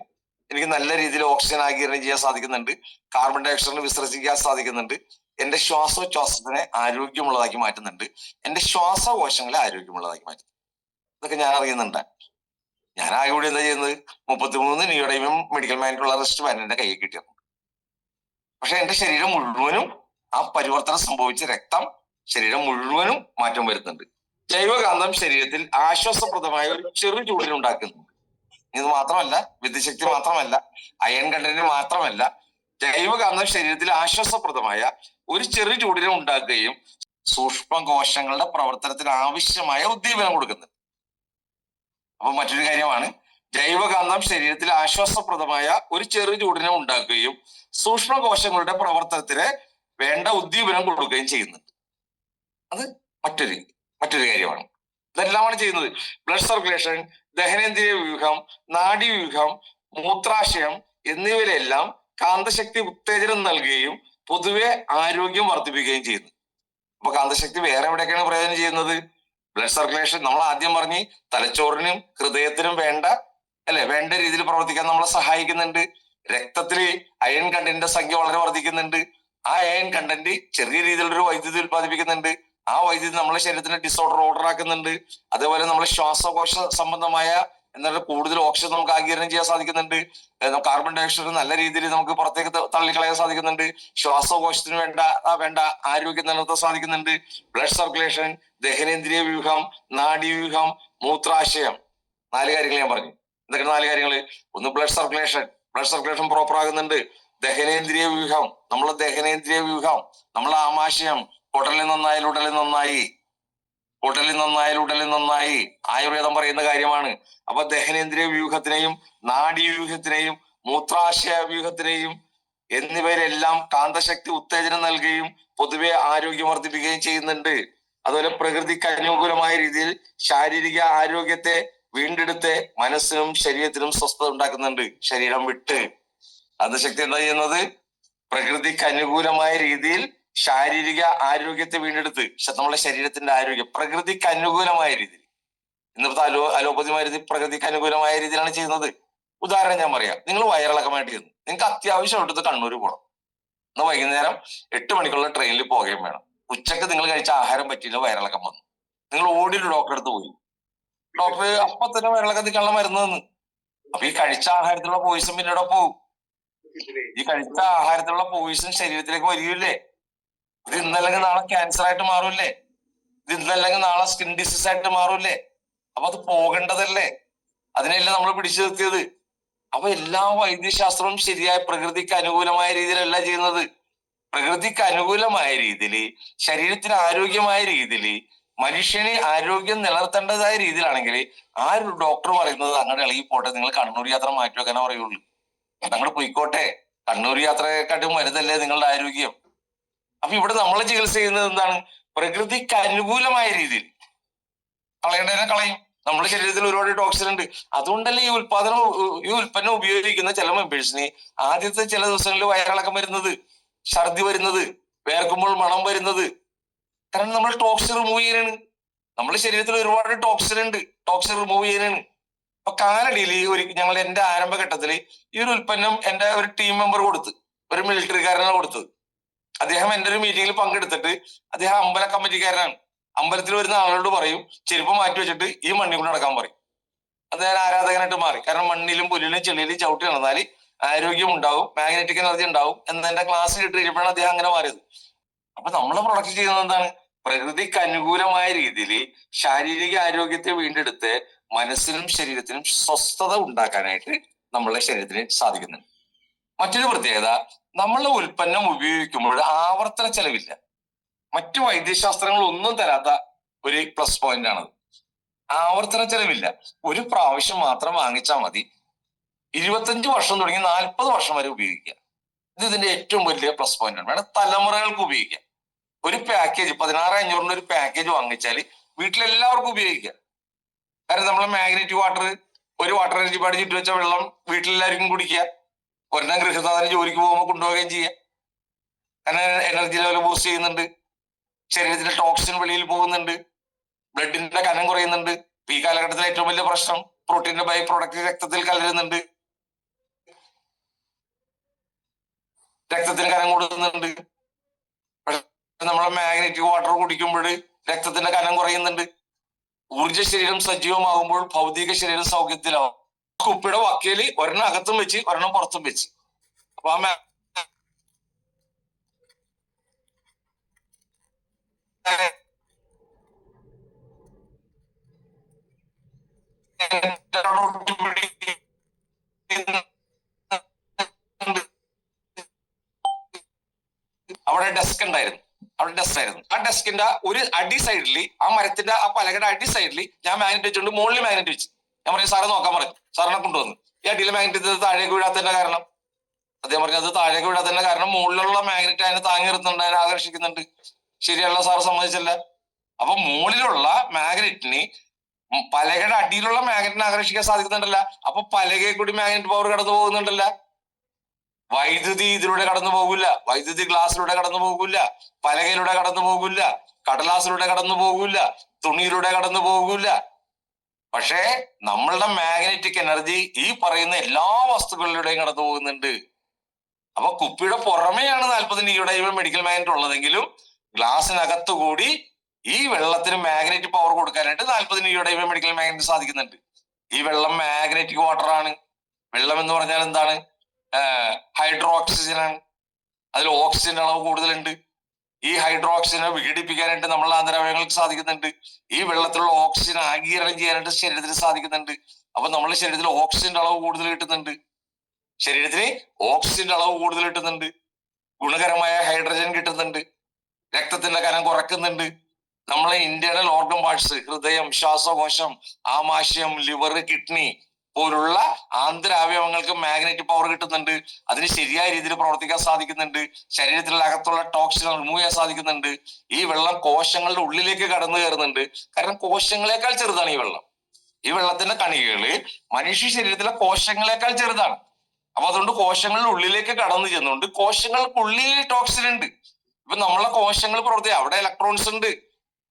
എനിക്ക് നല്ല രീതിയിൽ ഓക്സിജൻ ആഗിരണം ചെയ്യാൻ സാധിക്കുന്നുണ്ട്. കാർബൺ ഡൈ ഓക്സൈഡ് വിസർജിക്കാൻ സാധിക്കുന്നുണ്ട്. എന്റെ ശ്വാസോച്ഛ്വാസത്തിനെ ആരോഗ്യമുള്ളതാക്കി മാറ്റുന്നുണ്ട്. എന്റെ ശ്വാസകോശങ്ങളെ ആരോഗ്യമുള്ളതാക്കി മാറ്റുന്നു. ഇതൊക്കെ ഞാൻ അറിയുന്നുണ്ട്. ഞാൻ ആകെ കൂടി എന്താ ചെയ്യുന്നത്, 33 നിയോഡൈമിയം മെഡിക്കൽ മാഗ്നറ്റുള്ള റെസ്റ്റ് ബാൻഡ് എന്റെ കയ്യിൽ കിട്ടിയത്. പക്ഷെ എന്റെ ശരീരം മുഴുവനും ആ പരിവർത്തനം സംഭവിച്ച രക്തം ശരീരം മുഴുവനും മാറ്റം വരുന്നുണ്ട്. ജൈവകാന്തം ശരീരത്തിൽ ആശ്വാസപ്രദമായ ഒരു ചെറു ചൂടിനുണ്ടാക്കുന്നുണ്ട്. ഇത് മാത്രമല്ല, വിദ്യുശക്തി മാത്രമല്ല, അയൺ കണ്ടന്റ് മാത്രമല്ല, ജൈവകാന്തം ശരീരത്തിൽ ആശ്വാസപ്രദമായ ഒരു ചെറു ചൂടിനെ ഉണ്ടാക്കുകയും സൂക്ഷ്മകോശങ്ങളുടെ പ്രവർത്തനത്തിന് ആവശ്യമായ ഉദ്ദീപനം കൊടുക്കുന്നത്. അപ്പൊ മറ്റൊരു കാര്യമാണ്, ജൈവകാന്തം ശരീരത്തിൽ ആശ്വാസപ്രദമായ ഒരു ചെറു ചൂടിനെ ഉണ്ടാക്കുകയും സൂക്ഷ്മകോശങ്ങളുടെ പ്രവർത്തനത്തിന് വേണ്ട ഉദ്ദീപനം കൊടുക്കുകയും ചെയ്യുന്നുണ്ട്. അത് മറ്റൊരു കാര്യമാണ്. ഇതെല്ലാമാണ് ചെയ്യുന്നത്. ബ്ലഡ് സർക്കുലേഷൻ, ദഹനേന്ദ്രിയ വ്യൂഹം, നാഡീവ്യൂഹം, മൂത്രാശയം എന്നിവയിലെല്ലാം കാന്തശക്തി ഉത്തേജനം നൽകുകയും പൊതുവെ ആരോഗ്യം വർദ്ധിപ്പിക്കുകയും ചെയ്യുന്നു. അപ്പൊ കാന്തശക്തി വേറെ എവിടെയൊക്കെയാണ് പ്രയോജനം ചെയ്യുന്നത്? ബ്ലഡ് സർക്കുലേഷൻ നമ്മൾ ആദ്യം പറഞ്ഞ് തലച്ചോറിനും ഹൃദയത്തിനും വേണ്ട രീതിയിൽ പ്രവർത്തിക്കാൻ നമ്മളെ സഹായിക്കുന്നുണ്ട്. രക്തത്തില് അയൺ കണ്ടന്റിന്റെ സംഖ്യ വളരെ വർദ്ധിക്കുന്നുണ്ട്. ആ അയൺ കണ്ടന്റ് ചെറിയ രീതിയിലൊരു വൈദ്യുതി ഉത്പാദിപ്പിക്കുന്നുണ്ട്. ആ വൈദ്യുതി നമ്മുടെ ശരീരത്തിന് ഓർഡർ ആക്കുന്നുണ്ട്. അതേപോലെ നമ്മുടെ ശ്വാസകോശ സംബന്ധമായ എന്നാൽ കൂടുതൽ ഓക്സിജൻ നമുക്ക് ആഗിരണം ചെയ്യാൻ സാധിക്കുന്നുണ്ട്. കാർബൺ ഡൈ ഓക്സൈഡ് നല്ല രീതിയിൽ നമുക്ക് പുറത്തേക്ക് തള്ളിക്കളയാൻ സാധിക്കുന്നുണ്ട്. ശ്വാസകോശത്തിന് വേണ്ട ആരോഗ്യം നിലനിർത്താൻ സാധിക്കുന്നുണ്ട്. ബ്ലഡ് സർക്കുലേഷൻ, ദഹനേന്ദ്രിയ വ്യൂഹം, നാഡീവ്യൂഹം, മൂത്രാശയം, 4 കാര്യങ്ങൾ ഞാൻ പറഞ്ഞു. എന്തൊക്കെ 4 കാര്യങ്ങൾ? ഒന്ന് ബ്ലഡ് സർക്കുലേഷൻ പ്രോപ്പർ ആകുന്നുണ്ട്. ദഹനേന്ദ്രിയ വ്യൂഹം, നമ്മളെ ആമാശയം, കുടലിൽ നന്നായാൽ ഉടലിൽ നന്നായി ആയുർവേദം പറയുന്ന കാര്യമാണ്. അപ്പൊ ദഹനേന്ദ്രിയ വ്യൂഹത്തിനെയും നാഡീവ്യൂഹത്തിനെയും മൂത്രാശയ വ്യൂഹത്തിനെയും എന്നിവയിലെല്ലാം കാന്തശക്തി ഉത്തേജനം നൽകുകയും പൊതുവെ ആരോഗ്യം വർദ്ധിപ്പിക്കുകയും ചെയ്യുന്നുണ്ട്. അതുപോലെ പ്രകൃതിക്ക് അനുകൂലമായ രീതിയിൽ ശാരീരിക ആരോഗ്യത്തെ വീണ്ടെടുത്ത് മനസ്സിനും ശരീരത്തിനും സ്വസ്ഥത ഉണ്ടാക്കുന്നുണ്ട്. ശരീരം വിട്ട് കാന്തശക്തി എന്താ ചെയ്യുന്നത്? പ്രകൃതിക്ക് അനുകൂലമായ രീതിയിൽ ശാരീരിക ആരോഗ്യത്തെ വീണ്ടെടുത്ത് നമ്മളെ ശരീരത്തിന്റെ ആരോഗ്യം പ്രകൃതിക്ക് അനുകൂലമായ രീതിയിൽ, ഇന്നത്തെ അലോപ്പതി മരുന്ന് പ്രകൃതിക്ക് അനുകൂലമായ രീതിയിലാണ് ചെയ്യുന്നത്. ഉദാഹരണം ഞാൻ പറയാം. നിങ്ങൾ വയറിളക്കമായിട്ട് ചെയ്യുന്നു, നിങ്ങൾക്ക് അത്യാവശ്യം എടുത്ത് കണ്ണൂർ പോകണം. ഇന്ന് വൈകുന്നേരം 8 മണിക്കുള്ള ട്രെയിനിൽ പോകുകയും വേണം. ഉച്ചക്ക് നിങ്ങൾ കഴിച്ച ആഹാരം പറ്റിയില്ല, വയറിളക്കം വന്നു. നിങ്ങൾ ഓടിയൊരു ഡോക്ടറെ അടുത്ത് പോയി. ഡോക്ടർ അപ്പൊ തന്നെ വയറിളക്കത്തിനുള്ള മരുന്ന് തന്നു. അപ്പൊ ഈ കഴിച്ച ആഹാരത്തിലുള്ള പോയിസൺ പിന്നീട് പോകും. ഈ കഴിച്ച ആഹാരത്തിലുള്ള പോയിസൺ ശരീരത്തിലേക്ക് വരികയില്ലേ? ഇത് ഇന്നല്ലെങ്കിൽ നാളെ ക്യാൻസർ ആയിട്ട് മാറൂല്ലേ? ഇത് ഇന്നല്ലെങ്കിൽ നാളെ സ്കിൻ ഡിസീസ് ആയിട്ട് മാറൂല്ലേ? അപ്പൊ അത് പോകേണ്ടതല്ലേ? അതിനെല്ലാം നമ്മൾ പിടിച്ചു നിർത്തിയത്. അപ്പൊ എല്ലാ വൈദ്യശാസ്ത്രവും ശരിയായ പ്രകൃതിക്ക് അനുകൂലമായ രീതിയിലല്ല ചെയ്യുന്നത്. പ്രകൃതിക്ക് അനുകൂലമായ രീതിയിൽ, ശരീരത്തിന് ആരോഗ്യമായ രീതിയിൽ, മനുഷ്യന് ആരോഗ്യം നിലനിർത്തേണ്ടതായ രീതിയിലാണെങ്കിൽ ആ ഒരു ഡോക്ടർ പറയുന്നത് അങ്ങനെ ഇളകി പോട്ടെ, നിങ്ങൾ കണ്ണൂർ യാത്ര മാറ്റി വെക്കാനേ പറയുള്ളൂ. നിങ്ങൾ പോയിക്കോട്ടെ, കണ്ണൂർ യാത്രയെക്കാട്ടും വലുതല്ലേ നിങ്ങളുടെ ആരോഗ്യം. അപ്പൊ ഇവിടെ നമ്മൾ ചികിത്സ ചെയ്യുന്നത് എന്താണ്? പ്രകൃതിക്ക് അനുകൂലമായ രീതിയിൽ. കളയേണ്ടതിനെ കളയും. നമ്മുടെ ശരീരത്തിൽ ഒരുപാട് ടോക്സിൻ ഉണ്ട്. അതുകൊണ്ടല്ലേ ഈ ഉൽപ്പന്നം ഉപയോഗിക്കുന്ന ചില മെമ്പേഴ്സിന് ആദ്യത്തെ ചില ദിവസങ്ങളിൽ വയറിളക്കം വരുന്നത്, ഛർദി വരുന്നത്, വേർക്കുമ്പോൾ മണം വരുന്നത്. കാരണം നമ്മൾ ടോക്സിൻ റിമൂവ് ചെയ്യാനാണ്. നമ്മുടെ ശരീരത്തിൽ ഒരുപാട് ടോക്സിൻ ഉണ്ട്, ടോക്സിൻ റിമൂവ് ചെയ്യാനാണ്. അപ്പൊ കാലടിയിൽ എന്റെ ആരംഭഘട്ടത്തിൽ ഈ ഒരു ഉൽപ്പന്നം എന്റെ ഒരു ടീം മെമ്പർ ഒരു മിലിറ്ററിക്കാരനാണ് കൊടുത്തത്. അദ്ദേഹം എന്റെ ഒരു മീറ്റിംഗിൽ പങ്കെടുത്തിട്ട് അദ്ദേഹം അമ്പല കമ്മിറ്റിക്കാരനാണ്. അമ്പലത്തിൽ വരുന്ന ആളോട് പറയും ചെരുപ്പ് മാറ്റി വെച്ചിട്ട് ഈ മണ്ണിൽ കൂടെ നടക്കാൻ പറയും. അദ്ദേഹം ആരാധകനായിട്ട് മാറി. കാരണം മണ്ണിലും പുല്ലിലും ചെളിയിലും ചവിട്ടി നടന്നാൽ ആരോഗ്യം ഉണ്ടാവും, മാഗ്നറ്റിക് എനർജി ഉണ്ടാവും എന്നെ ക്ലാസ് കിട്ടിയപ്പോഴാണ് അദ്ദേഹം അങ്ങനെ മാറിയത്. അപ്പൊ നമ്മൾ പ്രൊഡക്റ്റ് ചെയ്യുന്നത് എന്താണ്? പ്രകൃതിക്ക് അനുകൂലമായ രീതിയിൽ ശാരീരിക ആരോഗ്യത്തെ വീണ്ടെടുത്ത് മനസ്സിനും ശരീരത്തിനും സ്വസ്ഥത ഉണ്ടാക്കാനായിട്ട് നമ്മളെ ശരീരത്തിന് സാധിക്കുന്നുണ്ട്. മറ്റൊരു പ്രത്യേകത, നമ്മളെ ഉൽപ്പന്നം ഉപയോഗിക്കുമ്പോൾ ആവർത്തന ചെലവില്ല. മറ്റു വൈദ്യശാസ്ത്രങ്ങൾ ഒന്നും തരാത്ത ഒരു പ്ലസ് പോയിന്റ് ആണത്. ആവർത്തന ചെലവില്ല. ഒരു പ്രാവശ്യം മാത്രം വാങ്ങിച്ചാൽ മതി. 25 വർഷം തുടങ്ങി 40 വർഷം വരെ ഉപയോഗിക്കാം. ഇത് ഇതിന്റെ ഏറ്റവും വലിയ പ്ലസ് പോയിന്റ് ആണ്. വേണം തലമുറകൾക്ക് ഉപയോഗിക്കാം. ഒരു പാക്കേജ് 16,500 ഒരു പാക്കേജ് വാങ്ങിച്ചാൽ വീട്ടിലെല്ലാവർക്കും ഉപയോഗിക്കാം. കാരണം നമ്മളെ മാഗ്നറ്റിക് വാട്ടർ ഒരു വാട്ടർ എനർജി പാട് ചുറ്റി വെച്ച വെള്ളം വീട്ടിലെല്ലാവർക്കും കുടിക്കുക, ഒരെണ്ണം ഗൃഹസാധനം ജോലിക്ക് പോകുമ്പോൾ കൊണ്ടുപോവുകയും ചെയ്യുക. കാരണം എനർജി ലെവൽ ബൂസ്റ്റ് ചെയ്യുന്നുണ്ട്, ശരീരത്തിന്റെ ടോക്സിൻ വെളിയിൽ പോകുന്നുണ്ട്, ബ്ലഡിന്റെ കനം കുറയുന്നുണ്ട്. ഈ കാലഘട്ടത്തിലെ ഏറ്റവും വലിയ പ്രശ്നം പ്രോട്ടീന്റെ ബൈ പ്രോഡക്റ്റ് രക്തത്തിൽ കലരുന്നുണ്ട്, രക്തത്തിന് കനം കൂടുന്നുണ്ട്. നമ്മളെ മാഗ്നറ്റിക് വാട്ടർ കുടിക്കുമ്പോൾ രക്തത്തിന്റെ കനം കുറയുന്നുണ്ട്. ഊർജ ശരീരം സജീവമാകുമ്പോൾ ഭൗതിക ശരീരം സൗഖ്യത്തിലാവും. കുപ്പിയുടെ വക്കയില് ഒരെണ്ണം അകത്തും വെച്ച് ഒരെണ്ണം പുറത്തും വെച്ച്. അപ്പൊ ആ അവിടെ ഡെസ്ക് ഉണ്ടായിരുന്നു, അവിടെ ഡെസ്ക് ആയിരുന്നു. ആ ഡെസ്കിന്റെ ഒരു അടി സൈഡിൽ, ആ മരത്തിന്റെ ആ പലകയുടെ അടി സൈഡിൽ ഞാൻ മാഗ്നറ്റ് വെച്ചുകൊണ്ട് മുകളിൽ മാഗ്നറ്റ് വെച്ച്. ഞാൻ പറഞ്ഞു സാറെ നോക്കാൻ പറഞ്ഞു. സാറിനെ കൊണ്ടുവന്നു. ഈ അടിയിൽ മാഗ്നറ്റ് താഴേക്ക് വീഴാത്തതിന്റെ കാരണം, അദ്ദേഹം പറഞ്ഞു അത് താഴേക്ക് വീഴാത്തതിന്റെ കാരണം മുകളിലുള്ള മാഗ്നറ്റ് അതിനെ താങ്ങി നിർത്തുന്നുണ്ട്, അതിനെ ആകർഷിക്കുന്നുണ്ട്. ശരിയല്ല സാറ് സമ്മതിച്ചല്ല. അപ്പൊ മുകളിലുള്ള മാഗ്നറ്റിന് പലകയുടെ അടിയിലുള്ള മാഗ്നറ്റിനെ ആകർഷിക്കാൻ സാധിക്കുന്നുണ്ടല്ല. അപ്പൊ പലകയെ കൂടി മാഗ്നറ്റ് പവർ കടന്നു പോകുന്നുണ്ടല്ല. വൈദ്യുതി ഇതിലൂടെ കടന്നു പോകില്ല, വൈദ്യുതി ഗ്ലാസ്സിലൂടെ കടന്നു പോകില്ല, പലകയിലൂടെ കടന്നു പോകില്ല, കടലാസിലൂടെ കടന്നു പോകില്ല, തുണിയിലൂടെ കടന്നു പോകില്ല. പക്ഷേ നമ്മളുടെ മാഗ്നറ്റിക് എനർജി ഈ പറയുന്ന എല്ലാ വസ്തുക്കളിലൂടെയും കടന്നു പോകുന്നുണ്ട്. അപ്പൊ കുപ്പിയുടെ പുറമെയാണ് 40 ഡിഗ്രിയുടെ മെഡിക്കൽ മാഗ്നറ്റ് ഉള്ളതെങ്കിലും ഗ്ലാസിനകത്തു കൂടി ഈ വെള്ളത്തിന് മാഗ്നറ്റിക് പവർ കൊടുക്കാനായിട്ട് 40 ഡിഗ്രിയുടെ മെഡിക്കൽ മാഗ്നറ്റ് സാധിക്കുന്നുണ്ട്. ഈ വെള്ളം മാഗ്നറ്റിക് വാട്ടർ ആണ്. വെള്ളം എന്ന് പറഞ്ഞാൽ എന്താണ്? ഹൈഡ്രോ ഓക്സിജൻ ആണ്. അതിൽ ഓക്സിജന്റെ അളവ് കൂടുതലുണ്ട്. ഈ ഹൈഡ്രോ ഓക്സിജനെ വിഘടിപ്പിക്കാനായിട്ട് നമ്മളുടെ ആന്തരാവയവങ്ങൾക്ക് സാധിക്കുന്നുണ്ട്. ഈ വെള്ളത്തിലുള്ള ഓക്സിജൻ ആഗിരണം ചെയ്യാനായിട്ട് ശരീരത്തിന് സാധിക്കുന്നുണ്ട്. അപ്പൊ നമ്മുടെ ശരീരത്തിൽ ഓക്സിജന്റെ അളവ് കൂടുതൽ കിട്ടുന്നുണ്ട്. ശരീരത്തിന് ഓക്സിജന്റെ അളവ് കൂടുതൽ കിട്ടുന്നുണ്ട്. ഗുണകരമായ ഹൈഡ്രജൻ കിട്ടുന്നുണ്ട്. രക്തത്തിന്റെ കനം കുറയ്ക്കുന്നുണ്ട്. നമ്മളെ ഇന്റേണൽ ഓർഗൻ പാർട്സ്, ഹൃദയം, ശ്വാസകോശം, ആമാശയം, ലിവർ, കിഡ്നി പോലുള്ള ആന്തരാവയവങ്ങൾക്ക് മാഗ്നറ്റിക് പവർ കിട്ടുന്നുണ്ട്. അതിന് ശരിയായ രീതിയിൽ പ്രവർത്തിക്കാൻ സാധിക്കുന്നുണ്ട്. ശരീരത്തിലുള്ള അകത്തുള്ള ടോക്സിൻ റിമൂവ് ചെയ്യാൻ സാധിക്കുന്നുണ്ട്. ഈ വെള്ളം കോശങ്ങളുടെ ഉള്ളിലേക്ക് കടന്നു കയറുന്നുണ്ട്. കാരണം കോശങ്ങളെക്കാൾ ചെറുതാണ് ഈ വെള്ളം. ഈ വെള്ളത്തിന്റെ കണികകള് മനുഷ്യ ശരീരത്തിലെ കോശങ്ങളെക്കാൾ ചെറുതാണ്. അപ്പൊ അതുകൊണ്ട് കോശങ്ങളുടെ ഉള്ളിലേക്ക് കടന്നു ചെന്നുകൊണ്ട് കോശങ്ങൾക്കുള്ളിൽ ടോക്സിൻ ഉണ്ട്. ഇപ്പൊ നമ്മളെ കോശങ്ങൾ പ്രവർത്തിക്കുക, അവിടെ ഇലക്ട്രോൺസ് ഉണ്ട്,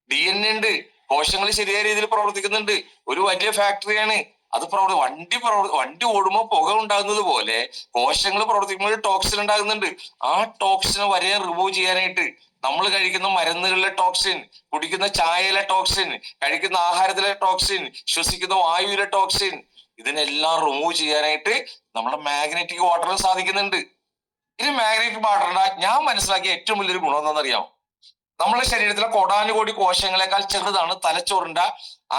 DNA ഉണ്ട്, കോശങ്ങൾ ശരിയായ രീതിയിൽ പ്രവർത്തിക്കുന്നുണ്ട്. ഒരു വലിയ ഫാക്ടറിയാണ് അത്. വണ്ടി ഓടുമ്പോൾ പുക ഉണ്ടാകുന്നത് പോലെ കോശങ്ങൾ പ്രവർത്തിക്കുമ്പോൾ ടോക്സിൻ ഉണ്ടാകുന്നുണ്ട്. ആ ടോക്സിനെ വരെ റിമൂവ് ചെയ്യാനായിട്ട് നമ്മൾ കഴിക്കുന്ന മരുന്നുകളിലെ ടോക്സിൻ, കുടിക്കുന്ന ചായയിലെ ടോക്സിൻ, കഴിക്കുന്ന ആഹാരത്തിലെ ടോക്സിൻ, ശ്വസിക്കുന്ന വായുവിലെ ടോക്സിൻ, ഇതിനെല്ലാം റിമൂവ് ചെയ്യാനായിട്ട് നമ്മുടെ മാഗ്നറ്റിക് വാട്ടറിന് സാധിക്കുന്നുണ്ട്. ഇനി മാഗ്നറ്റിക് വാട്ടറിന്റെ ഞാൻ മനസ്സിലാക്കിയ ഏറ്റവും വലിയൊരു ഗുണം എന്താണെന്നറിയാമോ? നമ്മുടെ ശരീരത്തിലെ കോടാനുകോടി കോശങ്ങളെക്കാൾ ചെറുതാണ് തലച്ചോറിന്റെ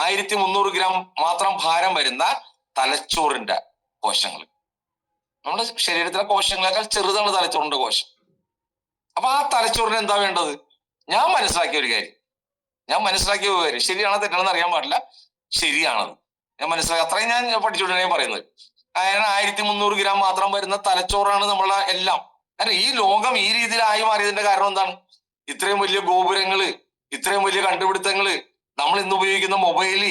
1300 ഗ്രാം മാത്രം ഭാരം വരുന്ന തലച്ചോറിന്റെ കോശങ്ങൾ. നമ്മുടെ ശരീരത്തിലെ കോശങ്ങളെക്കാൾ ചെറുതാണ് തലച്ചോറിന്റെ കോശം. അപ്പൊ ആ തലച്ചോറിന് എന്താ വേണ്ടത്? ഞാൻ മനസ്സിലാക്കിയ ഒരു കാര്യം ശരിയാണോ തെറ്റാണെന്ന് അറിയാൻ പാടില്ല, ശരിയാണത് ഞാൻ മനസ്സിലാക്കി. അത്രയും ഞാൻ പഠിച്ചുകൊണ്ടാണ് ഞാൻ പറയുന്നത്. അതായത് 1300 ഗ്രാം മാത്രം വരുന്ന തലച്ചോറാണ് നമ്മളെ എല്ലാം. കാരണം ഈ ലോകം ഈ രീതിയിലായി മാറിയതിന്റെ കാരണം എന്താണ്? ഇത്രയും വലിയ ഗോപുരങ്ങള്, ഇത്രയും വലിയ കണ്ടുപിടുത്തങ്ങള്, നമ്മൾ ഇന്ന് ഉപയോഗിക്കുന്ന മൊബൈല്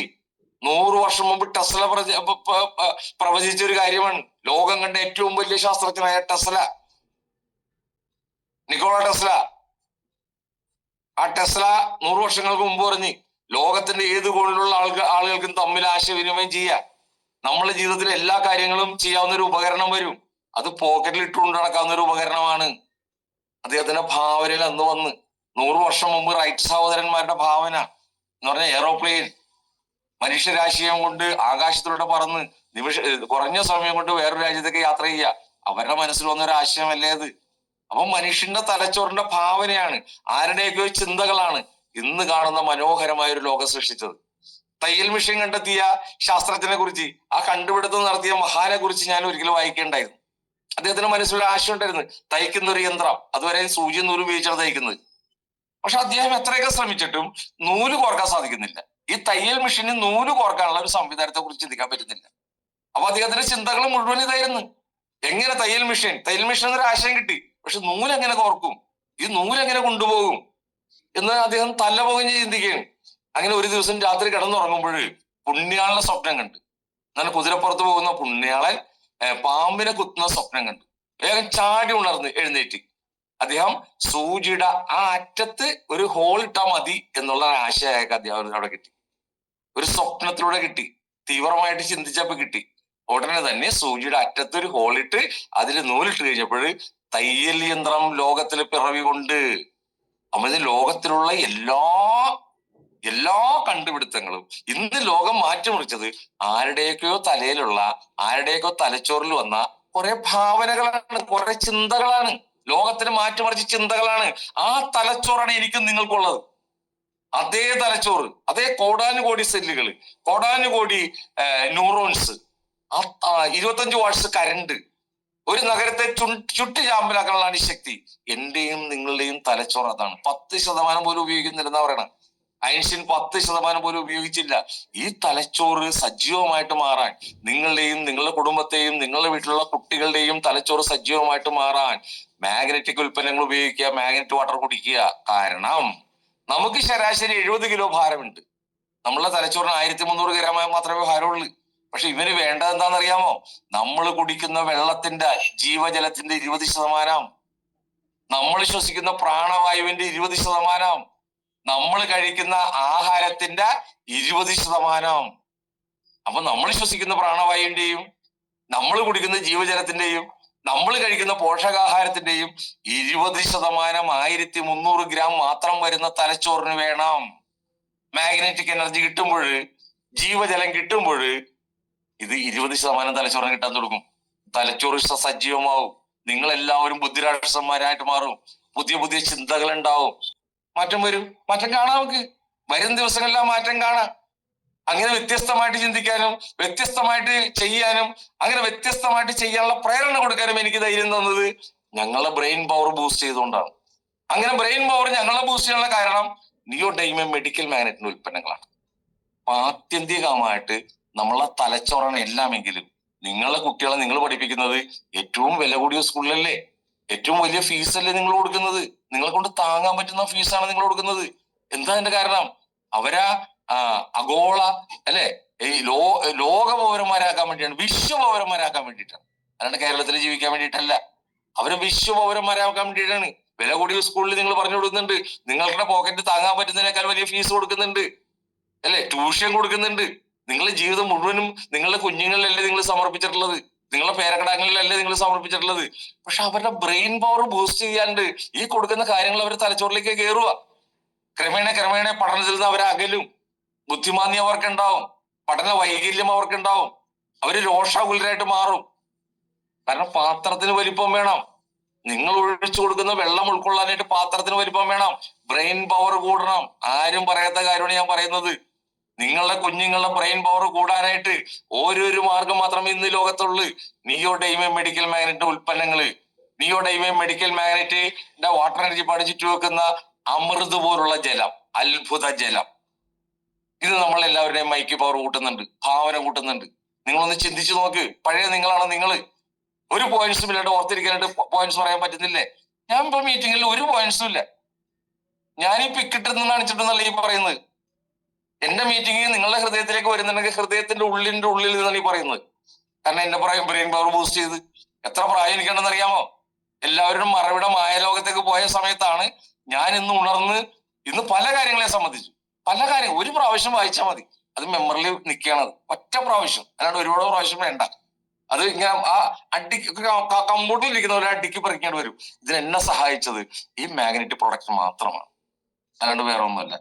100 വർഷം മുമ്പ് ടെസ്ല പ്രവചിച്ച ഒരു കാര്യമാണ്. ലോകം കണ്ട ഏറ്റവും വലിയ ശാസ്ത്രജ്ഞനായ നിക്കോള ടെസ്ല. ആ ടെസ്ല 100 വർഷങ്ങൾക്ക് മുമ്പ് പറഞ്ഞ് ലോകത്തിന്റെ ഏത് കോണിലുള്ള ആളുകൾക്കും തമ്മിൽ ആശയവിനിമയം ചെയ്യാം. നമ്മുടെ ജീവിതത്തിലെ എല്ലാ കാര്യങ്ങളും ചെയ്യാവുന്ന ഒരു ഉപകരണം വരും. അത് പോക്കറ്റിൽ ഇട്ടുകൊണ്ട് നടക്കാവുന്ന ഒരു ഉപകരണമാണ്. അദ്ദേഹത്തിന്റെ ഭാവനയിൽ അന്ന് വന്ന് 100 വർഷം മുമ്പ് റൈറ്റ് സഹോദരന്മാരുടെ ഭാവന എന്ന് പറഞ്ഞ എയറോപ്ലെയിൻ മനുഷ്യരാശിയം കൊണ്ട് ആകാശത്തിലൂടെ പറന്ന് കുറഞ്ഞ സമയം കൊണ്ട് വേറൊരു രാജ്യത്തേക്ക് യാത്ര ചെയ്യുക. അവരുടെ മനസ്സിൽ വന്നൊരു ആശയമല്ലേ അത്? അപ്പൊ മനുഷ്യന്റെ തലച്ചോറിന്റെ ഭാവനയാണ്, ആരുടെയൊക്കെ ചിന്തകളാണ് ഇന്ന് കാണുന്ന മനോഹരമായ ഒരു ലോകം സൃഷ്ടിച്ചത്. തയ്യൽ മെഷീൻ കണ്ടെത്തിയ ശാസ്ത്രജ്ഞനെ കുറിച്ച്, ആ കണ്ടുപിടുത്തം നടത്തിയ മഹാനെ കുറിച്ച് ഞാൻ ഒരിക്കലും വായിക്കേണ്ടായിരുന്നു. അദ്ദേഹത്തിന്റെ മനസ്സിലൊരു ആശയം ഉണ്ടായിരുന്നു, തയ്ക്കുന്ന ഒരു യന്ത്രം. അതുവരെ സൂചി നൂല് ഉപയോഗിച്ചാണ് തയ്ക്കുന്നത്. പക്ഷെ അദ്ദേഹം എത്രയൊക്കെ ശ്രമിച്ചിട്ടും നൂല് കോർക്കാൻ സാധിക്കുന്നില്ല. ഈ തയ്യൽ മെഷീന് നൂല് കോർക്കാനുള്ള ഒരു സംവിധാനത്തെ കുറിച്ച് ചിന്തിക്കാൻ പറ്റുന്നില്ല. അപ്പൊ അദ്ദേഹത്തിന്റെ ചിന്തകൾ മുഴുവൻ ഇതായിരുന്നു, എങ്ങനെ തയ്യൽ മെഷീൻ എന്നൊരു ആശയം കിട്ടി. പക്ഷെ നൂലെങ്ങനെ കോർക്കും, ഈ നൂലെങ്ങനെ കൊണ്ടുപോകും എന്ന് അദ്ദേഹം തലപുകഞ്ഞ് ചിന്തിക്കുകയാണ്. അങ്ങനെ ഒരു ദിവസം രാത്രി കിടന്നുറങ്ങുമ്പോൾ പുണ്യാളുടെ സ്വപ്നം കണ്ട്. എന്നാൽ കുതിരപ്പുറത്ത് പോകുന്ന പുണ്യാളൻ പാമ്പിനെ കുത്തുന്ന സ്വപ്നം കണ്ടു. വേഗം ചാടി ഉണർന്ന് എഴുന്നേറ്റ് അദ്ദേഹം സൂചിയുടെ ആ അറ്റത്ത് ഒരു ഹോൾ ഇട്ടാൽ മതി എന്നുള്ള ആശയമൊക്കെ അദ്ദേഹം അവിടെ കിട്ടി. ഒരു സ്വപ്നത്തിലൂടെ കിട്ടി, തീവ്രമായിട്ട് ചിന്തിച്ചപ്പോ കിട്ടി. ഉടനെ തന്നെ സൂചിയുടെ അറ്റത്ത് ഒരു ഹോളിട്ട് അതിൽ നൂലിട്ട് കഴിഞ്ഞപ്പോൾ തയ്യൽ യന്ത്രം ലോകത്തിൽ പിറവി കൊണ്ട്. അപ്പൊ ഇത് ലോകത്തിലുള്ള എല്ലാ കണ്ടുപിടുത്തങ്ങളും ഇന്ന് ലോകം മാറ്റിമറിച്ചത് ആരുടെയൊക്കെയോ തലയിലുള്ള, ആരുടെയൊക്കെയോ തലച്ചോറിൽ വന്ന കുറെ ഭാവനകളാണ്, കുറെ ചിന്തകളാണ്. ലോകത്തിന് മാറ്റിമറിച്ച ചിന്തകളാണ്. ആ തലച്ചോറാണ് എനിക്കും നിങ്ങൾക്കുള്ളത്. അതേ തലച്ചോറ്, അതേ കോടാനുകോടി സെല്ലുകൾ, കോടാനുകോടി ന്യൂറോൺസ്, 25 വാട്ട്സ് കരണ്ട്, ഒരു നഗരത്തെ ചുട്ടി ചാമ്പലാക്കാനുള്ള ശക്തി. എന്റെയും നിങ്ങളുടെയും തലച്ചോറ് അതാണ്. 10% പോലും ഉപയോഗിക്കുന്നില്ലെന്നാ പറയണം. ഐൻസ്റ്റീൻ 10% പോലും ഉപയോഗിച്ചില്ല. ഈ തലച്ചോറ് സജീവമായിട്ട് മാറാൻ, നിങ്ങളുടെയും നിങ്ങളുടെ കുടുംബത്തെയും നിങ്ങളുടെ വീട്ടിലുള്ള കുട്ടികളുടെയും തലച്ചോറ് സജീവമായിട്ട് മാറാൻ മാഗ്നറ്റിക് ഉൽപ്പന്നങ്ങൾ ഉപയോഗിക്കുക, മാഗ്നറ്റ് വാട്ടർ കുടിക്കുക. കാരണം നമുക്ക് ശരാശരി 70 കിലോ ഭാരമുണ്ട്. നമ്മളുടെ തലച്ചോറിന് 1300 ഗ്രാം മാത്രമേ ഭാരമുള്ളൂ. പക്ഷെ ഇവന് വേണ്ടത് എന്താണെന്നറിയാമോ? നമ്മൾ കുടിക്കുന്ന വെള്ളത്തിന്റെ, ജീവജലത്തിന്റെ 20%, നമ്മൾ ശ്വസിക്കുന്ന പ്രാണവായുവിന്റെ 20%, നമ്മൾ കഴിക്കുന്ന ആഹാരത്തിന്റെ 20%. അപ്പൊ നമ്മൾ ശ്വസിക്കുന്ന പ്രാണവായുവിന്റെയും നമ്മൾ കുടിക്കുന്ന ജീവജലത്തിന്റെയും നമ്മൾ കഴിക്കുന്ന പോഷകാഹാരത്തിന്റെയും 20% 1300 ഗ്രാം മാത്രം വരുന്ന തലച്ചോറിന് വേണം. മാഗ്നറ്റിക് എനർജി കിട്ടുമ്പോൾ, ജീവജലം കിട്ടുമ്പോൾ ഇത് 20% തലച്ചോറിന് കിട്ടാൻ തുടങ്ങും. തലച്ചോറ് സജീവമാവും. നിങ്ങൾ എല്ലാവരും ബുദ്ധിരാക്ഷസന്മാരായിട്ട് മാറും. പുതിയ പുതിയ ചിന്തകൾ ഉണ്ടാവും. മാറ്റം വരും. മാറ്റം കാണാം. നമുക്ക് വരും ദിവസങ്ങളിൽ ആ മാറ്റം കാണാം. അങ്ങനെ വ്യത്യസ്തമായിട്ട് ചിന്തിക്കാനും വ്യത്യസ്തമായിട്ട് ചെയ്യാനും അങ്ങനെ വ്യത്യസ്തമായിട്ട് ചെയ്യാനുള്ള പ്രേരണ കൊടുക്കാനും എനിക്ക് ധൈര്യം തന്നത് ഞങ്ങളുടെ ബ്രെയിൻ പവർ ബൂസ്റ്റ് ചെയ്തുകൊണ്ടാണ്. അങ്ങനെ ബ്രെയിൻ പവർ ഞങ്ങളെ ബൂസ്റ്റ് ചെയ്യാനുള്ള കാരണം നിയോഡൈമിയം മെഡിക്കൽ മാഗ്നറ്റിന്റെ ഉൽപ്പന്നങ്ങളാണ്. ആത്യന്തികമായിട്ട് നമ്മളെ തലച്ചോറാണ് എല്ലാമെങ്കിലും. നിങ്ങളെ കുട്ടികളെ നിങ്ങൾ പഠിപ്പിക്കുന്നത് ഏറ്റവും വില കൂടിയ സ്കൂളിലല്ലേ? ഏറ്റവും വലിയ ഫീസല്ലേ നിങ്ങൾ കൊടുക്കുന്നത്? നിങ്ങളെ കൊണ്ട് താങ്ങാൻ പറ്റുന്ന ഫീസാണ് നിങ്ങൾ കൊടുക്കുന്നത്. എന്താ അതിന്റെ കാരണം? അവരാ ആഗോള അല്ലെ ഈ ലോക പൗരന്മാരാക്കാൻ വേണ്ടിയാണ്, വിശ്വപൗരന്മാരാക്കാൻ വേണ്ടിയിട്ടാണ്. അല്ലാണ്ട് കേരളത്തിൽ ജീവിക്കാൻ വേണ്ടിയിട്ടല്ല. അവരെ വിശ്വപൗരന്മാരാക്കാൻ വേണ്ടിയിട്ടാണ്. വില കൂടിയ സ്കൂളിൽ നിങ്ങൾ പറഞ്ഞു കൊടുക്കുന്നുണ്ട്, നിങ്ങളുടെ പോക്കറ്റ് താങ്ങാൻ പറ്റുന്നതിനേക്കാൾ വലിയ ഫീസ് കൊടുക്കുന്നുണ്ട് അല്ലെ, ട്യൂഷൻ കൊടുക്കുന്നുണ്ട്. നിങ്ങളുടെ ജീവിതം മുഴുവനും നിങ്ങളുടെ കുഞ്ഞുങ്ങളിലല്ലേ നിങ്ങൾ സമർപ്പിച്ചിട്ടുള്ളത്, നിങ്ങളുടെ പേരക്കിടാങ്ങളിലല്ലേ നിങ്ങൾ സമർപ്പിച്ചിട്ടുള്ളത്. പക്ഷെ അവരുടെ ബ്രെയിൻ പവർ ബൂസ്റ്റ് ചെയ്യാണ്ട് ഈ കൊടുക്കുന്ന കാര്യങ്ങൾ അവരുടെ തലച്ചോറിലേക്ക് കയറുക. ക്രമേണ പഠനത്തിൽ നിന്ന് അവരെ അകലും. ബുദ്ധിമാന്യം അവർക്കുണ്ടാവും, പഠന വൈകല്യം അവർക്കുണ്ടാവും. അവര് രോഷാകുലരായിട്ട് മാറും. കാരണം പാത്രത്തിന് വലിപ്പം വേണം. നിങ്ങൾ ഒഴിച്ചു കൊടുക്കുന്ന വെള്ളം ഉൾക്കൊള്ളാനായിട്ട് പാത്രത്തിന് വലിപ്പം വേണം. ബ്രെയിൻ പവർ കൂടണം. ആരും പറയാത്ത കാര്യമാണ് ഞാൻ പറയുന്നത്. നിങ്ങളുടെ കുഞ്ഞുങ്ങളുടെ ബ്രെയിൻ പവർ കൂടാനായിട്ട് ഓരോരു മാർഗം മാത്രമേ ഇന്ന് ലോകത്തുള്ളൂ. നിയോഡൈമിയം മെഡിക്കൽ മാഗ്നറ്റ് ഉൽപ്പന്നങ്ങള്. നിയോഡൈമിയം മെഡിക്കൽ മാഗ്നറ്റിന്റെ വാട്ടർ എനർജി പഠിച്ചിട്ട് വെക്കുന്ന അമൃത് പോലുള്ള ജലം, അത്ഭുത ജലം. ഇത് നമ്മളെല്ലാവരുടെയും മൈക്ക് പവർ കൂട്ടുന്നുണ്ട്, ഭാവന കൂട്ടുന്നുണ്ട്. നിങ്ങളൊന്ന് ചിന്തിച്ചു നോക്ക്. പഴയ നിങ്ങളാണ് നിങ്ങൾ. ഒരു പോയിന്റ്സും ഇല്ലാണ്ട് ഓർത്തിരിക്കാനായിട്ട് പോയിന്റ്സ് പറയാൻ പറ്റുന്നില്ലേ? ഞാൻ ഇപ്പൊ മീറ്റിംഗിൽ ഒരു പോയിന്റ്സും ഇല്ല. ഞാൻ ഈ പിക്കിട്ടെന്ന് കാണിച്ചിട്ടെന്നല്ല ഈ പറയുന്നത്. എന്റെ മീറ്റിംഗ് നിങ്ങളുടെ ഹൃദയത്തിലേക്ക് വരുന്നുണ്ടെങ്കിൽ ഹൃദയത്തിന്റെ ഉള്ളിൽ നിന്നാണ് ഈ പറയുന്നത്. കാരണം എന്റെ ബ്രെയിൻ പവർ ബൂസ്റ്റ് ചെയ്ത് എത്ര പ്രായം എനിക്കുണ്ടെന്ന് അറിയാമോ? എല്ലാവരും മറവിട മായലോകത്തേക്ക് പോയ സമയത്താണ് ഞാൻ ഇന്ന് ഉണർന്ന് ഇന്ന് പല കാര്യങ്ങളെ സംബന്ധിച്ചു. പല കാര്യം ഒരു പ്രാവശ്യം വായിച്ചാൽ മതി, അത് മെമ്മറിയിൽ നിൽക്കുകയാണത്. ഒറ്റ പ്രാവശ്യം, അല്ലാണ്ട് ഒരുപാട് പ്രാവശ്യം വേണ്ട. അത് ഇങ്ങനെ ആ കമ്പോട്ടിലിരിക്കുന്ന ഒരു അടിക്ക് പറിക്കേണ്ടി വരും. ഇതിനെന്നെ സഹായിച്ചത് ഈ മാഗ്നറ്റിക് പ്രൊഡക്റ്റ് മാത്രമാണ്, അല്ലാണ്ട് വേറെ ഒന്നുമല്ല.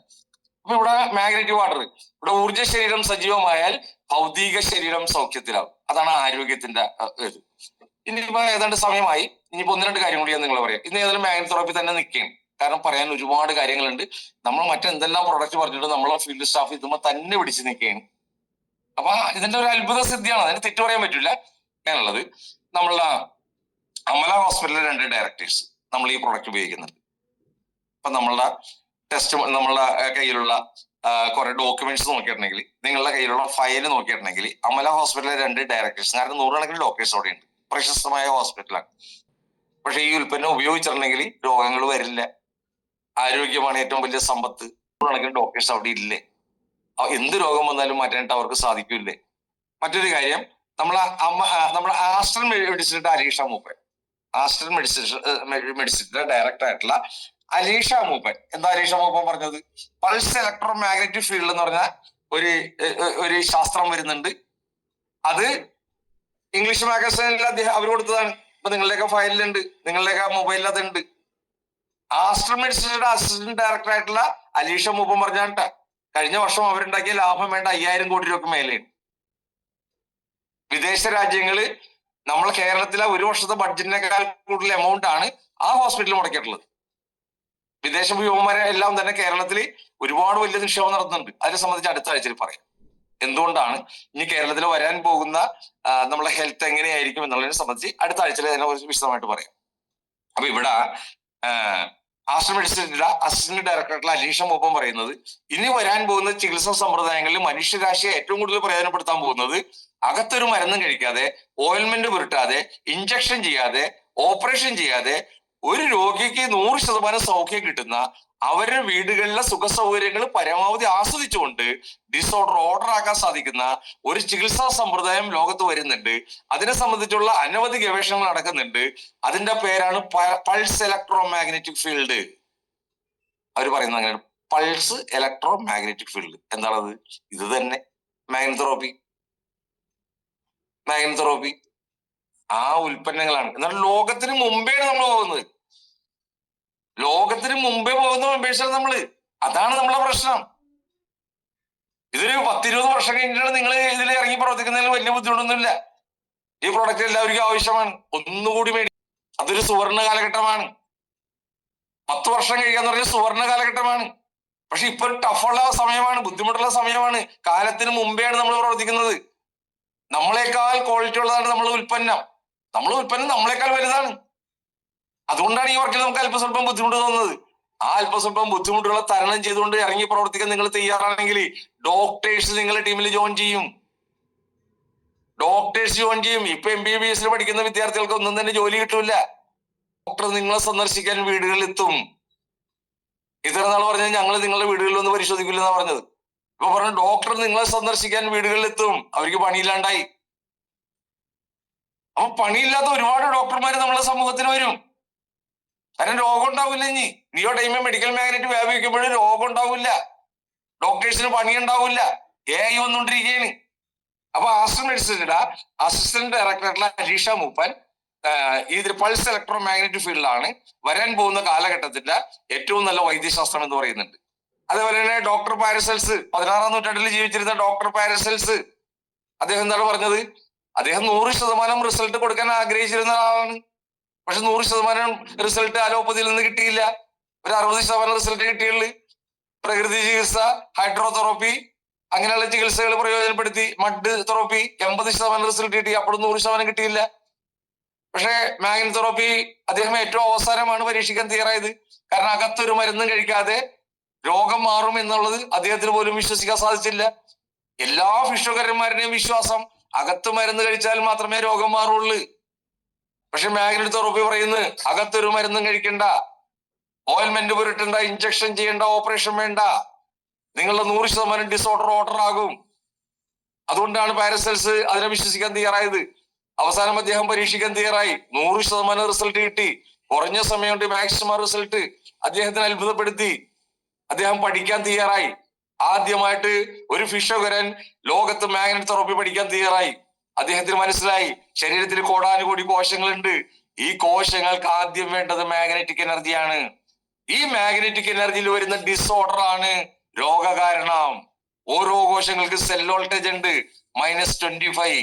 അപ്പൊ ഇവിടെ മാഗ്നറ്റിക് വാട്ടർ, ഇവിടെ ഊർജ്ജ ശരീരം സജീവമായാൽ ഭൗതിക ശരീരം സൗഖ്യത്തിലാവും. അതാണ് ആരോഗ്യത്തിന്റെ ഇത്. ഇനിയിപ്പോ ഏതാണ്ട് സമയമായി. ഇനിയിപ്പോ 1-2 കാര്യം കൂടി ഞാൻ നിങ്ങളെ പറയാം. ഇന്ന് ഏതായാലും മാഗ്നറ്റ് തെറാപ്പി തന്നെ നിൽക്കുകയാണ്. കാരണം പറയാൻ ഒരുപാട് കാര്യങ്ങളുണ്ട്. നമ്മൾ മറ്റെന്തെല്ലാം പ്രൊഡക്റ്റ് പറഞ്ഞിട്ട് നമ്മളെ ഫീൽഡ് സ്റ്റാഫ് ഇതുമ്പോ തന്നെ പിടിച്ച് നിൽക്കുകയാണ്. അപ്പൊ ഇതിന്റെ ഒരു അത്ഭുത സിദ്ധിയാണ്, അതിന് തെറ്റു പറയാൻ പറ്റില്ല. ഞാനുള്ളത് നമ്മളുടെ അമല ഹോസ്പിറ്റലിലെ 2 ഡയറക്ടേഴ്സ് നമ്മൾ ഈ പ്രൊഡക്റ്റ് ഉപയോഗിക്കുന്നുണ്ട്. അപ്പൊ നമ്മളുടെ നമ്മളുടെ കയ്യിലുള്ള കുറെ ഡോക്യുമെന്റ്സ് നോക്കിയിട്ടുണ്ടെങ്കിൽ, നിങ്ങളുടെ കയ്യിലുള്ള ഫയൽ നോക്കിയിട്ടുണ്ടെങ്കിൽ അമല ഹോസ്പിറ്റലിലെ 2 ഡയറക്ടേഴ്സ്, കാരണം 100 കണക്കിന് ഡോക്ടേഴ്സ് അവിടെ ഉണ്ട്. പ്രശസ്തമായ ഹോസ്പിറ്റലാണ്. പക്ഷെ ഈ ഉൽപ്പന്നം ഉപയോഗിച്ചിട്ടുണ്ടെങ്കിൽ രോഗങ്ങൾ വരില്ല. ആരോഗ്യമാണ് ഏറ്റവും വലിയ സമ്പത്ത്. 100 കണക്കിന് ഡോക്ടേഴ്സ് അവിടെ ഇല്ലേ? എന്ത് രോഗം വന്നാലും മാറ്റാനായിട്ട് അവർക്ക് സാധിക്കില്ലേ? മറ്റൊരു കാര്യം, നമ്മുടെ ആസ്റ്റർ മെഡിസിന്റെ അലീഷ മൂപ്പൻ, ആസ്റ്റർ മെഡിസിന്റെ ഡയറക്ടർ ആയിട്ടുള്ള അലീഷ മൂപ്പൻ, എന്താ അലീഷ മൂപ്പൻ പറഞ്ഞത്? പൾസ് ഇലക്ട്രോ മാഗ്നറ്റിക് ഫീൽഡ് എന്ന് പറഞ്ഞ ഒരു ശാസ്ത്രം വരുന്നുണ്ട്. അത് ഇംഗ്ലീഷ് മാഗസീനിൽ അദ്ദേഹം അവർ കൊടുത്തതാണ്. ഇപ്പൊ നിങ്ങളുടെയൊക്കെ ഫയലിലുണ്ട്, നിങ്ങളുടെയൊക്കെ മൊബൈലിൽ അതുണ്ട്. ആസ്റ്റർ മെഡിസിന്റെ അസിസ്റ്റന്റ് ഡയറക്ടർ ആയിട്ടുള്ള അലീഷ മൂപ്പൻ പറഞ്ഞാട്ട കഴിഞ്ഞ വർഷം അവരുണ്ടാക്കിയ ലാഭം വേണ്ട 5000 കോടി രൂപക്ക് മേലെയാണ്. വിദേശ രാജ്യങ്ങള് നമ്മൾ കേരളത്തിലെ ഒരു വർഷത്തെ ബഡ്ജറ്റിനേക്കാൾ കൂടുതൽ എമൗണ്ട് ആണ് ആ ഹോസ്പിറ്റലിൽ മുടക്കിയിട്ടുള്ളത്. വിദേശ വ്യോമരെ എല്ലാം തന്നെ കേരളത്തിൽ ഒരുപാട് വലിയ നിക്ഷേപം നടത്തുന്നുണ്ട്. അതിനെ സംബന്ധിച്ച് അടുത്ത ആഴ്ചയിൽ പറയാം. എന്തുകൊണ്ടാണ് ഇനി കേരളത്തിൽ വരാൻ പോകുന്ന നമ്മളെ ഹെൽത്ത് എങ്ങനെയായിരിക്കും എന്നുള്ളതിനെ സംബന്ധിച്ച് അടുത്ത ആഴ്ചയിൽ അതിനെ കുറിച്ച് വിശദമായിട്ട് പറയാം. അപ്പൊ ഇവിടെ ആസ്റ്റർ മെഡിസിന്റെ അസിസ്റ്റന്റ് ഡയറക്ടറായിട്ടുള്ള അലീഷ മൂപ്പൻ പറയുന്നത്, ഇനി വരാൻ പോകുന്ന ചികിത്സാ സമ്പ്രദായങ്ങളിൽ മനുഷ്യരാശിയെ ഏറ്റവും കൂടുതൽ പ്രയോജനപ്പെടുത്താൻ പോകുന്നത് അകത്തൊരു മരുന്നും കഴിക്കാതെ, ഓയിൽമെന്റ് പുരട്ടാതെ, ഇഞ്ചക്ഷൻ ചെയ്യാതെ, ഓപ്പറേഷൻ ചെയ്യാതെ ഒരു രോഗിക്ക് 100% സൗഖ്യം കിട്ടുന്ന, അവരുടെ വീടുകളിലെ സുഖ സൗകര്യങ്ങൾ പരമാവധി ആസ്വദിച്ചുകൊണ്ട് ഡിസോർഡർ ഓർഡർ ആക്കാൻ സാധിക്കുന്ന ഒരു ചികിത്സാ സമ്പ്രദായം ലോകത്ത് വരുന്നുണ്ട്. അതിനെ സംബന്ധിച്ചുള്ള അനവധി ഗവേഷണങ്ങൾ നടക്കുന്നുണ്ട്. അതിന്റെ പേരാണ് പൾസ് ഇലക്ട്രോ മാഗ്നറ്റിക് ഫീൽഡ്. അവർ പറയുന്നത് അങ്ങനെയാണ്, പൾസ് ഇലക്ട്രോ മാഗ്നറ്റിക് ഫീൽഡ്. എന്താണത്? ഇത് തന്നെ മാഗ്നറ്റോതെറാപ്പി. ആ ഉൽപ്പന്നങ്ങളാണ്. എന്നാൽ ലോകത്തിന് മുമ്പേ നമ്മൾ പോകുന്നത്, ലോകത്തിന് മുമ്പേ പോകുന്ന മെമ്പേഴ്സാണ് നമ്മള്. അതാണ് നമ്മളെ പ്രശ്നം. ഇതൊരു 10-20 വർഷം കഴിഞ്ഞിട്ടാണ് നിങ്ങൾ ഇതിൽ ഇറങ്ങി പ്രവർത്തിക്കുന്നതിൽ വലിയ ബുദ്ധിമുട്ടൊന്നുമില്ല. ഈ പ്രോഡക്റ്റ് എല്ലാവർക്കും ആവശ്യമാണ്. ഒന്നുകൂടി മേടി, അതൊരു സുവർണ കാലഘട്ടമാണ്. 10 വർഷം കഴിയാന്ന് പറഞ്ഞാൽ സുവർണ കാലഘട്ടമാണ്. പക്ഷെ ഇപ്പൊ ഒരു ടഫുള്ള സമയമാണ്, ബുദ്ധിമുട്ടുള്ള സമയമാണ്. കാലത്തിന് മുമ്പെയാണ് നമ്മൾ പ്രവർത്തിക്കുന്നത്. നമ്മളെക്കാൾ ക്വാളിറ്റി ഉള്ളതാണ് നമ്മളെ ഉൽപ്പന്നം. നമ്മളെക്കാൾ വലുതാണ്. അതുകൊണ്ടാണ് ഈ വർക്കിൽ നമുക്ക് അല്പസ്വല്പം ബുദ്ധിമുട്ട് തോന്നുന്നത്. ആ അല്പസ്വല്പം ബുദ്ധിമുട്ടുകളെ തരണം ചെയ്തുകൊണ്ട് ഇറങ്ങി പ്രവർത്തിക്കാൻ നിങ്ങൾ തയ്യാറാണെങ്കിൽ ഡോക്ടേഴ്സ് നിങ്ങളുടെ ടീമിൽ ജോയിൻ ചെയ്യും. ഇപ്പൊ MBBS പഠിക്കുന്ന വിദ്യാർത്ഥികൾക്ക് ഒന്നും തന്നെ ജോലി കിട്ടൂല. ഡോക്ടർ നിങ്ങളെ സന്ദർശിക്കാൻ വീടുകളിൽ എത്തും. ഇത്ര നാൾ പറഞ്ഞാൽ ഞങ്ങൾ നിങ്ങളുടെ വീടുകളിൽ ഒന്ന് പരിശോധിക്കില്ല എന്നാ പറഞ്ഞത്. ഇപ്പൊ പറഞ്ഞു ഡോക്ടർ നിങ്ങളെ സന്ദർശിക്കാൻ വീടുകളിൽ എത്തും. അവർക്ക് പണിയില്ലാണ്ടായി. അപ്പൊ പണിയില്ലാത്ത ഒരുപാട് ഡോക്ടർമാര് നമ്മളെ സമൂഹത്തിൽ വരും. കാരണം രോഗം ഉണ്ടാവില്ല. നിയോ ടൈമെ മെഡിക്കൽ മാഗ്നറ്റ് വ്യാപിക്കുമ്പോഴും രോഗം ഉണ്ടാവില്ല, ഡോക്ടേഴ്സിന് പണി ഉണ്ടാവില്ല. AI വന്നുകൊണ്ടിരിക്കുകയാണ്. അപ്പൊ ആസ്റ്റർ മെഡിസിന്റെ അസിസ്റ്റന്റ് ഡയറക്ടറായിട്ടുള്ള അലീഷ മൂപ്പൻ ഇതിൽ പൾസ് ഇലക്ട്രോ മാഗ്നറ്റിക് ഫീൽഡിലാണ് വരാൻ പോകുന്ന കാലഘട്ടത്തിന്റെ ഏറ്റവും നല്ല വൈദ്യശാസ്ത്രം എന്ന് പറയുന്നുണ്ട്. അതേപോലെ തന്നെ ഡോക്ടർ പാരസെൽസ്, 16-ാം നൂറ്റാണ്ടിൽ ജീവിച്ചിരുന്ന ഡോക്ടർ പാരസെൽസ്, അദ്ദേഹം എന്താണ് പറഞ്ഞത്? അദ്ദേഹം 100% റിസൾട്ട് കൊടുക്കാൻ ആഗ്രഹിച്ചിരുന്ന ആളാണ്. പക്ഷെ 100% റിസൾട്ട് അലോപ്പതിയിൽ നിന്ന് കിട്ടിയില്ല. ഒരു 60% റിസൾട്ട് കിട്ടിയുള്ളൂ. പ്രകൃതി ചികിത്സ, ഹൈഡ്രോതെറാപ്പി അങ്ങനെയുള്ള ചികിത്സകൾ പ്രയോജനപ്പെടുത്തി, മഡ് തെറാപ്പി 80% റിസൾട്ട് കിട്ടി. അപ്പോഴും 100% കിട്ടിയില്ല. പക്ഷെ മാഗ്നറ്റോതെറാപ്പി അദ്ദേഹം ഏറ്റവും അവസാനമാണ് പരീക്ഷിക്കാൻ തയ്യാറായത്. കാരണം അകത്തൊരു മരുന്നും കഴിക്കാതെ രോഗം മാറും എന്നുള്ളത് അദ്ദേഹത്തിന് പോലും വിശ്വസിക്കാൻ സാധിച്ചില്ല. എല്ലാ ഫിഷോകാരന്മാരുടെയും വിശ്വാസം അകത്ത് മരുന്ന് കഴിച്ചാൽ മാത്രമേ രോഗം മാറുള്ളൂ. പക്ഷെ മാഗ്നറ്റോതെറാപ്പി പറയുന്നത് അകത്തൊരു മരുന്നും കഴിക്കണ്ട, ഓയിൽമെന്റ് പുരട്ടണ്ട, ഇഞ്ചക്ഷൻ ചെയ്യേണ്ട, ഓപ്പറേഷൻ വേണ്ട, നിങ്ങളുടെ 100% ഡിസോർഡർ ഓർഡർ ആകും. അതുകൊണ്ടാണ് പാരസെൽസ് അതിനെ വിശ്വസിക്കാൻ തയ്യാറായത്. അവസാനം അദ്ദേഹം പരീക്ഷിക്കാൻ തയ്യാറായി. 100% റിസൾട്ട് കിട്ടി. കുറഞ്ഞ സമയം കൊണ്ട് മാക്സിമം റിസൾട്ട് അദ്ദേഹത്തിന് അത്ഭുതപ്പെടുത്തി. അദ്ദേഹം പഠിക്കാൻ തയ്യാറായി. ആദ്യമായിട്ട് ഒരു ഫിഷോകരൻ ലോകത്ത് മാഗ്നറ്റോതെറാപ്പി പഠിക്കാൻ തയ്യാറായി. അദ്ദേഹത്തിന് മനസ്സിലായി ശരീരത്തിൽ കോടാനുകോടി കോശങ്ങളുണ്ട്. ഈ കോശങ്ങൾക്ക് ആദ്യം വേണ്ടത് മാഗ്നറ്റിക് എനർജിയാണ്. ഈ മാഗ്നറ്റിക് എനർജിയിൽ വരുന്ന ഡിസോർഡർ ആണ് രോഗകാരണം. ഓരോ കോശങ്ങൾക്ക് സെൽ വോൾട്ടേജ് ഉണ്ട് -25.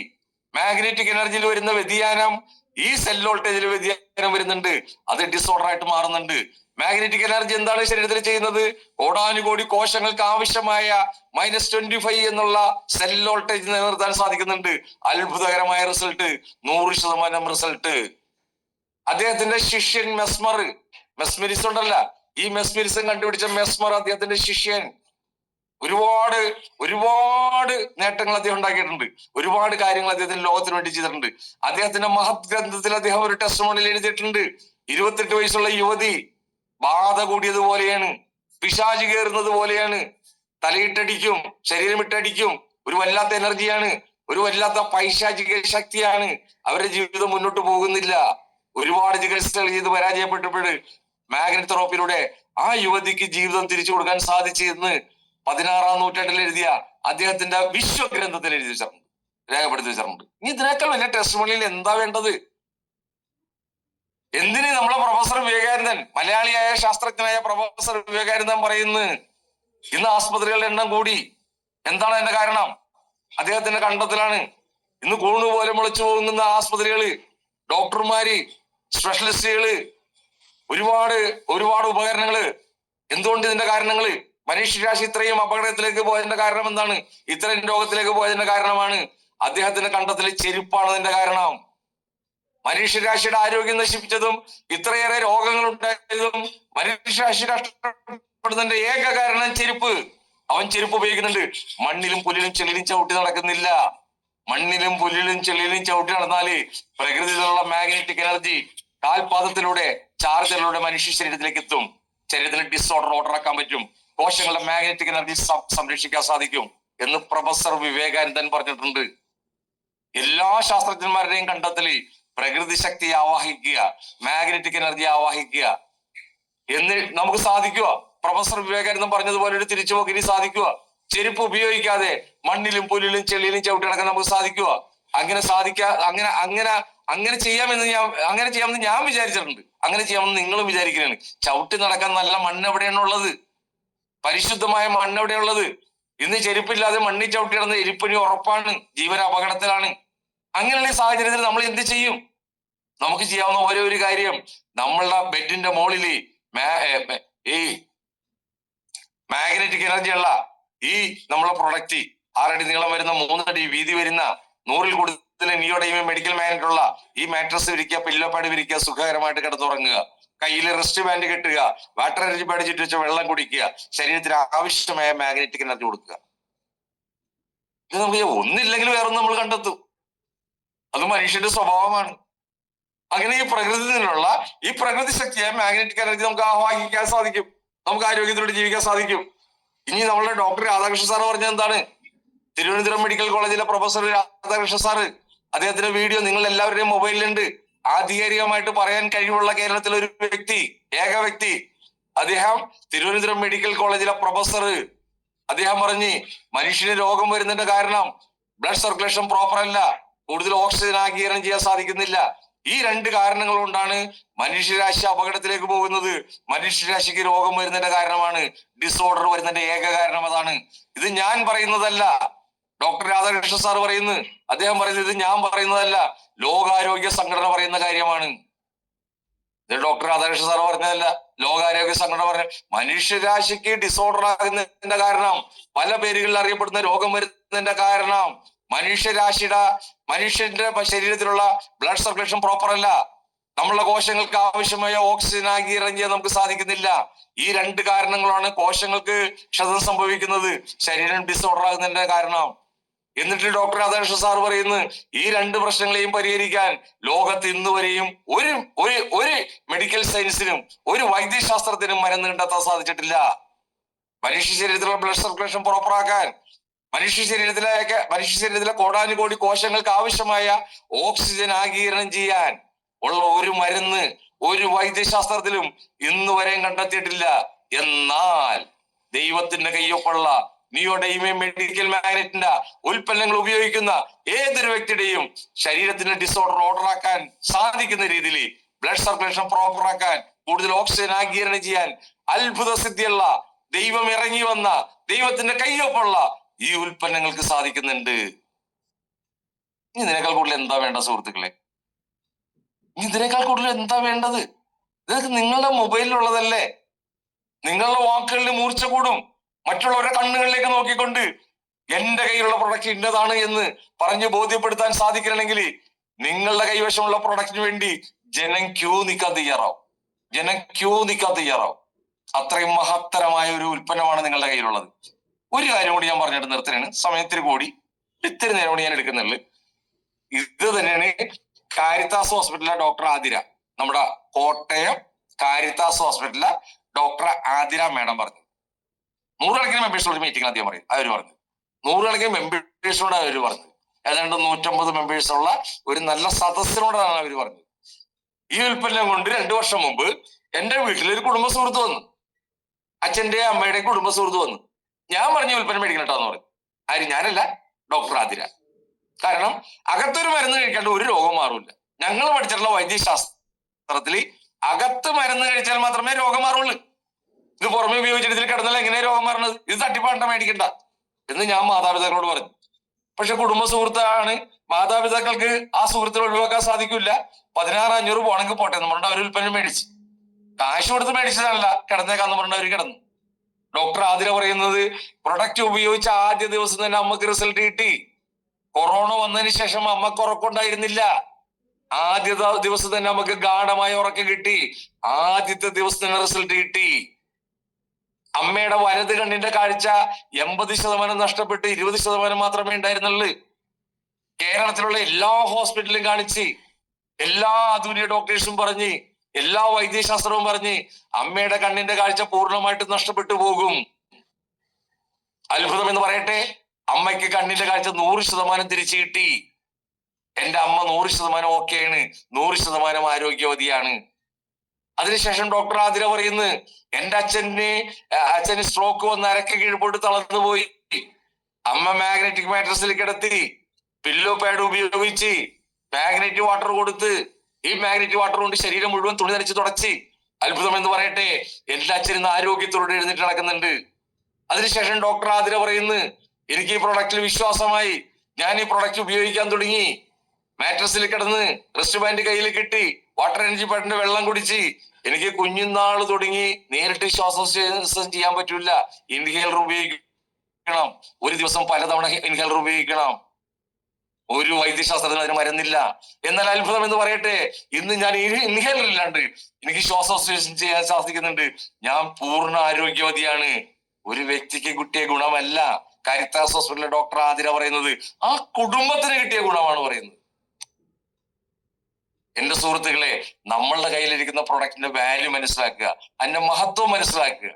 മാഗ്നറ്റിക് എനർജിയിൽ വരുന്ന വ്യതിയാനം, ഈ സെൽ വോൾട്ടേജിൽ വ്യതിയാനം വരുന്നുണ്ട്, അത് ഡിസോർഡർ ആയിട്ട് മാറുന്നുണ്ട്. മാഗ്നറ്റിക് എനർജി എന്താണ് ശരീരത്തിൽ ചെയ്യുന്നത്? കോടാനുകോടി കോശങ്ങൾക്ക് ആവശ്യമായ -25 എന്നുള്ള സെൽ വോൾട്ടേജ് നിലനിർത്താൻ സാധിക്കുന്നുണ്ട്. അത്ഭുതകരമായ റിസൾട്ട്, 100% റിസൾട്ട്. അദ്ദേഹത്തിന്റെ ശിഷ്യൻ മെസ്മറിസം ഉണ്ടല്ല, ഈ മെസ്മറിസം കണ്ടുപിടിച്ച മെസ്മർ അദ്ദേഹത്തിന്റെ ശിഷ്യൻ. ഒരുപാട് നേട്ടങ്ങൾ അദ്ദേഹം ഉണ്ടാക്കിയിട്ടുണ്ട്. ഒരുപാട് കാര്യങ്ങൾ അദ്ദേഹത്തിന് ലോകത്തിന് വേണ്ടി ചെയ്തിട്ടുണ്ട്. അദ്ദേഹത്തിന്റെ മഹത് ഗ്രന്ഥത്തിൽ അദ്ദേഹം ഒരു ടെസ്റ്റിമോണിയിൽ എഴുതിയിട്ടുണ്ട്. 28 വയസ്സുള്ള യുവതി ബാധ കൂടിയതുപോലെയാണ്, പിശാച് കയറുന്നത് പോലെയാണ്, തലയിട്ടടിക്കും, ശരീരം ഇട്ടടിക്കും, ഒരു വല്ലാത്ത എനർജിയാണ്. ഒരു വല്ലാത്ത പൈശാചിക ശക്തിയാണ്. അവരുടെ ജീവിതം മുന്നോട്ട് പോകുന്നില്ല. ഒരുപാട് ചികിത്സകൾ ചെയ്ത് പരാജയപ്പെട്ടപ്പോൾ മാഗ്നറ്റ് തെറാപ്പിയിലൂടെ ആ യുവതിക്ക് ജീവിതം തിരിച്ചു കൊടുക്കാൻ സാധിച്ചു എന്ന് 16-ാം നൂറ്റാണ്ടിൽ എഴുതിയ അദ്ദേഹത്തിന്റെ വിശ്വഗ്രന്ഥത്തിൽ എഴുതി വെച്ചിട്ടുണ്ട്, രേഖപ്പെടുത്തി വെച്ചിട്ടുണ്ട്. ഇനി ഇതിനേക്കാൾ വലിയ ടെസ്റ്റ് മണിയിൽ എന്താ വേണ്ടത്? എന്തിന് നമ്മളെ പ്രൊഫസർ വിവേകാനന്ദൻ, മലയാളിയായ ശാസ്ത്രജ്ഞനായ പ്രൊഫസർ വിവേകാനന്ദൻ പറയുന്നു ഇന്ന് ആസ്പത്രികളുടെ എണ്ണം കൂടി. എന്താണ് അതിന്റെ കാരണം? അദ്ദേഹത്തിന്റെ കണ്ടെത്തലാണ്. ഇന്ന് കൂണ് പോലെ മുളച്ചു പോകുന്ന ആസ്പത്രികള്, ഡോക്ടർമാര്, സ്പെഷ്യലിസ്റ്റുകള്, ഒരുപാട് ഉപകരണങ്ങള്. എന്തുകൊണ്ട് ഇതിന്റെ കാരണങ്ങള്? മനുഷ്യരാശി ഇത്രയും അപകടത്തിലേക്ക് പോയതിന്റെ കാരണം എന്താണ്? ഇത്രയും രോഗത്തിലേക്ക് പോയതിന്റെ കാരണമാണ് അദ്ദേഹത്തിന്റെ കണ്ടെത്തൽ ചെരുപ്പാണ് അതിന്റെ കാരണം. മനുഷ്യരാശിയുടെ ആരോഗ്യം നശിപ്പിച്ചതും ഇത്രയേറെ രോഗങ്ങൾ ഉണ്ടായതും മനുഷ്യരാശി കഷ്ടപ്പെടുന്നതിന്റെ ഏക കാരണം ചെരുപ്പ്. അവൻ ചെരുപ്പ് ഉപയോഗിക്കുന്നുണ്ട്. മണ്ണിലും പുല്ലിലും ചെളിയിലും ചവിട്ടി നടക്കുന്നില്ല. മണ്ണിലും പുല്ലിലും ചെളിയിലും ചവിട്ടി നടന്നാല് പ്രകൃതിയിലുള്ള മാഗ്നറ്റിക് എനർജി കാൽപാദത്തിലൂടെ ചാർജറിലൂടെ മനുഷ്യ ശരീരത്തിലേക്ക് എത്തും. ശരീരത്തിൽ ഓർഡർ ആക്കാൻ പറ്റും. കോശങ്ങളുടെ മാഗ്നറ്റിക് എനർജി സംരക്ഷിക്കാൻ സാധിക്കും എന്ന് പ്രൊഫസർ വിവേകാനന്ദൻ പറഞ്ഞിട്ടുണ്ട്. എല്ലാ ശാസ്ത്രജ്ഞന്മാരുടെയും കണ്ടെത്തല് പ്രകൃതി ശക്തിയെ ആവാഹിക്കുക, മാഗ്നറ്റിക് എനർജി ആവാഹിക്കുക എന്ന് നമുക്ക് സാധിക്കുക. പ്രൊഫസർ വിവേകാനന്ദൻ പറഞ്ഞതുപോലെ ഒരു തിരിച്ചുപോക്കിനി സാധിക്കുക. ചെരുപ്പ് ഉപയോഗിക്കാതെ മണ്ണിലും പുല്ലിലും ചെളിയിലും ചവിട്ടി നടക്കാൻ നമുക്ക് സാധിക്കുക. അങ്ങനെ ചെയ്യാമെന്ന് ഞാൻ വിചാരിച്ചിട്ടുണ്ട്. അങ്ങനെ ചെയ്യാമെന്ന് നിങ്ങളും വിചാരിക്കുകയാണ്. ചവിട്ടി നടക്കാൻ നല്ല മണ്ണ് എവിടെയാണ് ഉള്ളത്? പരിശുദ്ധമായ മണ്ണ് എവിടെയുള്ളത്? ഇന്ന് ചെരുപ്പില്ലാതെ മണ്ണിൽ ചവിട്ടി നടന്ന എരിപ്പനി ഉറപ്പാണ്, ജീവൻ അപകടത്തിലാണ്. അങ്ങനെയുള്ള സാഹചര്യത്തിൽ നമ്മൾ എന്ത് ചെയ്യും? നമുക്ക് ചെയ്യാവുന്ന ഒരേ ഒരു കാര്യം, നമ്മളുടെ ബെഡിന്റെ മുകളിൽ ഈ മാഗ്നറ്റിക് എനർജി ഉള്ള ഈ നമ്മളെ പ്രൊഡക്റ്റ് 6 അടി നീളം വരുന്ന 3 അടി വീതി വരുന്ന 100-ൽ കൂടുതൽ നിയോഡൈമിയം മെഡിക്കൽ മാഗ്നറ്റ് ഉള്ള ഈ മാട്രസ് വിരിക്കുക, പില്ലോ പാഡ് വിരിക്കുക, സുഖകരമായിട്ട് കിടന്നുറങ്ങുക, കയ്യിൽ റെസ്റ്റ് ബാൻഡ് കെട്ടുക, വാട്ടർ എനർജി പാഡ് ചുറ്റി വെച്ച വെള്ളം കുടിക്കുക, ശരീരത്തിന് ആവശ്യമായ മാഗ്നറ്റിക് എനർജി കൊടുക്കുക. ഇത് നമുക്ക് ഒന്നില്ലെങ്കിൽ വേറൊന്നും നമ്മൾ കണ്ടെത്തും. അത് മനുഷ്യന്റെ സ്വഭാവമാണ്. അങ്ങനെ ഈ പ്രകൃതിയിൽ നിന്നുള്ള ഈ പ്രകൃതി ശക്തിയായ മാഗ്നറ്റിക് എനർജി നമുക്ക് ആവാഹിക്കാൻ സാധിക്കും. നമുക്ക് ആരോഗ്യത്തോടെ ജീവിക്കാൻ സാധിക്കും. ഇനി നമ്മളുടെ ഡോക്ടർ രാധാകൃഷ്ണൻ സാറ് പറഞ്ഞത് എന്താണ്? തിരുവനന്തപുരം മെഡിക്കൽ കോളേജിലെ പ്രൊഫസർ രാധാകൃഷ്ണൻ സാറ്, അദ്ദേഹത്തിന്റെ വീഡിയോ നിങ്ങൾ എല്ലാവരുടെയും മൊബൈലിലുണ്ട്. ആധികാരികമായിട്ട് പറയാൻ കഴിവുള്ള കേരളത്തിലെ ഒരു വ്യക്തി, ഏക വ്യക്തി, അദ്ദേഹം തിരുവനന്തപുരം മെഡിക്കൽ കോളേജിലെ പ്രൊഫസർ. അദ്ദേഹം പറഞ്ഞ് മനുഷ്യന് രോഗം വരുന്നതിന്റെ കാരണം ബ്ലഡ് സർക്കുലേഷൻ പ്രോപ്പർ അല്ല, കൂടുതൽ ഓക്സിജൻ ആഗിരണം ചെയ്യാൻ സാധിക്കുന്നില്ല. ഈ 2 കാരണങ്ങൾ കൊണ്ടാണ് മനുഷ്യരാശി അപകടത്തിലേക്ക് പോകുന്നത്. മനുഷ്യരാശിക്ക് രോഗം വരുന്നതിന്റെ കാരണമാണ്, ഡിസോർഡർ വരുന്നതിന്റെ ഏക കാരണം അതാണ്. ഇത് ഞാൻ പറയുന്നതല്ല, ഡോക്ടർ രാധാകൃഷ്ണൻ സാർ പറയുന്നു. അദ്ദേഹം പറയുന്നത് ഇത് ഞാൻ പറയുന്നതല്ല, ലോകാരോഗ്യ സംഘടന പറയുന്ന കാര്യമാണ്. ഇത് ഡോക്ടർ രാധാകൃഷ്ണൻ സാർ പറഞ്ഞതല്ല, ലോകാരോഗ്യ സംഘടന പറഞ്ഞ മനുഷ്യരാശിക്ക് ഡിസോർഡർ ആകുന്നതിന്റെ കാരണം, പല പേരുകളിൽ അറിയപ്പെടുന്ന രോഗം വരുന്നതിന്റെ കാരണം മനുഷ്യന്റെ ശരീരത്തിലുള്ള ബ്ലഡ് സർക്കുലേഷൻ പ്രോപ്പർ അല്ല. നമ്മളുടെ കോശങ്ങൾക്ക് ആവശ്യമായ ഓക്സിജൻ ആഗിരണം ചെയ്യാൻ നമുക്ക് സാധിക്കുന്നില്ല. ഈ 2 കാരണങ്ങളാണ് കോശങ്ങൾക്ക് ക്ഷതം സംഭവിക്കുന്നത്, ശരീരം ഡിസോർഡർ ആകുന്നതിന്റെ കാരണം. എന്നിട്ട് ഡോക്ടർ രാധാകൃഷ്ണൻ സാർ പറയുന്നു ഈ 2 പ്രശ്നങ്ങളെയും പരിഹരിക്കാൻ ലോകത്ത് ഇന്ന് വരെയും ഒരു മെഡിക്കൽ സയൻസിനും ഒരു വൈദ്യശാസ്ത്രത്തിനും മരുന്ന് കണ്ടെത്താൻ സാധിച്ചിട്ടില്ല. മനുഷ്യ ശരീരത്തിലുള്ള ബ്ലഡ് സർക്കുലേഷൻ പ്രോപ്പറാക്കാൻ, മനുഷ്യ ശരീരത്തിലെ കോടാനുകോടി കോശങ്ങൾക്ക് ആവശ്യമായ ഓക്സിജൻ ആഗിരണം ചെയ്യാൻ ഉള്ള ഒരു മരുന്ന് ഒരു വൈദ്യശാസ്ത്രത്തിലും ഇന്ന് വരെയും കണ്ടെത്തിയിട്ടില്ല. എന്നാൽ ദൈവത്തിന്റെ കയ്യൊപ്പുള്ള നിയോഡൈമിയം മെഡിക്കൽ മാഗ്നറ്റിന്റെ ഉൽപ്പന്നങ്ങൾ ഉപയോഗിക്കുന്ന ഏതൊരു വ്യക്തിയുടെയും ശരീരത്തിന്റെ ഡിസോർഡർ ഓർഡറാക്കാൻ സാധിക്കുന്ന രീതിയിൽ ബ്ലഡ് സർക്കുലേഷൻ പ്രോപ്പർ ആക്കാൻ, കൂടുതൽ ഓക്സിജൻ ആഗിരണം ചെയ്യാൻ അത്ഭുത സിദ്ധിയുള്ള ദൈവം ഇറങ്ങി വന്ന ദൈവത്തിന്റെ കയ്യൊപ്പുള്ള ഈ ഉൽപ്പന്നങ്ങൾക്ക് സാധിക്കുന്നുണ്ട്. ഇനി ഇതിനേക്കാൾ കൂടുതൽ എന്താ വേണ്ട സുഹൃത്തുക്കളെ? ഇതിനേക്കാൾ കൂടുതൽ എന്താ വേണ്ടത്? ഇതൊക്കെ നിങ്ങളുടെ മൊബൈലിലുള്ളതല്ലേ. നിങ്ങളുടെ വാക്കുകളിൽ മൂർച്ച കൂടും. മറ്റുള്ളവരുടെ കണ്ണുകളിലേക്ക് നോക്കിക്കൊണ്ട് എന്റെ കയ്യിലുള്ള പ്രൊഡക്റ്റ് ഇന്നതാണ് എന്ന് പറഞ്ഞ് ബോധ്യപ്പെടുത്താൻ സാധിക്കണമെങ്കിൽ നിങ്ങളുടെ കൈവശമുള്ള പ്രൊഡക്റ്റിന് വേണ്ടി ജനം ക്യൂ നിൽക്കാൻ തയ്യാറാവും. അത്രയും മഹത്തരമായ ഒരു ഉൽപ്പന്നമാണ് നിങ്ങളുടെ കയ്യിലുള്ളത്. ഒരു കാര്യം കൂടി ഞാൻ പറഞ്ഞിട്ട് നിർത്തലാണ്, സമയത്തിന് കൂടി ഇത്തിരി നേരം കൂടി ഞാൻ എടുക്കുന്നുള്ളു. ഇത് തന്നെയാണ് കാരിത്താസ് ഹോസ്പിറ്റലിലെ ഡോക്ടർ ആതിര, നമ്മുടെ കോട്ടയം കാരിത്താസ് ഹോസ്പിറ്റലിലെ ഡോക്ടർ ആതിര മാഡം പറഞ്ഞു. 100 കണക്കിന് മെമ്പേഴ്സിനോട് മീറ്റിംഗ് അദ്ദേഹം പറയും. അവർ പറഞ്ഞു 100 കണക്കിന് മെമ്പേഴ്സിനോട് അവർ പറഞ്ഞു ഏതാണ്ട് 150 മെമ്പേഴ്സുള്ള ഒരു നല്ല സദസ്സിനോടാണ് അവർ പറഞ്ഞത്. ഈ ഉൽപ്പന്നം കൊണ്ട് 2 വർഷം മുമ്പ് എന്റെ വീട്ടിൽ ഒരു കുടുംബ സുഹൃത്ത് വന്നു, അച്ഛന്റെ അമ്മയുടെ കുടുംബ സുഹൃത്ത് വന്നു. ഞാൻ പറഞ്ഞു ഉൽപ്പന്നം മേടിക്കണട്ടാന്ന് പറഞ്ഞു. ആര്? ഞാനല്ല, ഡോക്ടർ ആതിര. കാരണം അകത്തൊരു മരുന്ന് കഴിക്കാണ്ട് ഒരു രോഗം മാറൂല. ഞങ്ങൾ പഠിച്ചിട്ടുള്ള വൈദ്യശാസ്ത്രത്തിൽ അകത്ത് മരുന്ന് കഴിച്ചാൽ മാത്രമേ രോഗം മാറുള്ളൂ. ഇത് പുറമെ ഉപയോഗിച്ചിട്ട് ഇതിൽ കിടന്നാൽ എങ്ങനെയാ രോഗം മാറണത്? ഇത് തട്ടിപ്പാണ്ട മേടിക്കണ്ട എന്ന് ഞാൻ മാതാപിതാക്കളോട് പറഞ്ഞു. പക്ഷെ കുടുംബ സുഹൃത്താണ്, മാതാപിതാക്കൾക്ക് ആ സുഹൃത്തിനെ ഒഴിവാക്കാൻ സാധിക്കില്ല. 16,500 പോണെങ്കിൽ പോട്ടെ എന്ന് പറഞ്ഞിട്ട് അവർ ഉൽപ്പന്നം മേടിച്ചു. കാശ് കൊടുത്ത് മേടിച്ചതല്ല, കിടന്നേക്കാന്ന് പറഞ്ഞിട്ട് അവർ കിടന്നു. ഡോക്ടർ ആതിര പറയുന്നത് പ്രൊഡക്റ്റ് ഉപയോഗിച്ച ആദ്യ ദിവസം തന്നെ അമ്മക്ക് റിസൾട്ട് കിട്ടി. കൊറോണ വന്നതിന് ശേഷം അമ്മക്ക് ഉറക്കമുണ്ടായിരുന്നില്ല. ആദ്യ ദിവസം തന്നെ നമുക്ക് ഗാഠമായ ഉറക്കം കിട്ടി. ആദ്യത്തെ ദിവസം തന്നെ റിസൾട്ട് കിട്ടി. അമ്മയുടെ വലത് കണ്ണിന്റെ കാഴ്ച 80% നഷ്ടപ്പെട്ട് 20% മാത്രമേ ഉണ്ടായിരുന്നുള്ളൂ. കേരളത്തിലുള്ള എല്ലാ ഹോസ്പിറ്റലും കാണിച്ച്, എല്ലാ ആധുനിക ഡോക്ടേഴ്സും പറഞ്ഞ്, എല്ലാ വൈദ്യശാസ്ത്രവും പറഞ്ഞ് അമ്മയുടെ കണ്ണിന്റെ കാഴ്ച പൂർണ്ണമായിട്ട് നഷ്ടപ്പെട്ടു പോകും. അത്ഭുതം എന്ന് പറയട്ടെ, അമ്മയ്ക്ക് കണ്ണിന്റെ കാഴ്ച 100% തിരിച്ചു കിട്ടി. എന്റെ അമ്മ 100% ഓക്കെയാണ്, 100% ആരോഗ്യവതിയാണ്. അതിനുശേഷം ഡോക്ടർ ആതിര പറയുന്നു, എന്റെ അച്ഛന് സ്ട്രോക്ക് വന്ന് അരക്ക് കീഴ്പോട്ട് തളർന്നു പോയി. അമ്മ മാഗ്നറ്റിക് മാട്രസിൽ കിടത്തി, പില്ലോ പാഡ് ഉപയോഗിച്ച് മാഗ്നറ്റിക് വാട്ടർ കൊടുത്ത്, ഈ മാഗ്നറ്റിക് വാട്ടർ കൊണ്ട് ശരീരം മുഴുവൻ തുണി നനച്ച് തുടച്ച്. അത്ഭുതം എന്ന് പറയട്ടെ, എന്റെ അച്ഛൻ ഇന്ന് ആരോഗ്യത്തോടെ എഴുന്നേറ്റ് നടക്കുന്നുണ്ട്. അതിനുശേഷം ഡോക്ടർ ആതിര പറയുന്നു, എനിക്ക് ഈ പ്രൊഡക്റ്റിൽ വിശ്വാസമായി, ഞാൻ ഈ പ്രൊഡക്റ്റ് ഉപയോഗിക്കാൻ തുടങ്ങി. മാട്രസിൽ കിടന്ന് റെസ്റ്റ് ബാൻഡ് കയ്യിൽ കിട്ടി, വാട്ടർ എനർജി പാഡിന്റെ വെള്ളം കുടിച്ച്. എനിക്ക് കുഞ്ഞുനാള് തുടങ്ങി നേരിട്ട് ശ്വാസോച്ഛ്വാസം ചെയ്യാൻ പറ്റൂല, ഇൻഹേലർ ഉപയോഗിക്കണം. ഒരു ദിവസം പലതവണ ഇൻഹേലർ ഉപയോഗിക്കണം. ഒരു വൈദ്യശാസ്ത്രത്തിന് അതിന് മരുന്നില്ല. എന്നാൽ അത്ഭുതം എന്ന് പറയട്ടെ, ഇന്ന് ഞാൻ ഇൻഹേലർ ഇല്ലാണ്ട് എനിക്ക് ശ്വാസോച്ഛ്വാസം ചെയ്യാൻ സാധിക്കുന്നുണ്ട്. ഞാൻ പൂർണ്ണ ആരോഗ്യവതിയാണ്. ഒരു വ്യക്തിക്ക് കിട്ടിയ ഗുണമല്ല കാരിത്താസ് ഹോസ്പിറ്റലിലെ ഡോക്ടർ ആതിര പറയുന്നത്, ആ കുടുംബത്തിന് കിട്ടിയ ഗുണമാണ് പറയുന്നത്. എന്റെ സുഹൃത്തുക്കളെ, നമ്മളുടെ കയ്യിലിരിക്കുന്ന പ്രൊഡക്റ്റിന്റെ വാല്യൂ മനസ്സിലാക്കുക, അതിന്റെ മഹത്വം മനസ്സിലാക്കുക,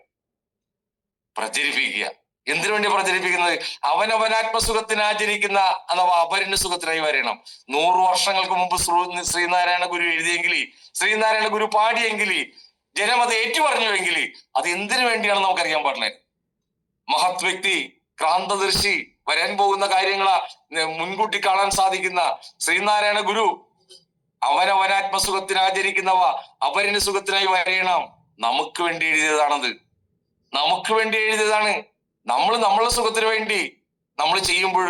പ്രചരിപ്പിക്കുക. എന്തിനു വേണ്ടി പ്രചരിപ്പിക്കുന്നത്? അവനവനാത്മസുഖത്തിന് ആചരിക്കുന്ന അഥവാ അപരന് സുഖത്തിനായി വരണം. 100 വർഷങ്ങൾക്ക് മുമ്പ് ശ്രീനാരായണ ഗുരു എഴുതിയെങ്കിൽ, ശ്രീനാരായണ ഗുരു പാടിയെങ്കിൽ, ജനം അത് ഏറ്റുപറഞ്ഞുവെങ്കിൽ, അത് എന്തിനു വേണ്ടിയാണെന്ന് നമുക്കറിയാൻ പാടില്ല. മഹത് വ്യക്തി, ക്രാന്തദർശി, വരാൻ പോകുന്ന കാര്യങ്ങളെ മുൻകൂട്ടി കാണാൻ സാധിക്കുന്ന ശ്രീനാരായണ ഗുരു അവനവനാത്മസുഖത്തിന് ആചരിക്കുന്നവ അപരന് സുഖത്തിനായി വരയണം. നമുക്ക് വേണ്ടി എഴുതിയതാണത്, നമുക്ക് വേണ്ടി എഴുതിയതാണ്. നമ്മളുടെ സുഖത്തിന് വേണ്ടി നമ്മൾ ചെയ്യുമ്പോൾ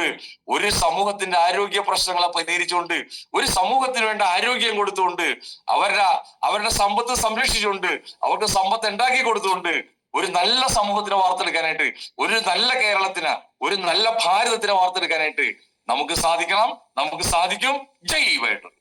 ഒരു സമൂഹത്തിന്റെ ആരോഗ്യ പ്രശ്നങ്ങളെ പരിഹരിച്ചുകൊണ്ട്, ഒരു സമൂഹത്തിന് വേണ്ട ആരോഗ്യം കൊടുത്തുകൊണ്ട്, അവരുടെ സമ്പത്ത് സംരക്ഷിച്ചുകൊണ്ട്, അവർക്ക് സമ്പത്ത് ഉണ്ടാക്കി കൊടുത്തുകൊണ്ട് ഒരു നല്ല സമൂഹത്തിനെ വാർത്തെടുക്കാനായിട്ട്, ഒരു നല്ല കേരളത്തിന്, ഒരു നല്ല ഭാരതത്തിനെ വാർത്തെടുക്കാനായിട്ട് നമുക്ക് സാധിക്കണം, നമുക്ക് സാധിക്കും. ജയ് വൈഷ്ണവ്.